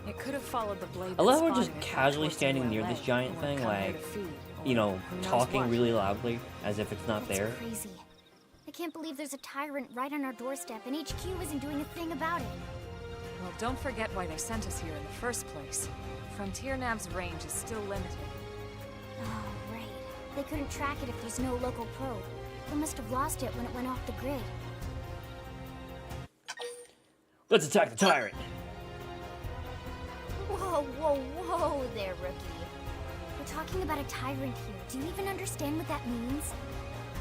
Speaker 7: It could have followed the blade.
Speaker 1: I love
Speaker 7: that
Speaker 1: how just
Speaker 7: spotted it back
Speaker 1: casually
Speaker 7: towards
Speaker 1: standing near
Speaker 7: ULA,
Speaker 1: this giant
Speaker 7: and
Speaker 1: thing,
Speaker 7: we're coming here
Speaker 1: like,
Speaker 7: to feed,
Speaker 1: you know,
Speaker 7: or who knows
Speaker 1: talking
Speaker 7: what.
Speaker 1: really loudly, as if it's not
Speaker 2: That's
Speaker 1: there.
Speaker 2: crazy. I can't believe there's a tyrant right on our doorstep, and HQ isn't doing a thing about it.
Speaker 7: Well, don't forget why they sent us here in the first place. Frontier Nav's range is still limited.
Speaker 2: Oh, right. They couldn't track it if there's no local probe. They must have lost it when it went off the grid.
Speaker 1: Let's attack the tyrant!
Speaker 2: Whoa, whoa, whoa there, rookie. We're talking about a tyrant here. Do you even understand what that means?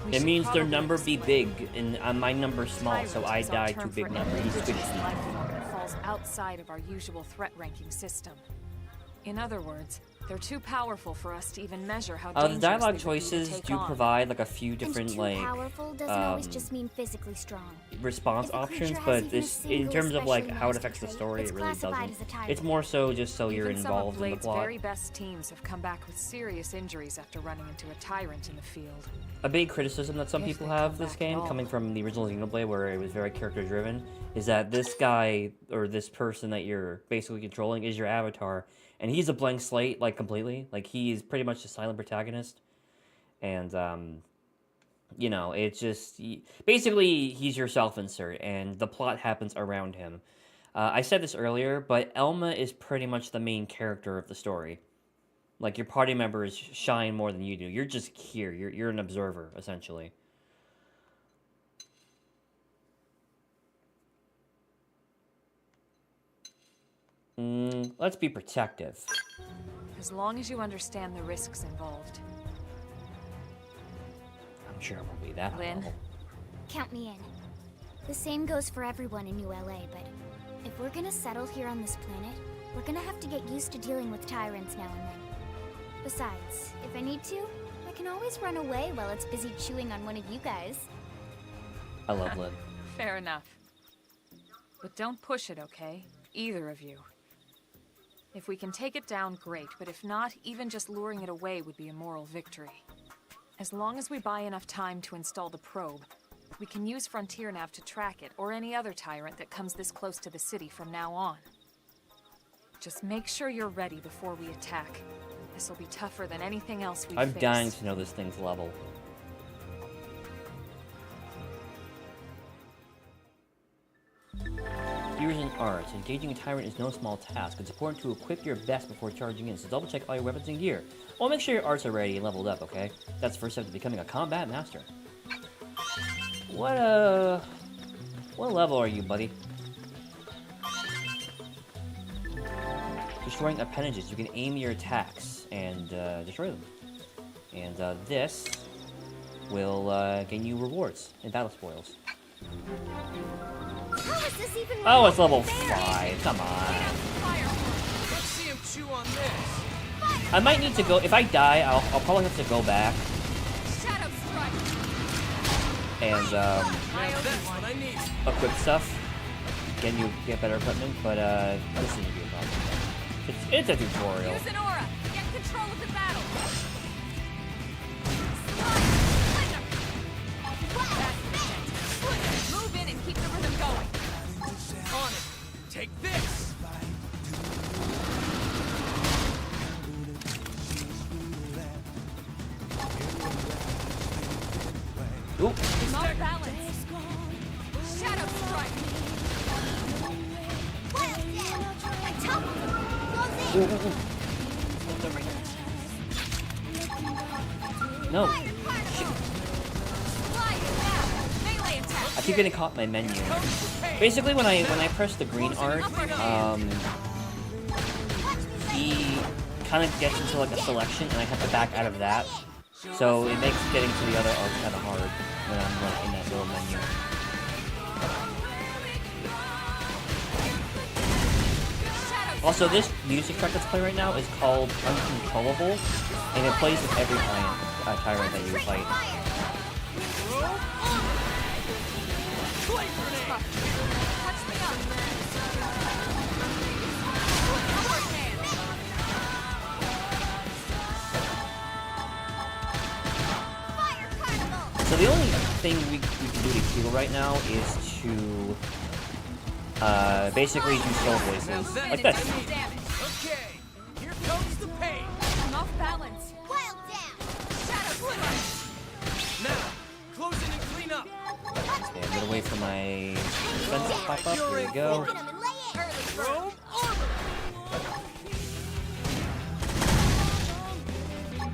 Speaker 7: We
Speaker 1: It
Speaker 7: should
Speaker 1: means their
Speaker 7: probably
Speaker 1: number be
Speaker 7: explain.
Speaker 1: big, and my number's small, so
Speaker 7: Tyrant
Speaker 1: I
Speaker 7: is our
Speaker 1: die
Speaker 7: term
Speaker 1: to big
Speaker 7: for
Speaker 1: numbers.
Speaker 7: every
Speaker 1: He's
Speaker 7: indigenous
Speaker 1: squishy.
Speaker 7: life form that falls outside of our usual threat ranking system. In other words, they're too powerful for us to even measure how dangerous
Speaker 1: The
Speaker 7: they
Speaker 1: dialogue
Speaker 7: would be to
Speaker 1: choices
Speaker 7: take
Speaker 1: do
Speaker 7: on.
Speaker 1: provide like a few different
Speaker 2: and too
Speaker 1: like
Speaker 2: powerful doesn't always just mean physically strong.
Speaker 1: response
Speaker 2: If a creature
Speaker 1: options,
Speaker 2: has
Speaker 1: but
Speaker 2: even a
Speaker 1: this in
Speaker 2: single
Speaker 1: terms of like
Speaker 2: especially
Speaker 1: how it
Speaker 2: nasty
Speaker 1: affects the
Speaker 2: trait,
Speaker 1: story,
Speaker 2: it's
Speaker 1: it really
Speaker 2: classified
Speaker 1: doesn't.
Speaker 2: as a tyrant.
Speaker 1: It's more so just so you're
Speaker 7: Even some of
Speaker 1: involved in the
Speaker 7: Blade's
Speaker 1: plot.
Speaker 7: very best teams have come back with serious injuries after running into a tyrant in the field.
Speaker 1: A big criticism that some
Speaker 7: If
Speaker 1: people
Speaker 7: they
Speaker 1: have
Speaker 7: come
Speaker 1: this
Speaker 7: back
Speaker 1: game,
Speaker 7: at all.
Speaker 1: coming from the original Xenoblade where it was very character driven, is that this guy or this person that you're basically controlling is your avatar, and he's a blank slate, like completely. Like he's pretty much a silent protagonist, and you know, it's just basically he's your self-insert, and the plot happens around him. I said this earlier, but Elma is pretty much the main character of the story. Like, your party members shine more than you do. You're just here. You're an observer, essentially. Let's be protective.
Speaker 7: As long as you understand the risks involved.
Speaker 1: I'm sure it won't be that
Speaker 7: Lynn?
Speaker 1: level.
Speaker 2: Count me in. The same goes for everyone in ULA, but if we're gonna settle here on this planet, we're gonna have to get used to dealing with tyrants now and then. Besides, if I need to, I can always run away while it's busy chewing on one of you guys.
Speaker 1: I love Lynn.
Speaker 7: Fair enough. But don't push it, okay? Either of you. If we can take it down, great, but if not, even just luring it away would be a moral victory. As long as we buy enough time to install the probe, we can use Frontier Nav to track it, or any other tyrant that comes this close to the city from now on. Just make sure you're ready before we attack. This will be tougher than anything else we've
Speaker 1: I'm
Speaker 7: faced.
Speaker 1: dying to know this thing's level. Gears and arts. Engaging a tyrant is no small task. It's important to equip your best before charging in, so double check all your weapons and gear. Well, make sure your arts are ready and leveled up, okay? That's the first step to becoming a combat master. What level are you, buddy? Destroying appendages. You can aim your attacks and destroy them. And this will gain you rewards and battle spoils.
Speaker 2: How is this even
Speaker 1: Oh, it's level
Speaker 2: fair?
Speaker 1: 5. Come on.
Speaker 5: Let's see him chew on this.
Speaker 1: I might need to go. If I die, I'll probably have to go back
Speaker 7: Shadow Strike!
Speaker 1: and
Speaker 5: Now that's what I need.
Speaker 1: equip stuff. Get better equipment, but this isn't gonna be a problem. It's a tutorial.
Speaker 7: Use an aura! Get control of the battle! Move in and keep the rhythm going!
Speaker 5: On it. Take this.
Speaker 1: Ooh.
Speaker 7: Off balance! Shadow Strike!
Speaker 1: No.
Speaker 7: Melee attack!
Speaker 1: I keep getting caught in my menu. Basically, when I press the green art, he kind of gets into like a selection, and I have to back out of that. So it makes getting to the other art kind of hard when I'm like in that little menu. Also, this music track that's playing right now is called Uncontrollable, and it plays with every tyrant that you fight. So the only thing we can do to heal right now is to basically do soul voices like this.
Speaker 5: Okay, here comes the pain.
Speaker 7: I'm off balance.
Speaker 2: Wild down!
Speaker 7: Shadow Sliver!
Speaker 5: Now, close it and clean up.
Speaker 1: Okay, get away from my defensive pop-up. There we go.
Speaker 2: Look at 'em and lay it!
Speaker 5: Rome armor.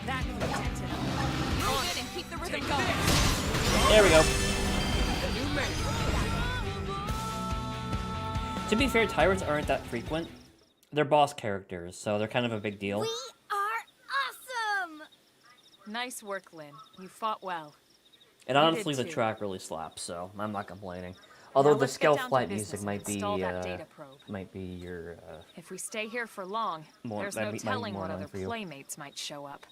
Speaker 7: That contented. Move it and keep the rhythm going.
Speaker 1: There we go.
Speaker 5: New man.
Speaker 1: To be fair, tyrants aren't that frequent. They're boss characters, so they're kind of a big deal.
Speaker 2: We are awesome!
Speaker 7: Nice work, Lynn. You fought well.
Speaker 1: And honestly,
Speaker 7: did
Speaker 1: the
Speaker 7: too.
Speaker 1: track really slaps, so I'm not complaining. Although
Speaker 7: Now
Speaker 1: the
Speaker 7: let's get
Speaker 1: scale
Speaker 7: down to
Speaker 1: flight
Speaker 7: business
Speaker 1: music
Speaker 7: and
Speaker 1: might be
Speaker 7: install that data probe.
Speaker 1: your
Speaker 7: If we stay here for long,
Speaker 1: More-
Speaker 7: there's
Speaker 1: might
Speaker 7: no
Speaker 1: be- might be
Speaker 7: telling
Speaker 1: more
Speaker 7: what
Speaker 1: annoying
Speaker 7: other
Speaker 1: for you.
Speaker 7: playmates might show up.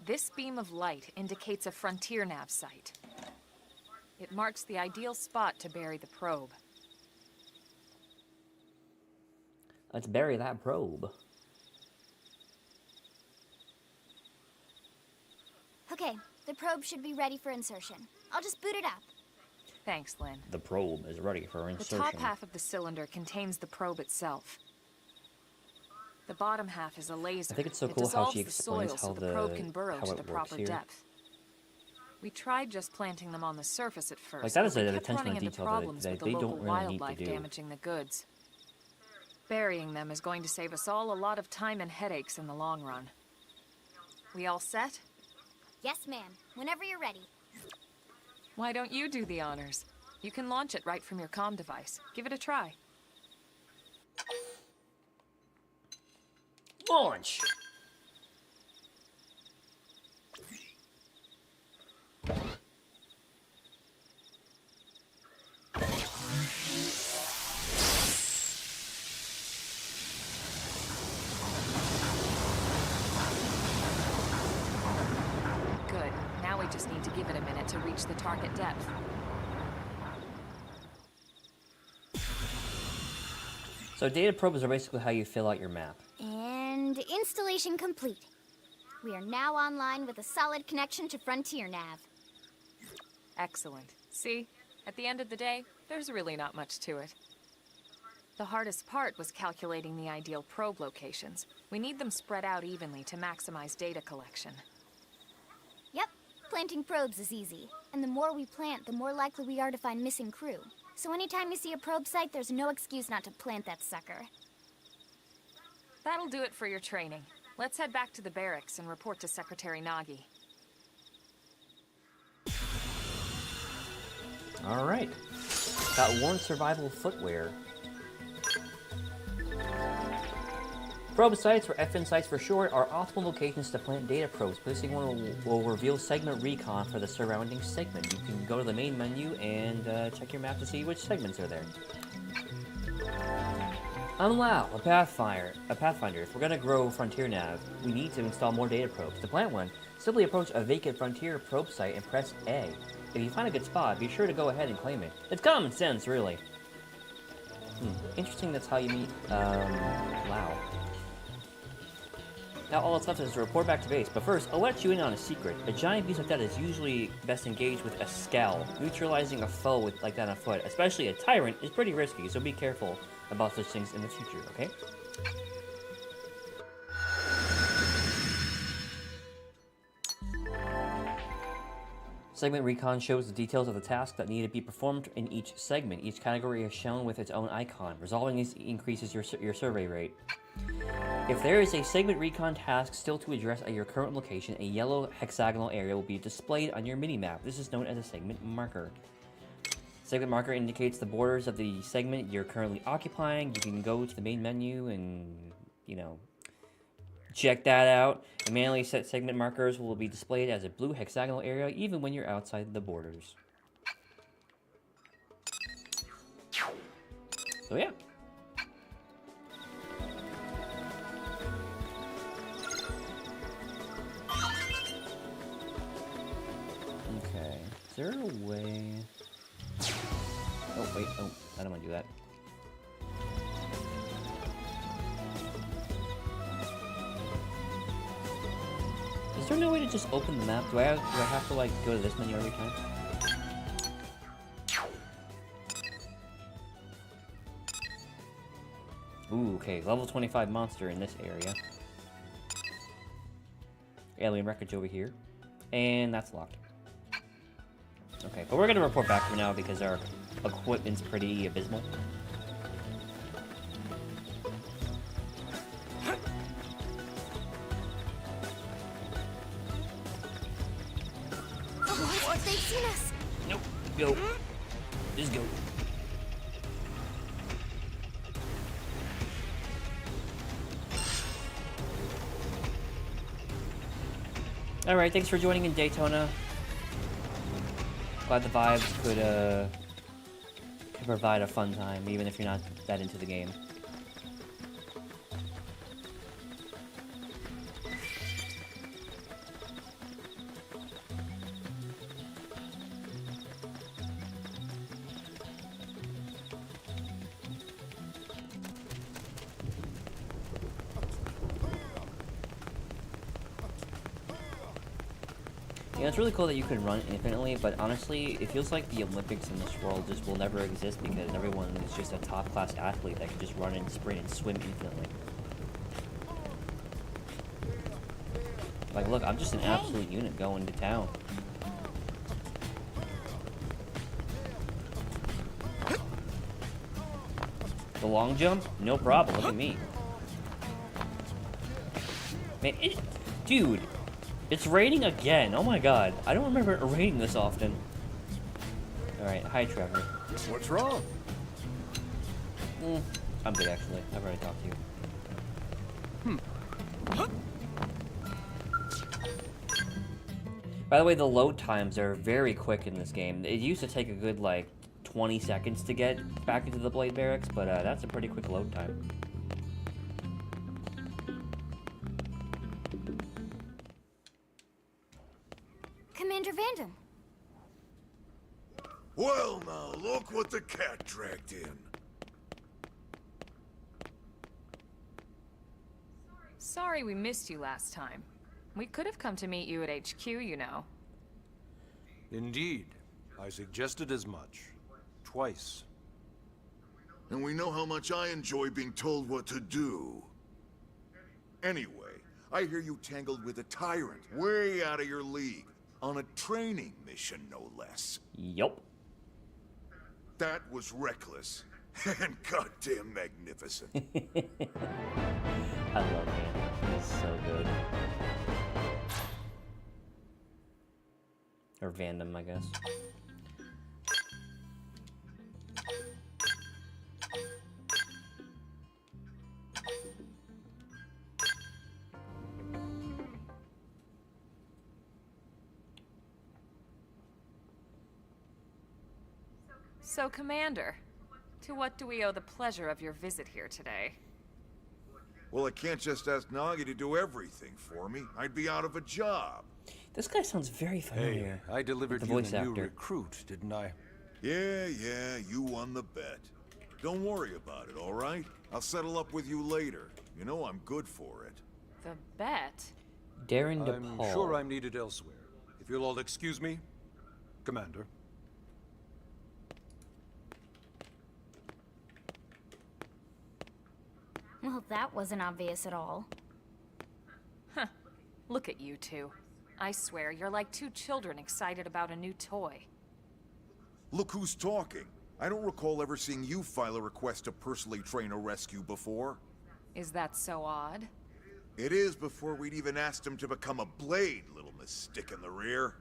Speaker 7: This beam of light indicates a frontier nav site. It marks the ideal spot to bury the probe.
Speaker 1: Let's bury that probe.
Speaker 2: Okay, the probe should be ready for insertion. I'll just boot it up.
Speaker 7: Thanks, Lynn.
Speaker 1: The probe is ready for
Speaker 7: The
Speaker 1: insertion.
Speaker 7: top half of the cylinder contains the probe itself. The bottom half is a laser.
Speaker 1: I think it's so
Speaker 7: It
Speaker 1: cool how
Speaker 7: dissolves
Speaker 1: she
Speaker 7: the
Speaker 1: explains
Speaker 7: soil
Speaker 1: how
Speaker 7: so the probe
Speaker 1: the-
Speaker 7: can burrow
Speaker 1: how
Speaker 7: to
Speaker 1: it
Speaker 7: the
Speaker 1: works
Speaker 7: proper
Speaker 1: here.
Speaker 7: depth. We tried just planting them on the surface at first.
Speaker 1: Like, that is
Speaker 7: but we
Speaker 1: an
Speaker 7: kept
Speaker 1: attention to
Speaker 7: running into
Speaker 1: detail that
Speaker 7: problems with the
Speaker 1: they
Speaker 7: local
Speaker 1: don't really need to
Speaker 7: wildlife
Speaker 1: do.
Speaker 7: damaging the goods. Burying them is going to save us all a lot of time and headaches in the long run. We all set?
Speaker 2: Yes, ma'am. Whenever you're ready.
Speaker 7: Why don't you do the honors? You can launch it right from your comm device. Give it a try.
Speaker 1: Launch!
Speaker 7: Good. Now we just need to give it a minute to reach the target depth.
Speaker 1: So data probes are basically how you fill out your map.
Speaker 2: And installation complete. We are now online with a solid connection to Frontier Nav.
Speaker 7: Excellent. See? At the end of the day, there's really not much to it. The hardest part was calculating the ideal probe locations. We need them spread out evenly to maximize data collection.
Speaker 2: Yep, planting probes is easy. And the more we plant, the more likely we are to find missing crew. So anytime you see a probe site, there's no excuse not to plant that sucker.
Speaker 7: That'll do it for your training. Let's head back to the barracks and report to Secretary Nagi.
Speaker 1: Alright. Got worn survival footwear. Probe sites, or FN sites for short, are optimal locations to plant data probes. Placing one will reveal segment recon for the surrounding segment. You can go to the main menu and check your map to see which segments are there. Unlock a Pathfinder. If we're gonna grow Frontier Nav, we need to install more data probes. To plant one, simply approach a vacant Frontier probe site and press A. If you find a good spot, be sure to go ahead and claim it. It's common sense, really. Interesting that's how you meet, wow. Now all that's left is to report back to base, but first, I'll let you in on a secret. A giant beast like that is usually best engaged with a scowl. Neutralizing a foe with like that on foot, especially a tyrant, is pretty risky, so be careful about such things in the future, okay? Segment Recon shows the details of the tasks that need to be performed in each segment. Each category is shown with its own icon. Resolving this increases your survey rate. If there is a Segment Recon task still to address at your current location, a yellow hexagonal area will be displayed on your minimap. This is known as a segment marker. Segment marker indicates the borders of the segment you're currently occupying. You can go to the main menu and, you know, check that out. The manually set segment markers will be displayed as a blue hexagonal area even when you're outside the borders. So yeah. Okay, is there a way... Oh wait, oh, I don't want to do that. Is there no way to just open the map? Do I have to like go to this menu every time? Ooh, okay, level 25 monster in this area. Alien wreckage over here. And that's locked. Okay, but we're gonna report back for now because our equipment's pretty abysmal.
Speaker 2: What? They've seen us!
Speaker 1: Nope. Go. Just go. Alright, thanks for joining in Daytona. Glad the vibes could provide a fun time, even if you're not that into the game. Yeah, it's really cool that you can run infinitely, but honestly, it feels like the Olympics in this world just will never exist because everyone is just a top-class athlete that can just run and sprint and swim infinitely. Like, look, I'm just an absolute unit going to town. The long jump? No problem, look at me. Man, dude! It's raining again. Oh my god. I don't remember it raining this often. Alright, hi Trevor.
Speaker 10: What's wrong?
Speaker 1: I'm good actually. I've already talked to you. By the way, the load times are very quick in this game. It used to take a good, like, 20 seconds to get back into the Blade Barracks, but that's a pretty quick load time.
Speaker 2: Commander Vandam.
Speaker 11: Well, now, look what the cat dragged in.
Speaker 7: Sorry we missed you last time. We could have come to meet you at HQ, you know.
Speaker 4: Indeed. I suggested as much. Twice.
Speaker 11: And we know how much I enjoy being told what to do. Anyway, I hear you tangled with a tyrant, way out of your league. On a training mission, no less.
Speaker 1: Yup.
Speaker 11: That was reckless. And goddamn magnificent.
Speaker 1: I love him. He's so good. Or Vandam, I guess.
Speaker 7: So, Commander, to what do we owe the pleasure of your visit here today?
Speaker 11: Well, I can't just ask Nagi to do everything for me. I'd be out of a job.
Speaker 1: This guy sounds very familiar.
Speaker 4: Hey, I delivered
Speaker 1: the
Speaker 4: you
Speaker 1: voice
Speaker 4: the new
Speaker 1: actor.
Speaker 4: recruit, didn't I?
Speaker 11: Yeah, you won the bet. Don't worry about it, all right? I'll settle up with you later. You know I'm good for it.
Speaker 7: The bet?
Speaker 1: Darren
Speaker 4: I'm
Speaker 1: DePaul.
Speaker 4: sure I'm needed elsewhere. If you'll all excuse me, Commander.
Speaker 2: Well, that wasn't obvious at all.
Speaker 7: Huh. Look at you two. I swear, you're like two children excited about a new toy.
Speaker 11: Look who's talking. I don't recall ever seeing you file a request to personally train a rescue before.
Speaker 7: Is that so odd?
Speaker 11: It is before we'd even asked him to become a blade, little miss stick in the rear.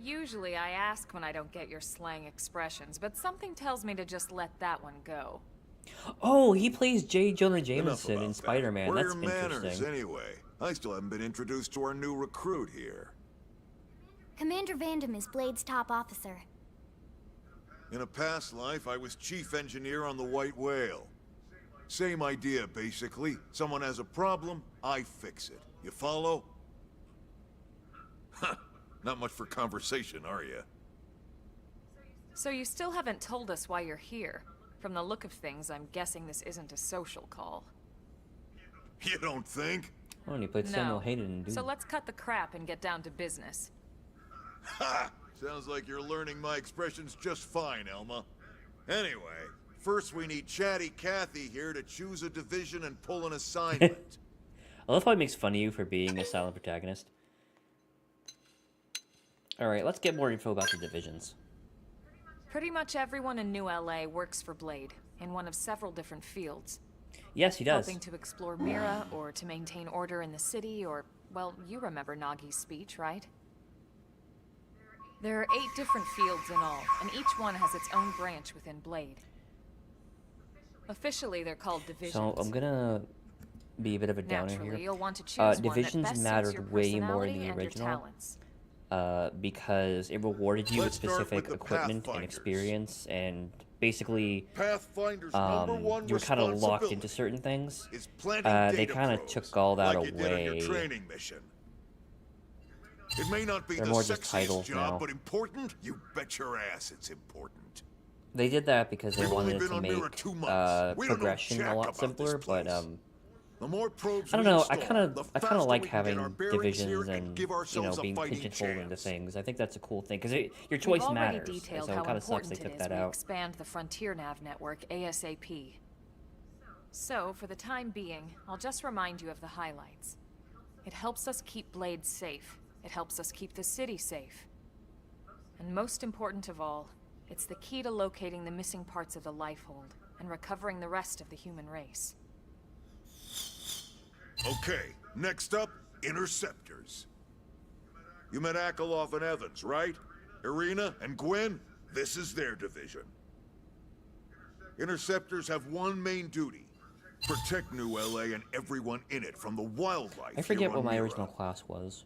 Speaker 7: Usually I ask when I don't get your slang expressions, but something tells me to just let that one go.
Speaker 1: Oh, he plays J. Jonah
Speaker 11: Enough
Speaker 1: Jameson
Speaker 11: about
Speaker 1: in
Speaker 11: that.
Speaker 1: Spider-Man.
Speaker 11: Where are
Speaker 1: That's
Speaker 11: your manners,
Speaker 1: interesting.
Speaker 11: anyway? I still haven't been introduced to our new recruit here.
Speaker 2: Commander Vandam is Blade's top officer.
Speaker 11: In a past life, I was chief engineer on the White Whale. Same idea, basically. Someone has a problem, I fix it. You follow? Huh. Not much for conversation, are you?
Speaker 7: So you still haven't told us why you're here. From the look of things, I'm guessing this isn't a social call.
Speaker 11: You don't think?
Speaker 1: Oh, and he played Samuel Hayden in Doom.
Speaker 7: So let's cut the crap and get down to business.
Speaker 11: Ha! Sounds like you're learning my expressions just fine, Elma. Anyway, First, we need Chatty Cathy here to choose a division and pull an assignment.
Speaker 1: I love how he makes fun of you for being a silent protagonist. Alright, let's get more info about the divisions.
Speaker 7: Pretty much everyone in New LA works for Blade, in one of several different fields.
Speaker 1: Yes, he does.
Speaker 7: Helping to explore Mira, or to maintain order in the city, or, well, you remember Nagi's speech, right? There are 8 different fields in all, and each one has its own branch within Blade. Officially, they're called divisions.
Speaker 1: So, I'm gonna be a bit of a downer
Speaker 7: Naturally,
Speaker 1: here.
Speaker 7: you'll want to choose
Speaker 1: Divisions
Speaker 7: one that best
Speaker 1: mattered
Speaker 7: suits your
Speaker 1: way more in
Speaker 7: personality
Speaker 1: the
Speaker 7: and your
Speaker 1: original.
Speaker 7: talents.
Speaker 1: Because it rewarded you with
Speaker 11: Let's start
Speaker 1: specific
Speaker 11: with the
Speaker 1: equipment and
Speaker 11: Pathfinders.
Speaker 1: experience, and basically,
Speaker 11: Pathfinder's
Speaker 1: you
Speaker 11: #1
Speaker 1: were kind of locked
Speaker 11: responsibility
Speaker 1: into certain things.
Speaker 11: is planting
Speaker 1: They
Speaker 11: data
Speaker 1: kind of
Speaker 11: probes,
Speaker 1: took all that
Speaker 11: like you did on your
Speaker 1: away.
Speaker 11: training mission. It may not be
Speaker 1: They're
Speaker 11: the
Speaker 1: more just
Speaker 11: sexiest
Speaker 1: titles
Speaker 11: job,
Speaker 1: now.
Speaker 11: but important? You bet your ass it's important.
Speaker 1: They did that because they
Speaker 11: We've only
Speaker 1: wanted
Speaker 11: been
Speaker 1: to
Speaker 11: on Mira
Speaker 1: make
Speaker 11: 2 months. We don't know
Speaker 1: progression
Speaker 11: jack
Speaker 1: a lot
Speaker 11: about
Speaker 1: simpler,
Speaker 11: this
Speaker 1: but
Speaker 11: place. The more probes
Speaker 1: I don't
Speaker 11: we
Speaker 1: know. I
Speaker 11: install, the
Speaker 1: kind of
Speaker 11: faster
Speaker 1: like
Speaker 11: we can get our
Speaker 1: having
Speaker 11: bearings here
Speaker 1: divisions
Speaker 11: and
Speaker 1: and
Speaker 11: give ourselves a
Speaker 1: being
Speaker 11: fighting
Speaker 1: pigeonholed into
Speaker 11: chance.
Speaker 1: things. I think that's a cool thing because your
Speaker 7: We've
Speaker 1: choice
Speaker 7: already
Speaker 1: matters.
Speaker 7: detailed
Speaker 1: So
Speaker 7: how
Speaker 1: it kind of sucks they
Speaker 7: important it
Speaker 1: took
Speaker 7: is
Speaker 1: that
Speaker 7: we
Speaker 1: out.
Speaker 7: expand the Frontier Nav network ASAP. So, for the time being, I'll just remind you of the highlights. It helps us keep Blade safe. It helps us keep the city safe. And most important of all, it's the key to locating the missing parts of the Lifehold and recovering the rest of the human race.
Speaker 11: Okay, next up, Interceptors. You met Akeloff and Evans, right? Irina and Gwen? This is their division. Interceptors have one main duty. Protect New LA and everyone in it from the wildlife.
Speaker 1: I forget
Speaker 11: here
Speaker 1: what
Speaker 11: on
Speaker 1: my
Speaker 11: Mira.
Speaker 1: original class was.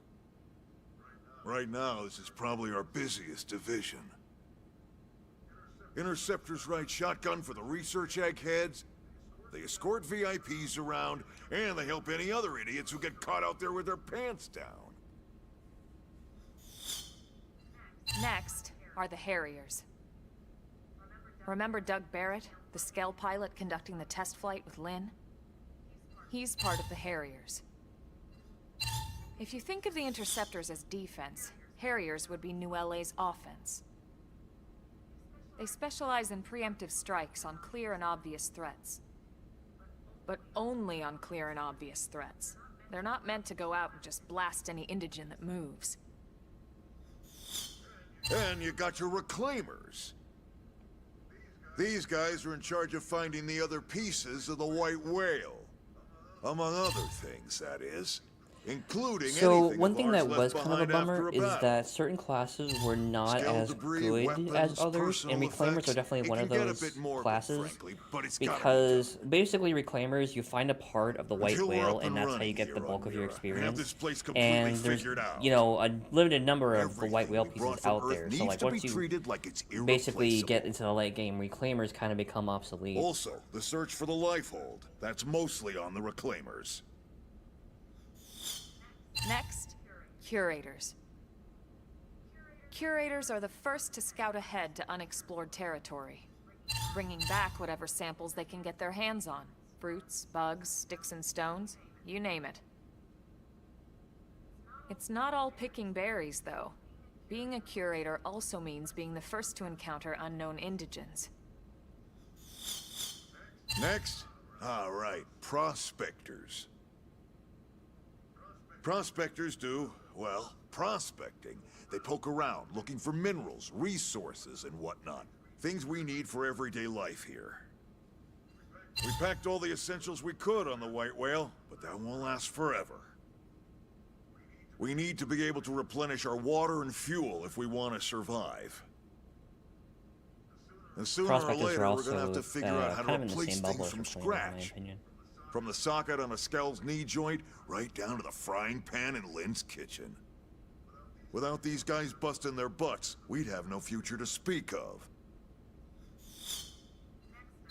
Speaker 11: Right now, this is probably our busiest division. Interceptors ride shotgun for the research eggheads. They escort VIPs around, and they help any other idiots who get caught out there with their pants down.
Speaker 7: Next are the Harriers. Remember Doug Barrett, the Skell pilot conducting the test flight with Lynn? He's part of the Harriers. If you think of the Interceptors as defense, Harriers would be New LA's offense. They specialize in preemptive strikes on clear and obvious threats. But only on clear and obvious threats. They're not meant to go out and just blast any indigene that moves.
Speaker 11: And you got your Reclaimers. These guys are in charge of finding the other pieces of the White Whale. Among other things, that is. Including
Speaker 1: So
Speaker 11: anything
Speaker 1: one
Speaker 11: of
Speaker 1: thing
Speaker 11: ours
Speaker 1: that
Speaker 11: left
Speaker 1: was kind of a
Speaker 11: behind
Speaker 1: bummer
Speaker 11: after a
Speaker 1: is
Speaker 11: battle.
Speaker 1: that certain classes were not
Speaker 11: Skell
Speaker 1: as
Speaker 11: debris,
Speaker 1: good
Speaker 11: weapons,
Speaker 1: as others,
Speaker 11: personal
Speaker 1: and Reclaimers
Speaker 11: effects.
Speaker 1: are definitely
Speaker 11: It
Speaker 1: one
Speaker 11: can
Speaker 1: of
Speaker 11: get a
Speaker 1: those
Speaker 11: bit morbid,
Speaker 1: classes.
Speaker 11: frankly, but it's gotta be
Speaker 1: Because basically Reclaimers, you find a part of the White
Speaker 11: Until we're
Speaker 1: Whale,
Speaker 11: up
Speaker 1: and
Speaker 11: and
Speaker 1: that's how
Speaker 11: running
Speaker 1: you get
Speaker 11: here
Speaker 1: the
Speaker 11: on
Speaker 1: bulk of your
Speaker 11: Mira, and have
Speaker 1: experience.
Speaker 11: this place completely
Speaker 1: And there's,
Speaker 11: figured out.
Speaker 1: you know, a limited number of the White
Speaker 11: Everything
Speaker 1: Whale
Speaker 11: we
Speaker 1: pieces
Speaker 11: brought from
Speaker 1: out
Speaker 11: Earth
Speaker 1: there. So
Speaker 11: needs
Speaker 1: like
Speaker 11: to be
Speaker 1: once you
Speaker 11: treated like it's
Speaker 1: basically
Speaker 11: irreplaceable.
Speaker 1: get into the late game, Reclaimers kind of become obsolete.
Speaker 11: Also, the search for the Lifehold. That's mostly on the Reclaimers.
Speaker 7: Next, Curators. Curators are the first to scout ahead to unexplored territory, bringing back whatever samples they can get their hands on. Fruits, bugs, sticks and stones, you name it. It's not all picking berries, though. Being a curator also means being the first to encounter unknown indigens.
Speaker 11: Next? All right, Prospectors. Prospectors do, well, prospecting. They poke around, looking for minerals, resources, and whatnot. Things we need for everyday life here. We packed all the essentials we could on the White Whale, but that won't last forever. We need to be able to replenish our water and fuel if we want to survive. And sooner or
Speaker 1: Prospectors
Speaker 11: later,
Speaker 1: are
Speaker 11: we're gonna have
Speaker 1: also
Speaker 11: to figure out how
Speaker 1: kind
Speaker 11: to
Speaker 1: of in the
Speaker 11: replace
Speaker 1: same bubble
Speaker 11: things
Speaker 1: as
Speaker 11: from
Speaker 1: Reclaimers, in my
Speaker 11: scratch.
Speaker 1: opinion.
Speaker 11: From the socket on a Skell's knee joint, right down to the frying pan in Lynn's kitchen. Without these guys busting their butts, we'd have no future to speak of.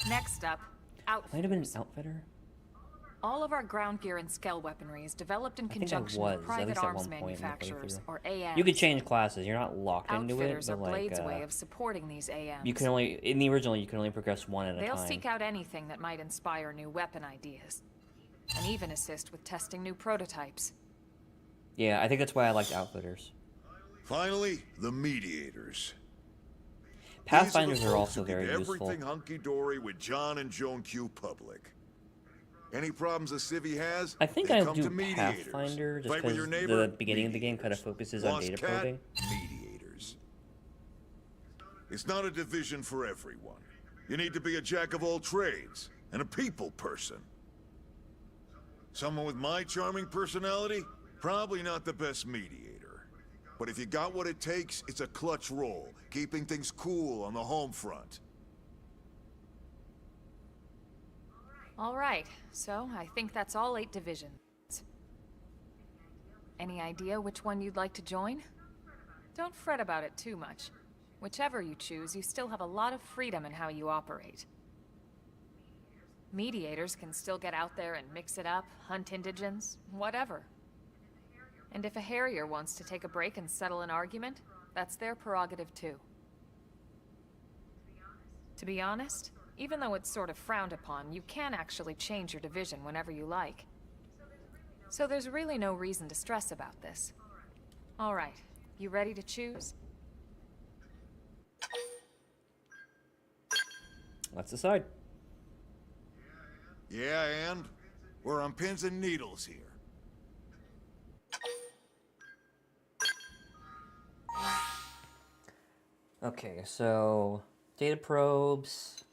Speaker 7: Next up, Outfitters.
Speaker 1: Might have been an outfitter.
Speaker 7: All of our ground gear and Skell weaponry is developed in
Speaker 1: I think I
Speaker 7: conjunction
Speaker 1: was,
Speaker 7: with
Speaker 1: at
Speaker 7: private
Speaker 1: least at
Speaker 7: arms
Speaker 1: one point in the
Speaker 7: manufacturers,
Speaker 1: playthrough.
Speaker 7: or AMs.
Speaker 1: You could change classes. You're not locked into it,
Speaker 7: Outfitters are
Speaker 1: but like
Speaker 7: Blade's way of supporting these AMs.
Speaker 1: you can only in the original you can only progress one at a
Speaker 7: They'll
Speaker 1: time.
Speaker 7: seek out anything that might inspire new weapon ideas, and even assist with testing new prototypes.
Speaker 1: Yeah, I think that's why I liked outfitters.
Speaker 11: Finally, the Mediators.
Speaker 1: Pathfinders are
Speaker 11: folks
Speaker 1: also
Speaker 11: who keep
Speaker 1: very useful.
Speaker 11: everything hunky-dory with John and Joan Q public. Any problems a civvy has,
Speaker 1: I think
Speaker 11: they
Speaker 1: I
Speaker 11: come
Speaker 1: do
Speaker 11: to mediators.
Speaker 1: Pathfinder just
Speaker 11: Fight with
Speaker 1: because
Speaker 11: your neighbor,
Speaker 1: the beginning of the game kind of
Speaker 11: mediators.
Speaker 1: focuses on
Speaker 11: Lost
Speaker 1: data
Speaker 11: cat,
Speaker 1: probing.
Speaker 11: mediators. It's not a division for everyone. You need to be a jack of all trades and a people person. Someone with my charming personality? Probably not the best mediator. But if you got what it takes, it's a clutch role, keeping things cool on the home front.
Speaker 7: All right, so I think that's all 8 divisions. Any idea which one you'd like to join? Don't fret about it too much. Whichever you choose, you still have a lot of freedom in how you operate. Mediators can still get out there and mix it up, hunt indigents, whatever. And if a Harrier wants to take a break and settle an argument, that's their prerogative too. To be honest, even though it's sort of frowned upon, you can actually change your division whenever you like. So there's really no reason to stress about this. All right, you ready to choose?
Speaker 1: Let's decide.
Speaker 11: Yeah, and? We're on pins and needles here.
Speaker 1: Okay, so data probes.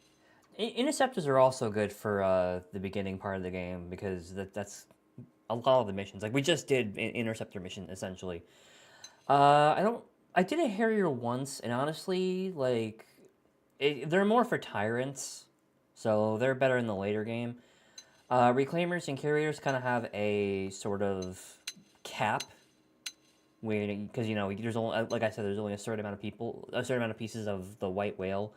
Speaker 1: Interceptors are also good for the beginning part of the game because that's a lot of the missions. Like we just did an interceptor mission essentially. I did a Harrier once, and honestly, like they're more for tyrants, so they're better in the later game. Reclaimers and curators kind of have a sort of cap. Because there's only, like I said, there's only a certain amount of pieces of the white whale,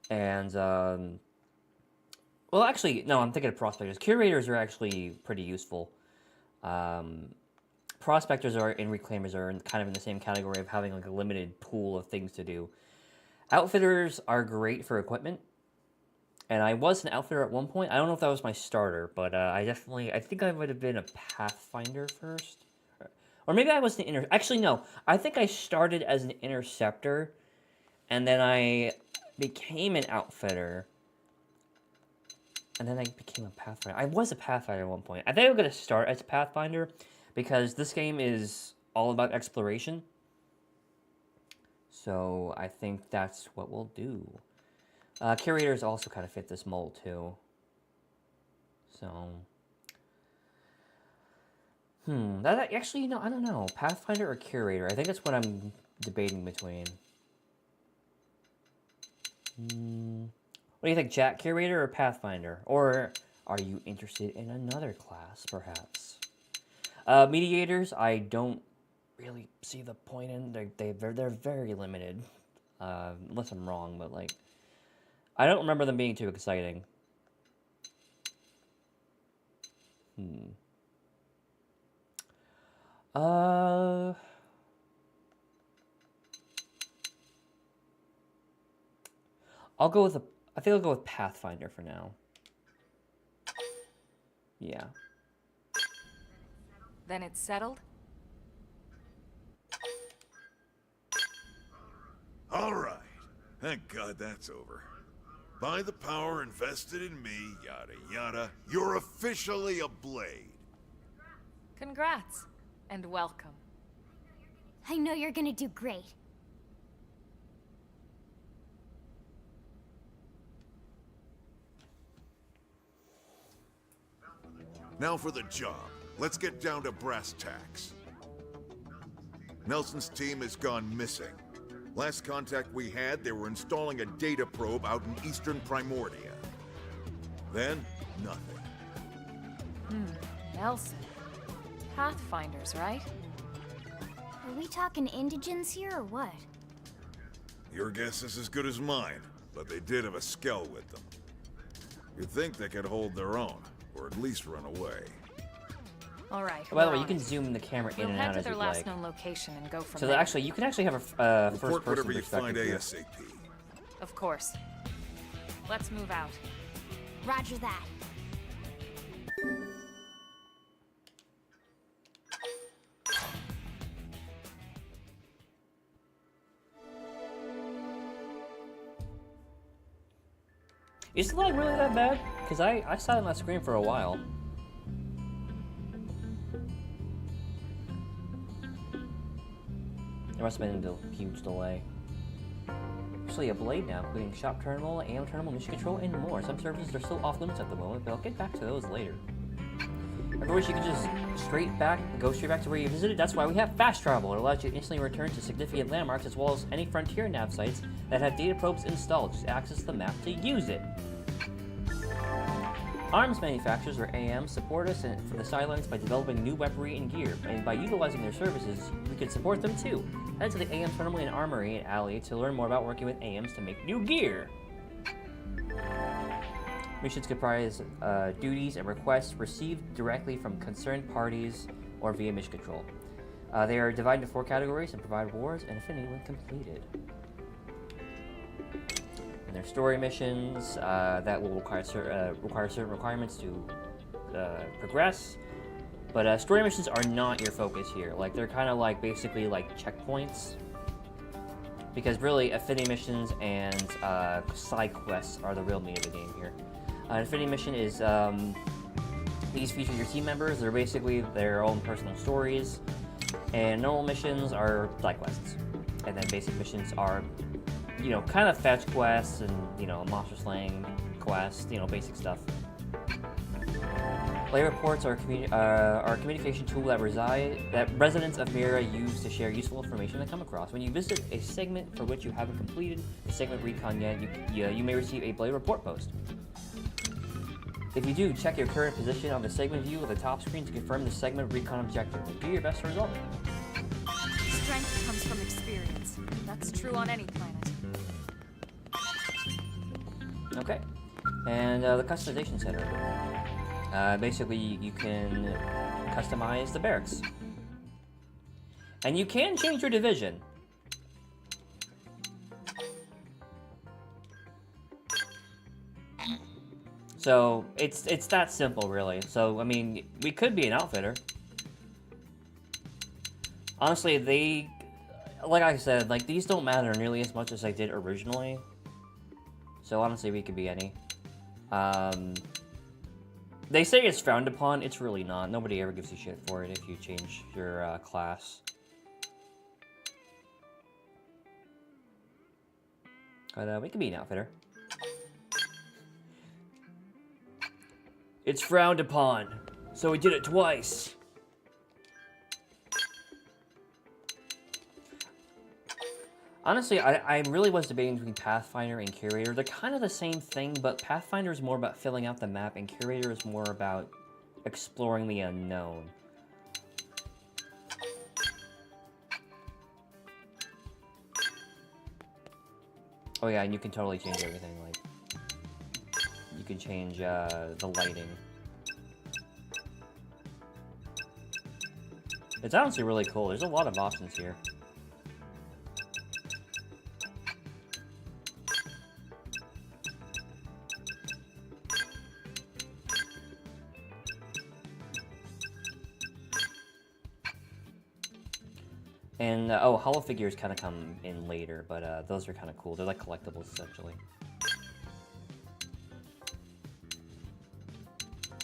Speaker 1: and well, actually, no, I'm thinking of prospectors. Curators are actually pretty useful. Prospectors and reclaimers are kind of in the same category of having like a limited pool of things to do. Outfitters are great for equipment, and I was an outfitter at one point. I don't know if that was my starter, but I think I would have been a Pathfinder first. Or maybe I was the Actually, no. I think I started as an interceptor, and then I became an outfitter, and then I became a Pathfinder. I was a Pathfinder at one point. I think I'm going to start as a Pathfinder, because this game is all about exploration. So I think that's what we'll do. Curators also kind of fit this mold, too. So... that actually, I don't know. Pathfinder or Curator? I think that's what I'm debating between. What do you think, Jack? Curator or Pathfinder? Or are you interested in another class, perhaps? Mediators, I don't really see the point in. They're very limited. Unless I'm wrong, but like... I don't remember them being too exciting. I think I'll go with Pathfinder for now. Yeah.
Speaker 7: Then it's settled?
Speaker 11: All right. Thank God that's over. By the power invested in me, yada yada, you're officially a Blade.
Speaker 7: Congrats, and welcome.
Speaker 2: I know you're gonna do great.
Speaker 11: Now for the job. Let's get down to brass tacks. Nelson's team has gone missing. Last contact we had, they were installing a data probe out in eastern Primordia. Then, nothing.
Speaker 7: Nelson. Pathfinders, right?
Speaker 2: Are we talking indigents here or what?
Speaker 11: Your guess is as good as mine, but they did have a skell with them. You'd think they could hold their own, or at least run away.
Speaker 7: All right.
Speaker 1: By the way, you can zoom the camera in and out as you like.
Speaker 7: We'll head to their last known location and go from
Speaker 1: So
Speaker 7: there.
Speaker 1: actually, you can actually have a first-person
Speaker 11: whatever you find
Speaker 1: perspective here.
Speaker 11: ASAP.
Speaker 7: Of course. Let's move out.
Speaker 2: Roger that.
Speaker 1: Is the lag really that bad? Because I sat on that screen for a while. There must have been a huge delay. Actually, a blade now, including shop terminal, AM terminal, mission control, and more. Some services are still off limits at the moment, but I'll get back to those later. I wish you could just go straight back to where you visited. That's why we have fast travel. It allows you to instantly return to significant landmarks as well as any frontier nav sites that have data probes installed. Just access the map to use it. Arms manufacturers, or AM, support us from the sidelines by developing new weaponry and gear, and by utilizing their services, we can support them too. Head to the AM terminal and armory in Alley to learn more about working with AMs to make new gear. Missions comprise duties and requests received directly from concerned parties or via mission control. They are divided into 4 categories and provide rewards and affinity when completed. And there's story missions that will require certain requirements to progress. But story missions are not your focus here. Like, they're kind of like basically like checkpoints. Because really, affinity missions and side quests are the real meat of the game here. An affinity mission is, these feature your team members. They're basically their own personal stories. And normal missions are side quests. And then basic missions are, you know, kind of fetch quests and, you know, monster slaying quests, you know, basic stuff. Player reports are a communication tool that residents of Mira use to share useful information they come across. When you visit a segment for which you haven't completed the segment recon yet, you may receive a Blade report post. If you do, check your current position on the segment view of the top screen to confirm the segment recon objective and do your best to resolve it.
Speaker 7: Strength comes from experience. That's true on any planet.
Speaker 1: Okay, and the customization center. Basically, you can customize the barracks. And you can change your division. So, it's that simple, really. So, I mean, we could be an outfitter. Honestly, like I said, like, these don't matter nearly as much as I did originally. So, honestly, we could be any. They say it's frowned upon. It's really not. Nobody ever gives you shit for it if you change your class. But we could be an outfitter. It's frowned upon, so we did it twice. Honestly, I really was debating between Pathfinder and Curator. They're kind of the same thing, but Pathfinder is more about filling out the map, and Curator is more about exploring the unknown. Oh yeah, and you can totally change everything, like... You can change the lighting. It's honestly really cool. There's a lot of options here. And, oh, hollow figures kind of come in later, but those are kind of cool. They're like collectibles, essentially.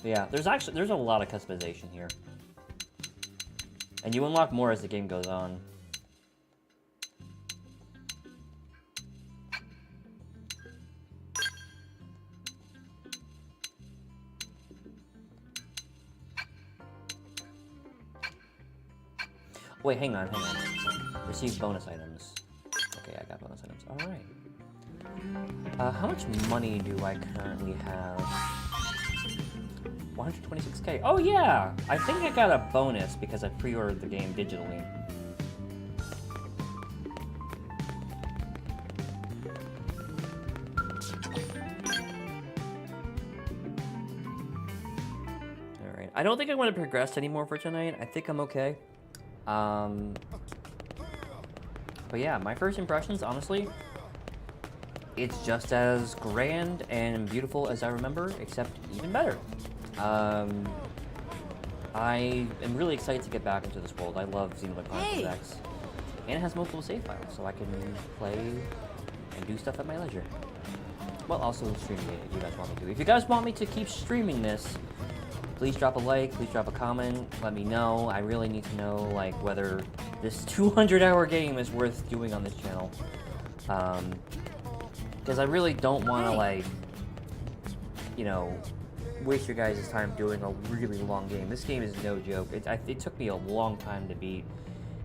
Speaker 1: Yeah, there's a lot of customization here. And you unlock more as the game goes on. Wait, hang on. Receive bonus items. Okay, I got bonus items. Alright. How much money do I currently have? 126k. Oh yeah! I think I got a bonus because I pre-ordered the game digitally. Alright. I don't think I want to progress anymore for tonight. I think I'm okay. But yeah, my first impressions, honestly, it's just as grand and beautiful as I remember, except even better. I am really excited to get back into this world. I love Xenoblade Chronicles X. And it has multiple save files, so I can play and do stuff at my leisure. well, also streaming it if you guys want me to. If you guys want me to keep streaming this, please drop a like, please drop a comment, let me know. I really need to know, like, whether this 200-hour game is worth doing on this channel. Because I really don't want to, like, you know, waste your guys' time doing a really long game. This game is no joke. It took me a long time to beat,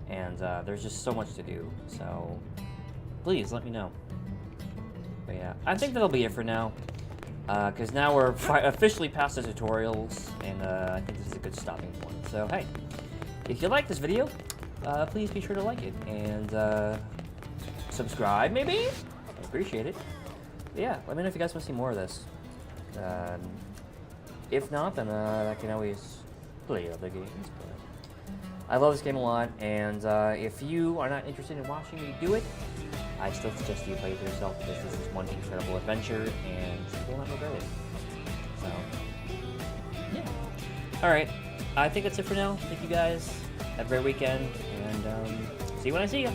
Speaker 1: and there's just so much to do. So, please, let me know. But yeah, I think that'll be it for now. Because now we're officially past the tutorials, and I think this is a good stopping point. So, hey, if you like this video, please be sure to like it, and subscribe, maybe? I appreciate it. But yeah, let me know if you guys want to see more of this. If not, then I can always play other games. But I love this game a lot, and if you are not interested in watching me do it, I still suggest you play it for yourself, because this is one incredible adventure, and you will not regret it. So, yeah. Alright, I think that's it for now. Thank you guys. Have a great weekend, and see you when I see you.